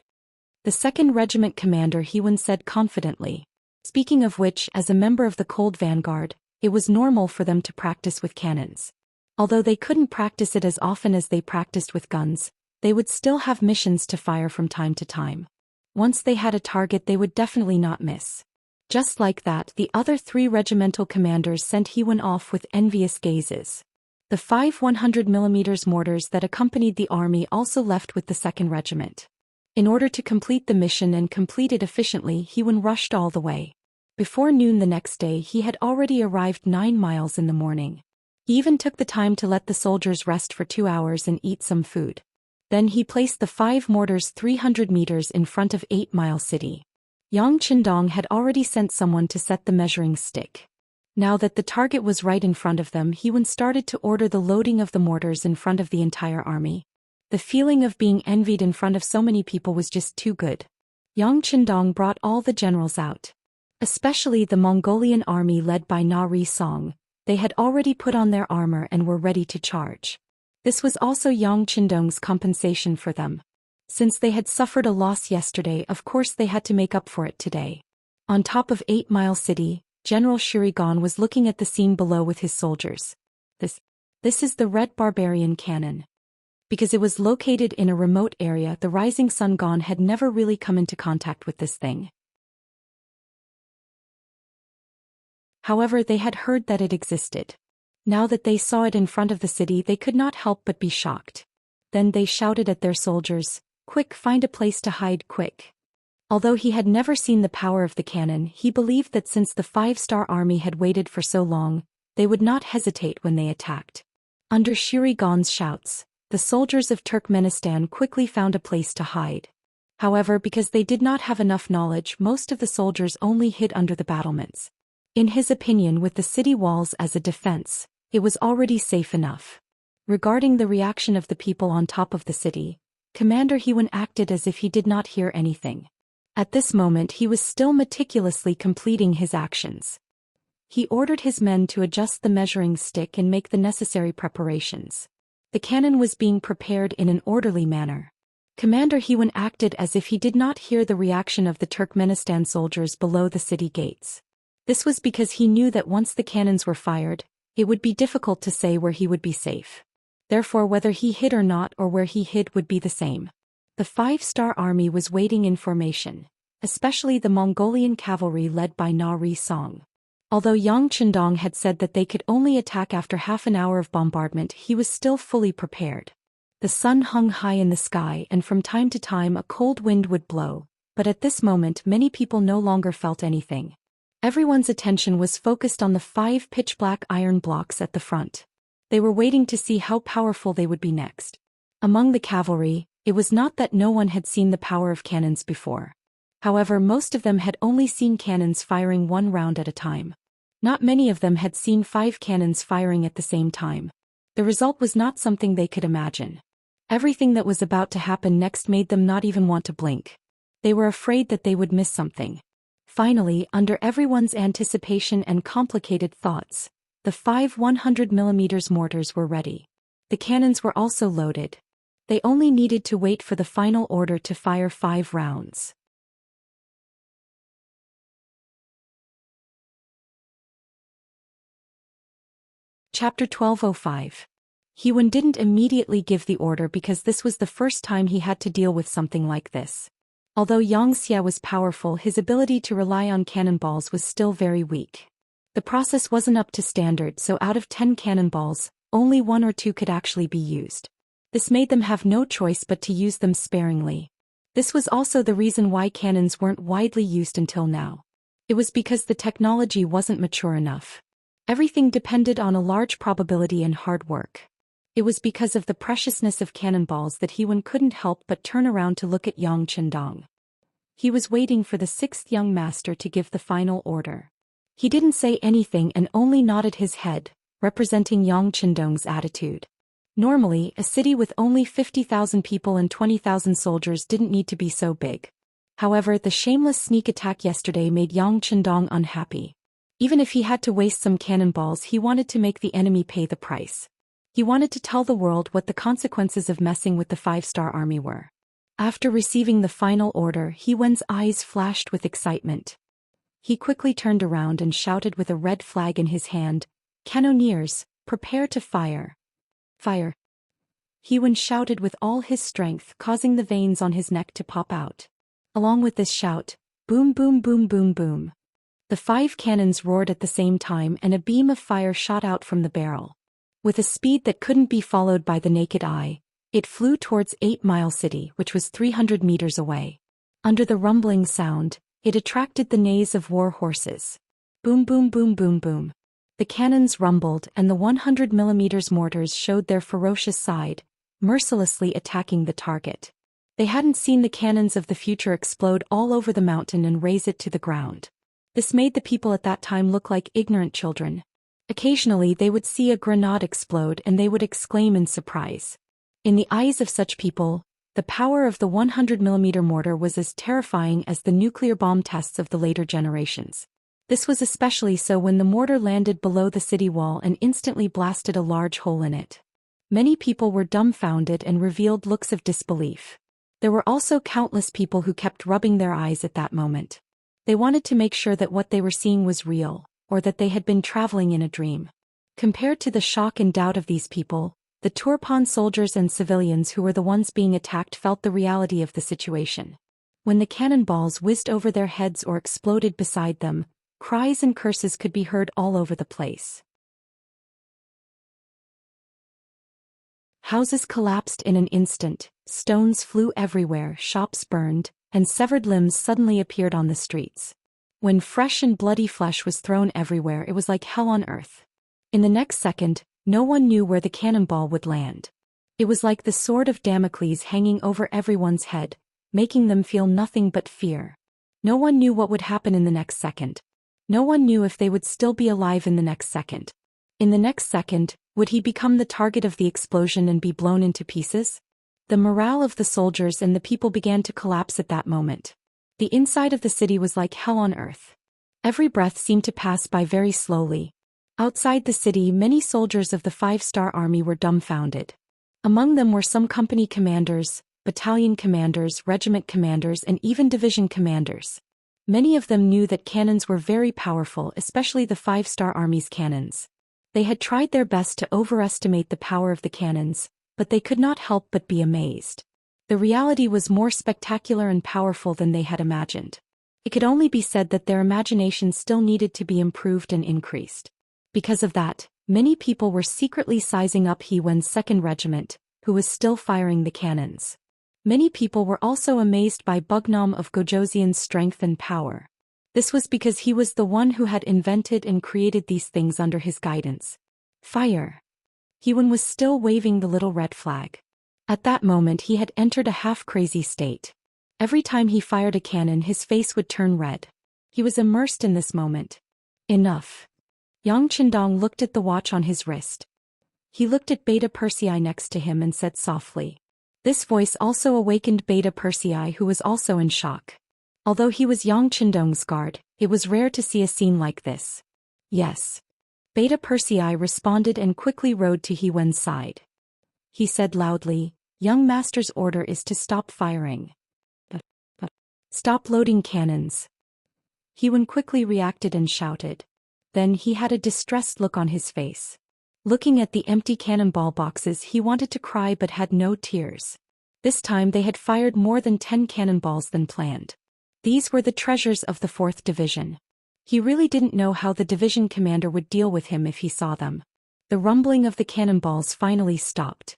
2nd regiment commander Hewan said confidently. Speaking of which, as a member of the Cold Vanguard, it was normal for them to practice with cannons. Although they couldn't practice it as often as they practiced with guns, they would still have missions to fire from time to time. Once they had a target, they would definitely not miss. Just like that, the other 3 regimental commanders sent Hewan off with envious gazes. The 5 100mm mortars that accompanied the army also left with the 2nd regiment. In order to complete the mission and complete it efficiently, Hewan rushed all the way. Before noon the next day, he had already arrived 9 miles in the morning. He even took the time to let the soldiers rest for 2 hours and eat some food. Then he placed the 5 mortars 300 meters in front of 8 Mile City. Yang Qindong had already sent someone to set the measuring stick. Now that the target was right in front of them, Hewan started to order the loading of the mortars in front of the entire army. The feeling of being envied in front of so many people was just too good. Yang Qindong brought all the generals out. Especially the Mongolian army led by Na Ri Song. They had already put on their armor and were ready to charge. This was also Yang Qindong's compensation for them. Since they had suffered a loss yesterday, of course they had to make up for it today. On top of 8 Mile City, General Shurigan was looking at the scene below with his soldiers. This is the Red Barbarian Cannon. Because it was located in a remote area, the Rising Sun Gon had never really come into contact with this thing. However, they had heard that it existed. Now that they saw it in front of the city, they could not help but be shocked. Then they shouted at their soldiers, "Quick, find a place to hide, quick." Although he had never seen the power of the cannon, he believed that since the 5-star army had waited for so long, they would not hesitate when they attacked. Under Shurigan's shouts, the soldiers of Turkmenistan quickly found a place to hide. However, because they did not have enough knowledge, most of the soldiers only hid under the battlements. In his opinion, with the city walls as a defense, it was already safe enough. Regarding the reaction of the people on top of the city, Commander Hewan acted as if he did not hear anything. At this moment he was still meticulously completing his actions. He ordered his men to adjust the measuring stick and make the necessary preparations. The cannon was being prepared in an orderly manner. Commander Hewan acted as if he did not hear the reaction of the Turkmenistan soldiers below the city gates. This was because he knew that once the cannons were fired, it would be difficult to say where he would be safe. Therefore, whether he hid or not, or where he hid, would be the same. The 5-star army was waiting in formation, especially the Mongolian cavalry led by Na Ri Song. Although Yang Qindong had said that they could only attack after half an hour of bombardment, he was still fully prepared. The sun hung high in the sky, and from time to time a cold wind would blow, but at this moment many people no longer felt anything. Everyone's attention was focused on the 5 pitch-black iron blocks at the front. They were waiting to see how powerful they would be next. Among the cavalry, it was not that no one had seen the power of cannons before. However, most of them had only seen cannons firing 1 round at a time. Not many of them had seen 5 cannons firing at the same time. The result was not something they could imagine. Everything that was about to happen next made them not even want to blink. They were afraid that they would miss something. Finally, under everyone's anticipation and complicated thoughts, the 5 100mm mortars were ready. The cannons were also loaded. They only needed to wait for the final order to fire 5 rounds. Chapter 1205. He-Wen didn't immediately give the order because this was the first time he had to deal with something like this. Although Xianxia was powerful, his ability to rely on cannonballs was still very weak. The process wasn't up to standard, so out of 10 cannonballs, only 1 or 2 could actually be used. This made them have no choice but to use them sparingly. This was also the reason why cannons weren't widely used until now. It was because the technology wasn't mature enough. Everything depended on a large probability and hard work. It was because of the preciousness of cannonballs that He-Wen couldn't help but turn around to look at Yang Qindong. He was waiting for the 6th young master to give the final order. He didn't say anything and only nodded his head, representing Yang Qindong's attitude. Normally, a city with only 50,000 people and 20,000 soldiers didn't need to be so big. However, the shameless sneak attack yesterday made Yang Qindong unhappy. Even if he had to waste some cannonballs, he wanted to make the enemy pay the price. He wanted to tell the world what the consequences of messing with the 5-star army were. After receiving the final order, He-Wen's eyes flashed with excitement. He quickly turned around and shouted with a red flag in his hand, "Cannoneers, prepare to fire." Fire. He-Wen shouted with all his strength, causing the veins on his neck to pop out. Along with this shout, boom boom boom boom boom. The 5 cannons roared at the same time and a beam of fire shot out from the barrel. With a speed that couldn't be followed by the naked eye, it flew towards 8 Mile City, which was 300 meters away. Under the rumbling sound, it attracted the neighs of war horses. Boom boom boom boom boom. The cannons rumbled and the 100mm mortars showed their ferocious side, mercilessly attacking the target. They hadn't seen the cannons of the future explode all over the mountain and raze it to the ground. This made the people at that time look like ignorant children. Occasionally they would see a grenade explode and they would exclaim in surprise. In the eyes of such people, the power of the 100mm mortar was as terrifying as the nuclear bomb tests of the later generations. This was especially so when the mortar landed below the city wall and instantly blasted a large hole in it. Many people were dumbfounded and revealed looks of disbelief. There were also countless people who kept rubbing their eyes at that moment. They wanted to make sure that what they were seeing was real, or that they had been traveling in a dream. Compared to the shock and doubt of these people, the Turpan soldiers and civilians who were the ones being attacked felt the reality of the situation. When the cannonballs whizzed over their heads or exploded beside them, cries and curses could be heard all over the place. Houses collapsed in an instant, stones flew everywhere, shops burned, and severed limbs suddenly appeared on the streets. When fresh and bloody flesh was thrown everywhere, it was like hell on earth. In the next second, no one knew where the cannonball would land. It was like the sword of Damocles hanging over everyone's head, making them feel nothing but fear. No one knew what would happen in the next second. No one knew if they would still be alive in the next second. In the next second, would he become the target of the explosion and be blown into pieces? The morale of the soldiers and the people began to collapse at that moment. The inside of the city was like hell on earth. Every breath seemed to pass by very slowly. Outside the city, many soldiers of the 5-star army were dumbfounded. Among them were some company commanders, battalion commanders, regiment commanders, and even division commanders. Many of them knew that cannons were very powerful, especially the 5-star army's cannons. They had tried their best to overestimate the power of the cannons, but they could not help but be amazed. The reality was more spectacular and powerful than they had imagined. It could only be said that their imagination still needed to be improved and increased. Because of that, many people were secretly sizing up He-Wen's 2nd Regiment, who was still firing the cannons. Many people were also amazed by Bugnam of Gojoseon's strength and power. This was because he was the one who had invented and created these things under his guidance. Fire! He-Wen was still waving the little red flag. At that moment he had entered a half-crazy state. Every time he fired a cannon his face would turn red. He was immersed in this moment. Enough. Yang Qindong looked at the watch on his wrist. He looked at Beta Persei next to him and said softly. This voice also awakened Beta Persei, who was also in shock. Although he was Yang Qindong's guard, it was rare to see a scene like this. Yes. Beta Persei responded and quickly rode to He-Wen's side. He said loudly, "Young master's order is to stop firing. Stop loading cannons." He-Wen quickly reacted and shouted. Then he had a distressed look on his face. Looking at the empty cannonball boxes, he wanted to cry but had no tears. This time they had fired more than 10 cannonballs than planned. These were the treasures of the 4th Division. He really didn't know how the division commander would deal with him if he saw them. The rumbling of the cannonballs finally stopped.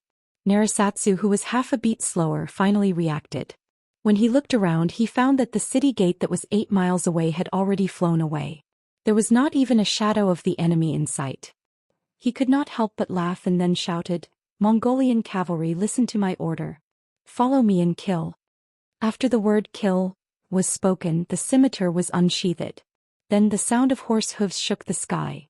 Narasatsu, who was half a beat slower, finally reacted. When he looked around, he found that the city gate that was 8 miles away had already flown away. There was not even a shadow of the enemy in sight. He could not help but laugh and then shouted, "Mongolian cavalry, listen to my order. Follow me and kill." After the word kill was spoken, the scimitar was unsheathed. Then the sound of horse hooves shook the sky.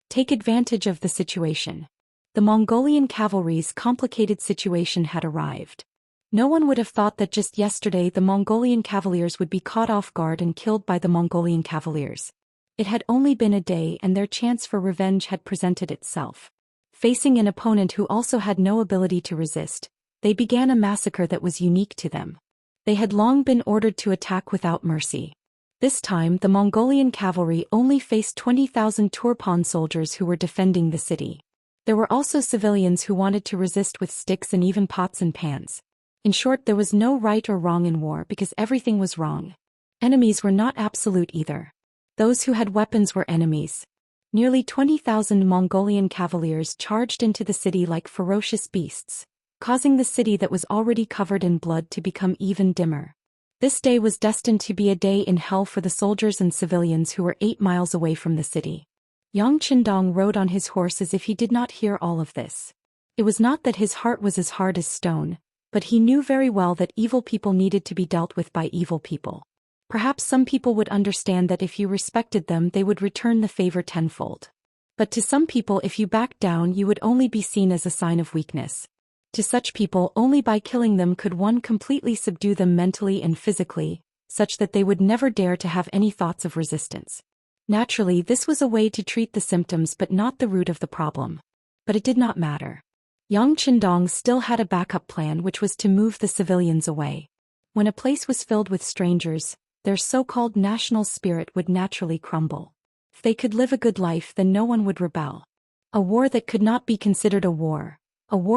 Take advantage of the situation. The Mongolian cavalry's complicated situation had arrived. No one would have thought that just yesterday the Mongolian cavaliers would be caught off guard and killed by the Mongolian cavaliers. It had only been a day and their chance for revenge had presented itself. Facing an opponent who also had no ability to resist, they began a massacre that was unique to them. They had long been ordered to attack without mercy. This time the Mongolian cavalry only faced 20,000 Turpan soldiers who were defending the city. There were also civilians who wanted to resist with sticks and even pots and pans. In short, there was no right or wrong in war because everything was wrong. Enemies were not absolute either. Those who had weapons were enemies. Nearly 20,000 Mongolian cavaliers charged into the city like ferocious beasts, causing the city that was already covered in blood to become even dimmer. This day was destined to be a day in hell for the soldiers and civilians who were 8 miles away from the city. Yang Qindong rode on his horse as if he did not hear all of this. It was not that his heart was as hard as stone, but he knew very well that evil people needed to be dealt with by evil people. Perhaps some people would understand that if you respected them they would return the favor tenfold. But to some people, if you backed down, you would only be seen as a sign of weakness. To such people, only by killing them could one completely subdue them mentally and physically, such that they would never dare to have any thoughts of resistance. Naturally, this was a way to treat the symptoms but not the root of the problem. But it did not matter. Yang Qindong still had a backup plan, which was to move the civilians away. When a place was filled with strangers, their so-called national spirit would naturally crumble. If they could live a good life, then no one would rebel. A war that could not be considered a war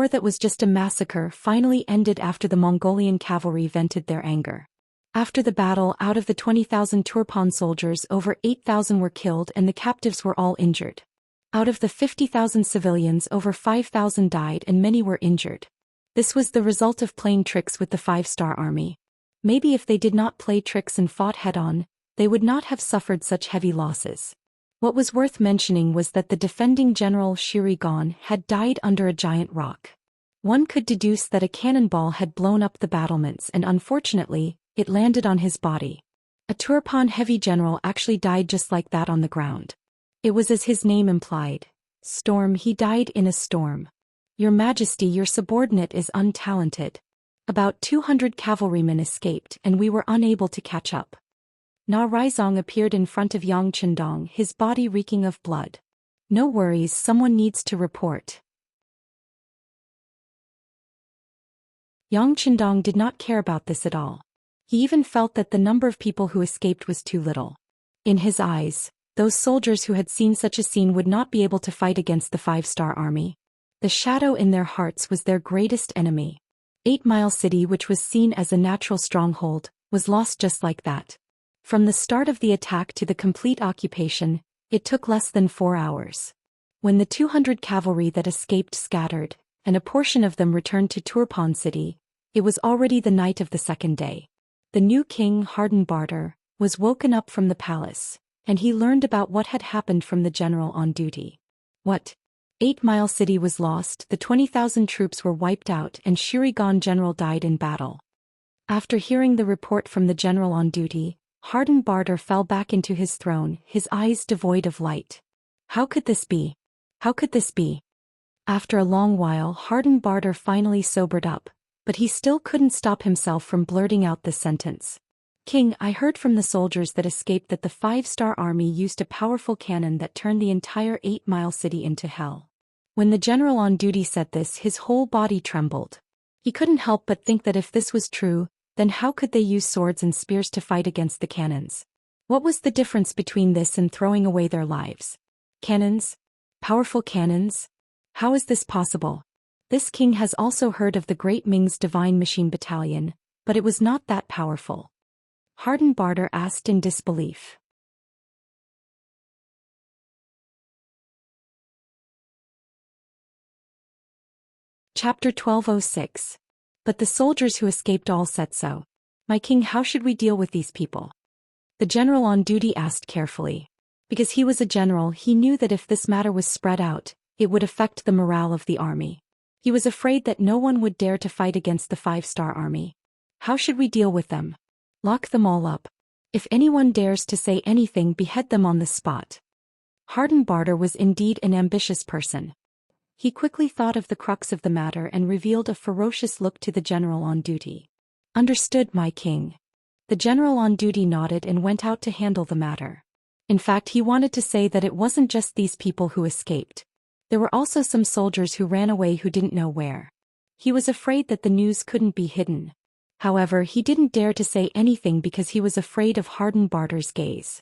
that was just a massacre, finally ended after the Mongolian cavalry vented their anger. After the battle, out of the 20,000 Turpan soldiers, over 8,000 were killed and the captives were all injured. Out of the 50,000 civilians, over 5,000 died and many were injured. This was the result of playing tricks with the 5-star army. Maybe if they did not play tricks and fought head-on, they would not have suffered such heavy losses. What was worth mentioning was that the defending general Shirigan had died under a giant rock. One could deduce that a cannonball had blown up the battlements and unfortunately, it landed on his body. A Turpan heavy general actually died just like that on the ground. It was as his name implied. Storm, he died in a storm. Your Majesty, your subordinate is untalented. About 200 cavalrymen escaped and we were unable to catch up. Na Raizong appeared in front of Yang Qindong, his body reeking of blood. No worries, someone needs to report. Yang Qindong did not care about this at all. He even felt that the number of people who escaped was too little. In his eyes, those soldiers who had seen such a scene would not be able to fight against the 5-star army. The shadow in their hearts was their greatest enemy. 8 Mile City, which was seen as a natural stronghold, was lost just like that. From the start of the attack to the complete occupation, it took less than 4 hours. When the 200 cavalry that escaped scattered, and a portion of them returned to Turpan City, it was already the night of the second day. The new king, Hardenbarter, was woken up from the palace, and he learned about what had happened from the general on duty. What? 8 Mile City was lost, the 20,000 troops were wiped out and Shirigan general died in battle. After hearing the report from the general on duty, Hardenbarter fell back into his throne, his eyes devoid of light. How could this be? How could this be? After a long while, Hardenbarter finally sobered up, but he still couldn't stop himself from blurting out this sentence. King, I heard from the soldiers that escaped that the 5-star army used a powerful cannon that turned the entire 8 Mile City into hell. When the general on duty said this, his whole body trembled. He couldn't help but think that if this was true, then how could they use swords and spears to fight against the cannons? What was the difference between this and throwing away their lives? Cannons? Powerful cannons? How is this possible? This king has also heard of the Great Ming's Divine Machine Battalion, but it was not that powerful. Hardened Barter asked in disbelief. Chapter 1206. But the soldiers who escaped all said so. My king, how should we deal with these people? The general on duty asked carefully. Because he was a general, he knew that if this matter was spread out, it would affect the morale of the army. He was afraid that no one would dare to fight against the 5-star army. How should we deal with them? Lock them all up. If anyone dares to say anything, behead them on the spot. Hardened Barter was indeed an ambitious person. He quickly thought of the crux of the matter and revealed a ferocious look to the general on duty. Understood, my king. The general on duty nodded and went out to handle the matter. In fact, he wanted to say that it wasn't just these people who escaped. There were also some soldiers who ran away who didn't know where. He was afraid that the news couldn't be hidden. However, he didn't dare to say anything because he was afraid of Hardened Barter's gaze.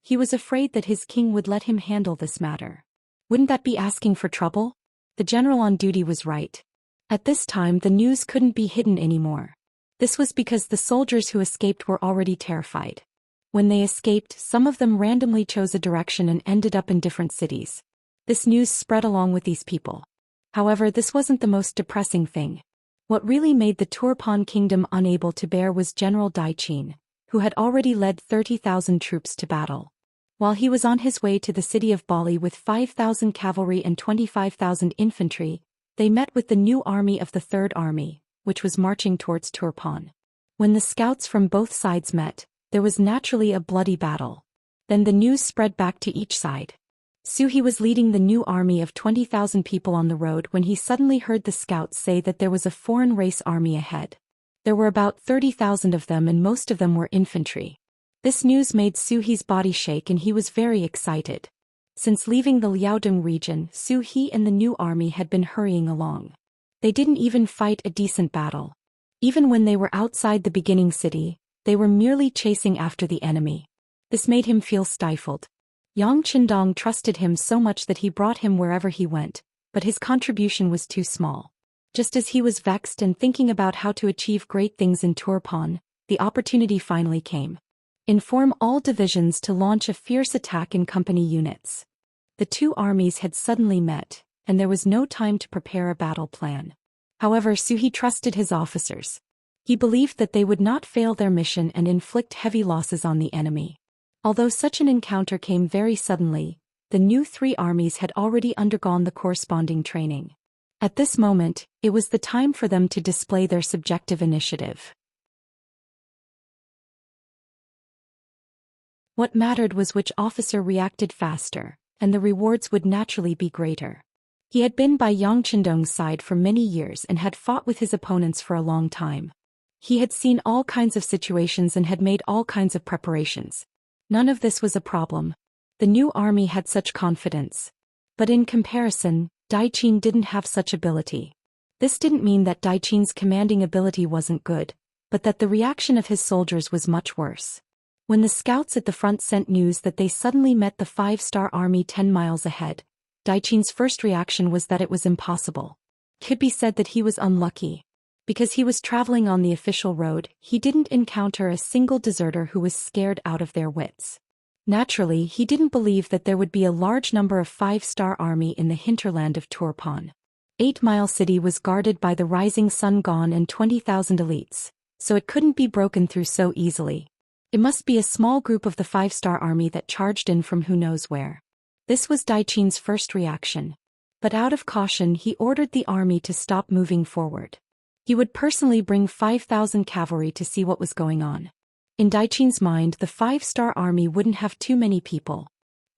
He was afraid that his king would let him handle this matter. Wouldn't that be asking for trouble? The general on duty was right. At this time, the news couldn't be hidden anymore. This was because the soldiers who escaped were already terrified. When they escaped, some of them randomly chose a direction and ended up in different cities. This news spread along with these people. However, this wasn't the most depressing thing. What really made the Turpan kingdom unable to bear was General Daiqin, who had already led 30,000 troops to battle. While he was on his way to the city of Bali with 5,000 cavalry and 25,000 infantry, they met with the new army of the Third Army, which was marching towards Turpan. When the scouts from both sides met, there was naturally a bloody battle. Then the news spread back to each side. Suhi was leading the new army of 20,000 people on the road when he suddenly heard the scouts say that there was a foreign race army ahead. There were about 30,000 of them and most of them were infantry. This news made Suhi's body shake and he was very excited. Since leaving the Liaodong region, Suhi and the new army had been hurrying along. They didn't even fight a decent battle. Even when they were outside the beginning city, they were merely chasing after the enemy. This made him feel stifled. Yang Qindong trusted him so much that he brought him wherever he went, but his contribution was too small. Just as he was vexed and thinking about how to achieve great things in Turpan, the opportunity finally came. Inform all divisions to launch a fierce attack in company units. The two armies had suddenly met, and there was no time to prepare a battle plan. However, Suhi trusted his officers. He believed that they would not fail their mission and inflict heavy losses on the enemy. Although such an encounter came very suddenly, the new three armies had already undergone the corresponding training. At this moment, it was the time for them to display their subjective initiative. What mattered was which officer reacted faster, and the rewards would naturally be greater. He had been by Yang Qindong's side for many years and had fought with his opponents for a long time. He had seen all kinds of situations and had made all kinds of preparations. None of this was a problem. The new army had such confidence. But in comparison, Daiqin didn't have such ability. This didn't mean that Daiqin's commanding ability wasn't good, but that the reaction of his soldiers was much worse. When the scouts at the front sent news that they suddenly met the 5-star army 10 miles ahead, Daiqin's first reaction was that it was impossible. Could be said that he was unlucky. Because he was traveling on the official road, he didn't encounter a single deserter who was scared out of their wits. Naturally, he didn't believe that there would be a large number of 5-star army in the hinterland of Turpan. 8 Mile City was guarded by the Rising Sun Gon and 20,000 elites, so it couldn't be broken through so easily. It must be a small group of the 5-star army that charged in from who knows where. This was Daiqin's first reaction. But out of caution he ordered the army to stop moving forward. He would personally bring 5,000 cavalry to see what was going on. In Daiqin's mind, the 5-star army wouldn't have too many people.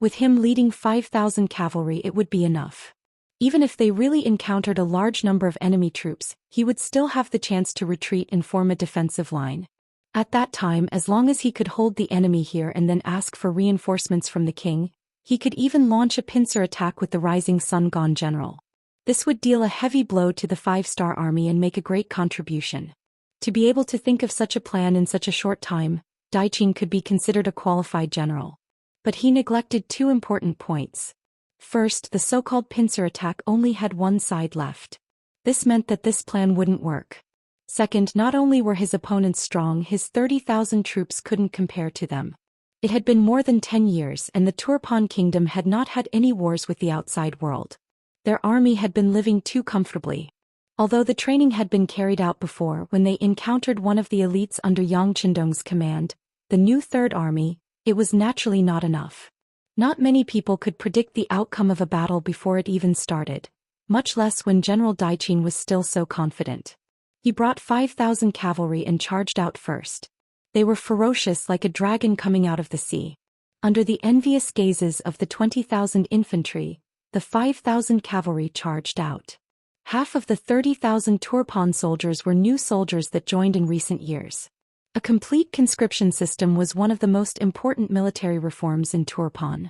With him leading 5,000 cavalry, it would be enough. Even if they really encountered a large number of enemy troops, he would still have the chance to retreat and form a defensive line. At that time, as long as he could hold the enemy here and then ask for reinforcements from the king, he could even launch a pincer attack with the Rising Sun Gon general. This would deal a heavy blow to the 5-star army and make a great contribution. To be able to think of such a plan in such a short time, Daiqin could be considered a qualified general. But he neglected two important points. First, the so-called pincer attack only had one side left. This meant that this plan wouldn't work. Second, not only were his opponents strong, his 30,000 troops couldn't compare to them. It had been more than 10 years and the Turpan kingdom had not had any wars with the outside world. Their army had been living too comfortably. Although the training had been carried out before when they encountered one of the elites under Yang Qindong's command, the new Third Army, it was naturally not enough. Not many people could predict the outcome of a battle before it even started, much less when General Daiqin was still so confident. He brought 5,000 cavalry and charged out first. They were ferocious like a dragon coming out of the sea. Under the envious gazes of the 20,000 infantry, the 5,000 cavalry charged out. Half of the 30,000 Turpan soldiers were new soldiers that joined in recent years. A complete conscription system was one of the most important military reforms in Turpan.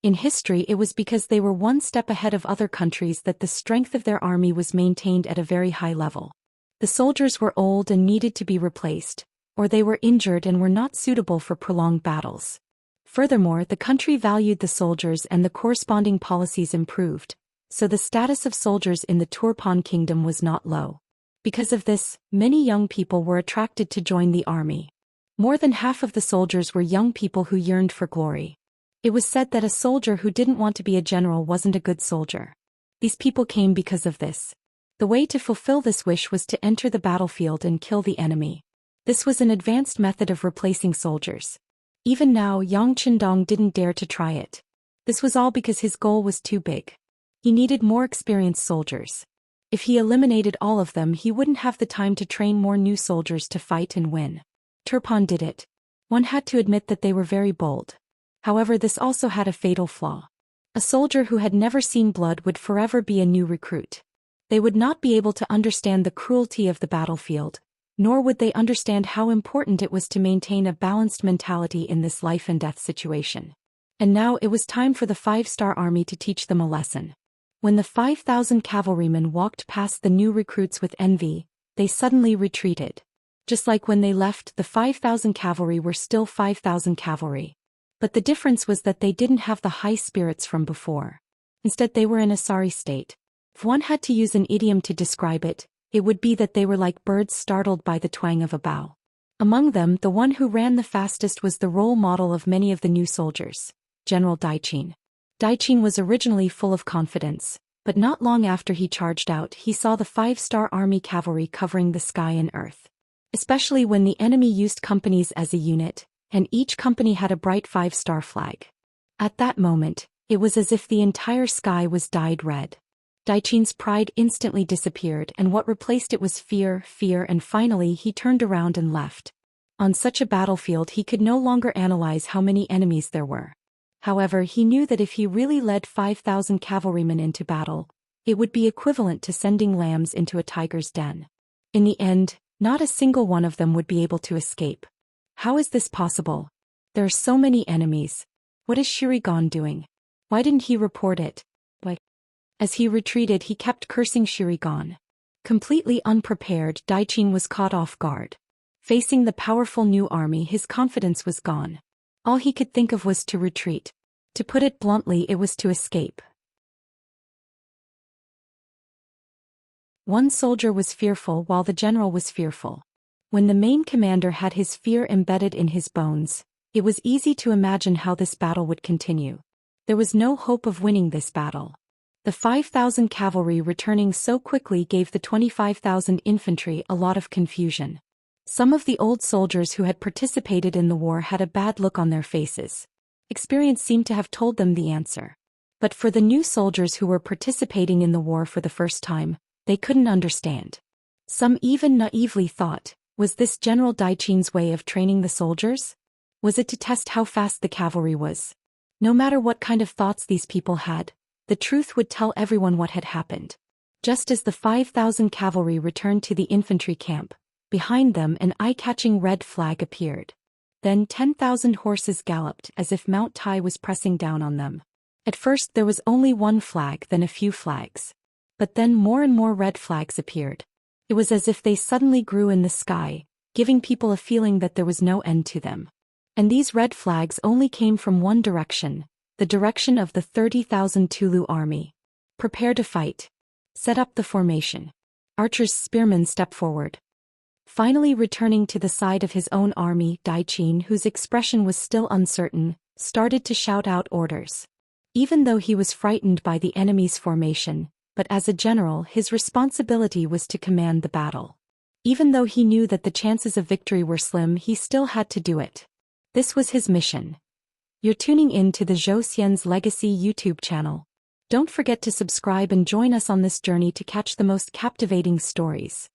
In history, it was because they were one step ahead of other countries that the strength of their army was maintained at a very high level. The soldiers were old and needed to be replaced, or they were injured and were not suitable for prolonged battles. Furthermore, the country valued the soldiers and the corresponding policies improved, so the status of soldiers in the Turpan kingdom was not low. Because of this, many young people were attracted to join the army. More than half of the soldiers were young people who yearned for glory. It was said that a soldier who didn't want to be a general wasn't a good soldier. These people came because of this. The way to fulfill this wish was to enter the battlefield and kill the enemy. This was an advanced method of replacing soldiers. Even now, Yang Qindong didn't dare to try it. This was all because his goal was too big. He needed more experienced soldiers. If he eliminated all of them, he wouldn't have the time to train more new soldiers to fight and win. Turpan did it. One had to admit that they were very bold. However, this also had a fatal flaw. A soldier who had never seen blood would forever be a new recruit. They would not be able to understand the cruelty of the battlefield, nor would they understand how important it was to maintain a balanced mentality in this life and death situation. And now it was time for the 5-star army to teach them a lesson. When the 5,000 cavalrymen walked past the new recruits with envy, they suddenly retreated. Just like when they left, the 5,000 cavalry were still 5,000 cavalry. But the difference was that they didn't have the high spirits from before. Instead, they were in a sorry state. If one had to use an idiom to describe it, it would be that they were like birds startled by the twang of a bow. Among them, the one who ran the fastest was the role model of many of the new soldiers, General Daiqin. Daiqin was originally full of confidence, but not long after he charged out, he saw the 5-star army cavalry covering the sky and earth. Especially when the enemy used companies as a unit, and each company had a bright 5-star flag. At that moment, it was as if the entire sky was dyed red. Daiqin's pride instantly disappeared, and what replaced it was fear, and finally he turned around and left. On such a battlefield, he could no longer analyze how many enemies there were. However, he knew that if he really led 5,000 cavalrymen into battle, it would be equivalent to sending lambs into a tiger's den. In the end, not a single one of them would be able to escape. How is this possible? There are so many enemies. What is Shirigan doing? Why didn't he report it? Why? As he retreated, he kept cursing Shirigan. Completely unprepared, Daiqin was caught off guard. Facing the powerful new army, his confidence was gone. All he could think of was to retreat. To put it bluntly, it was to escape. One soldier was fearful while the general was fearful. When the main commander had his fear embedded in his bones, it was easy to imagine how this battle would continue. There was no hope of winning this battle. The 5,000 cavalry returning so quickly gave the 25,000 infantry a lot of confusion. Some of the old soldiers who had participated in the war had a bad look on their faces. Experience seemed to have told them the answer. But for the new soldiers who were participating in the war for the first time, they couldn't understand. Some even naively thought, was this General Daiqin's way of training the soldiers? Was it to test how fast the cavalry was? No matter what kind of thoughts these people had, the truth would tell everyone what had happened. Just as the 5,000 cavalry returned to the infantry camp, behind them an eye-catching red flag appeared. Then 10,000 horses galloped as if Mount Tai was pressing down on them. At first there was only one flag, then a few flags. But then more and more red flags appeared. It was as if they suddenly grew in the sky, giving people a feeling that there was no end to them. And these red flags only came from one direction, the direction of the 30,000 Tulu army. Prepare to fight. Set up the formation. Archer's spearmen step forward. Finally returning to the side of his own army, Daiqin, whose expression was still uncertain, started to shout out orders. Even though he was frightened by the enemy's formation, but as a general his responsibility was to command the battle. Even though he knew that the chances of victory were slim, he still had to do it. This was his mission. You're tuning in to the Zhou Xian's Legacy YouTube channel. Don't forget to subscribe and join us on this journey to catch the most captivating stories.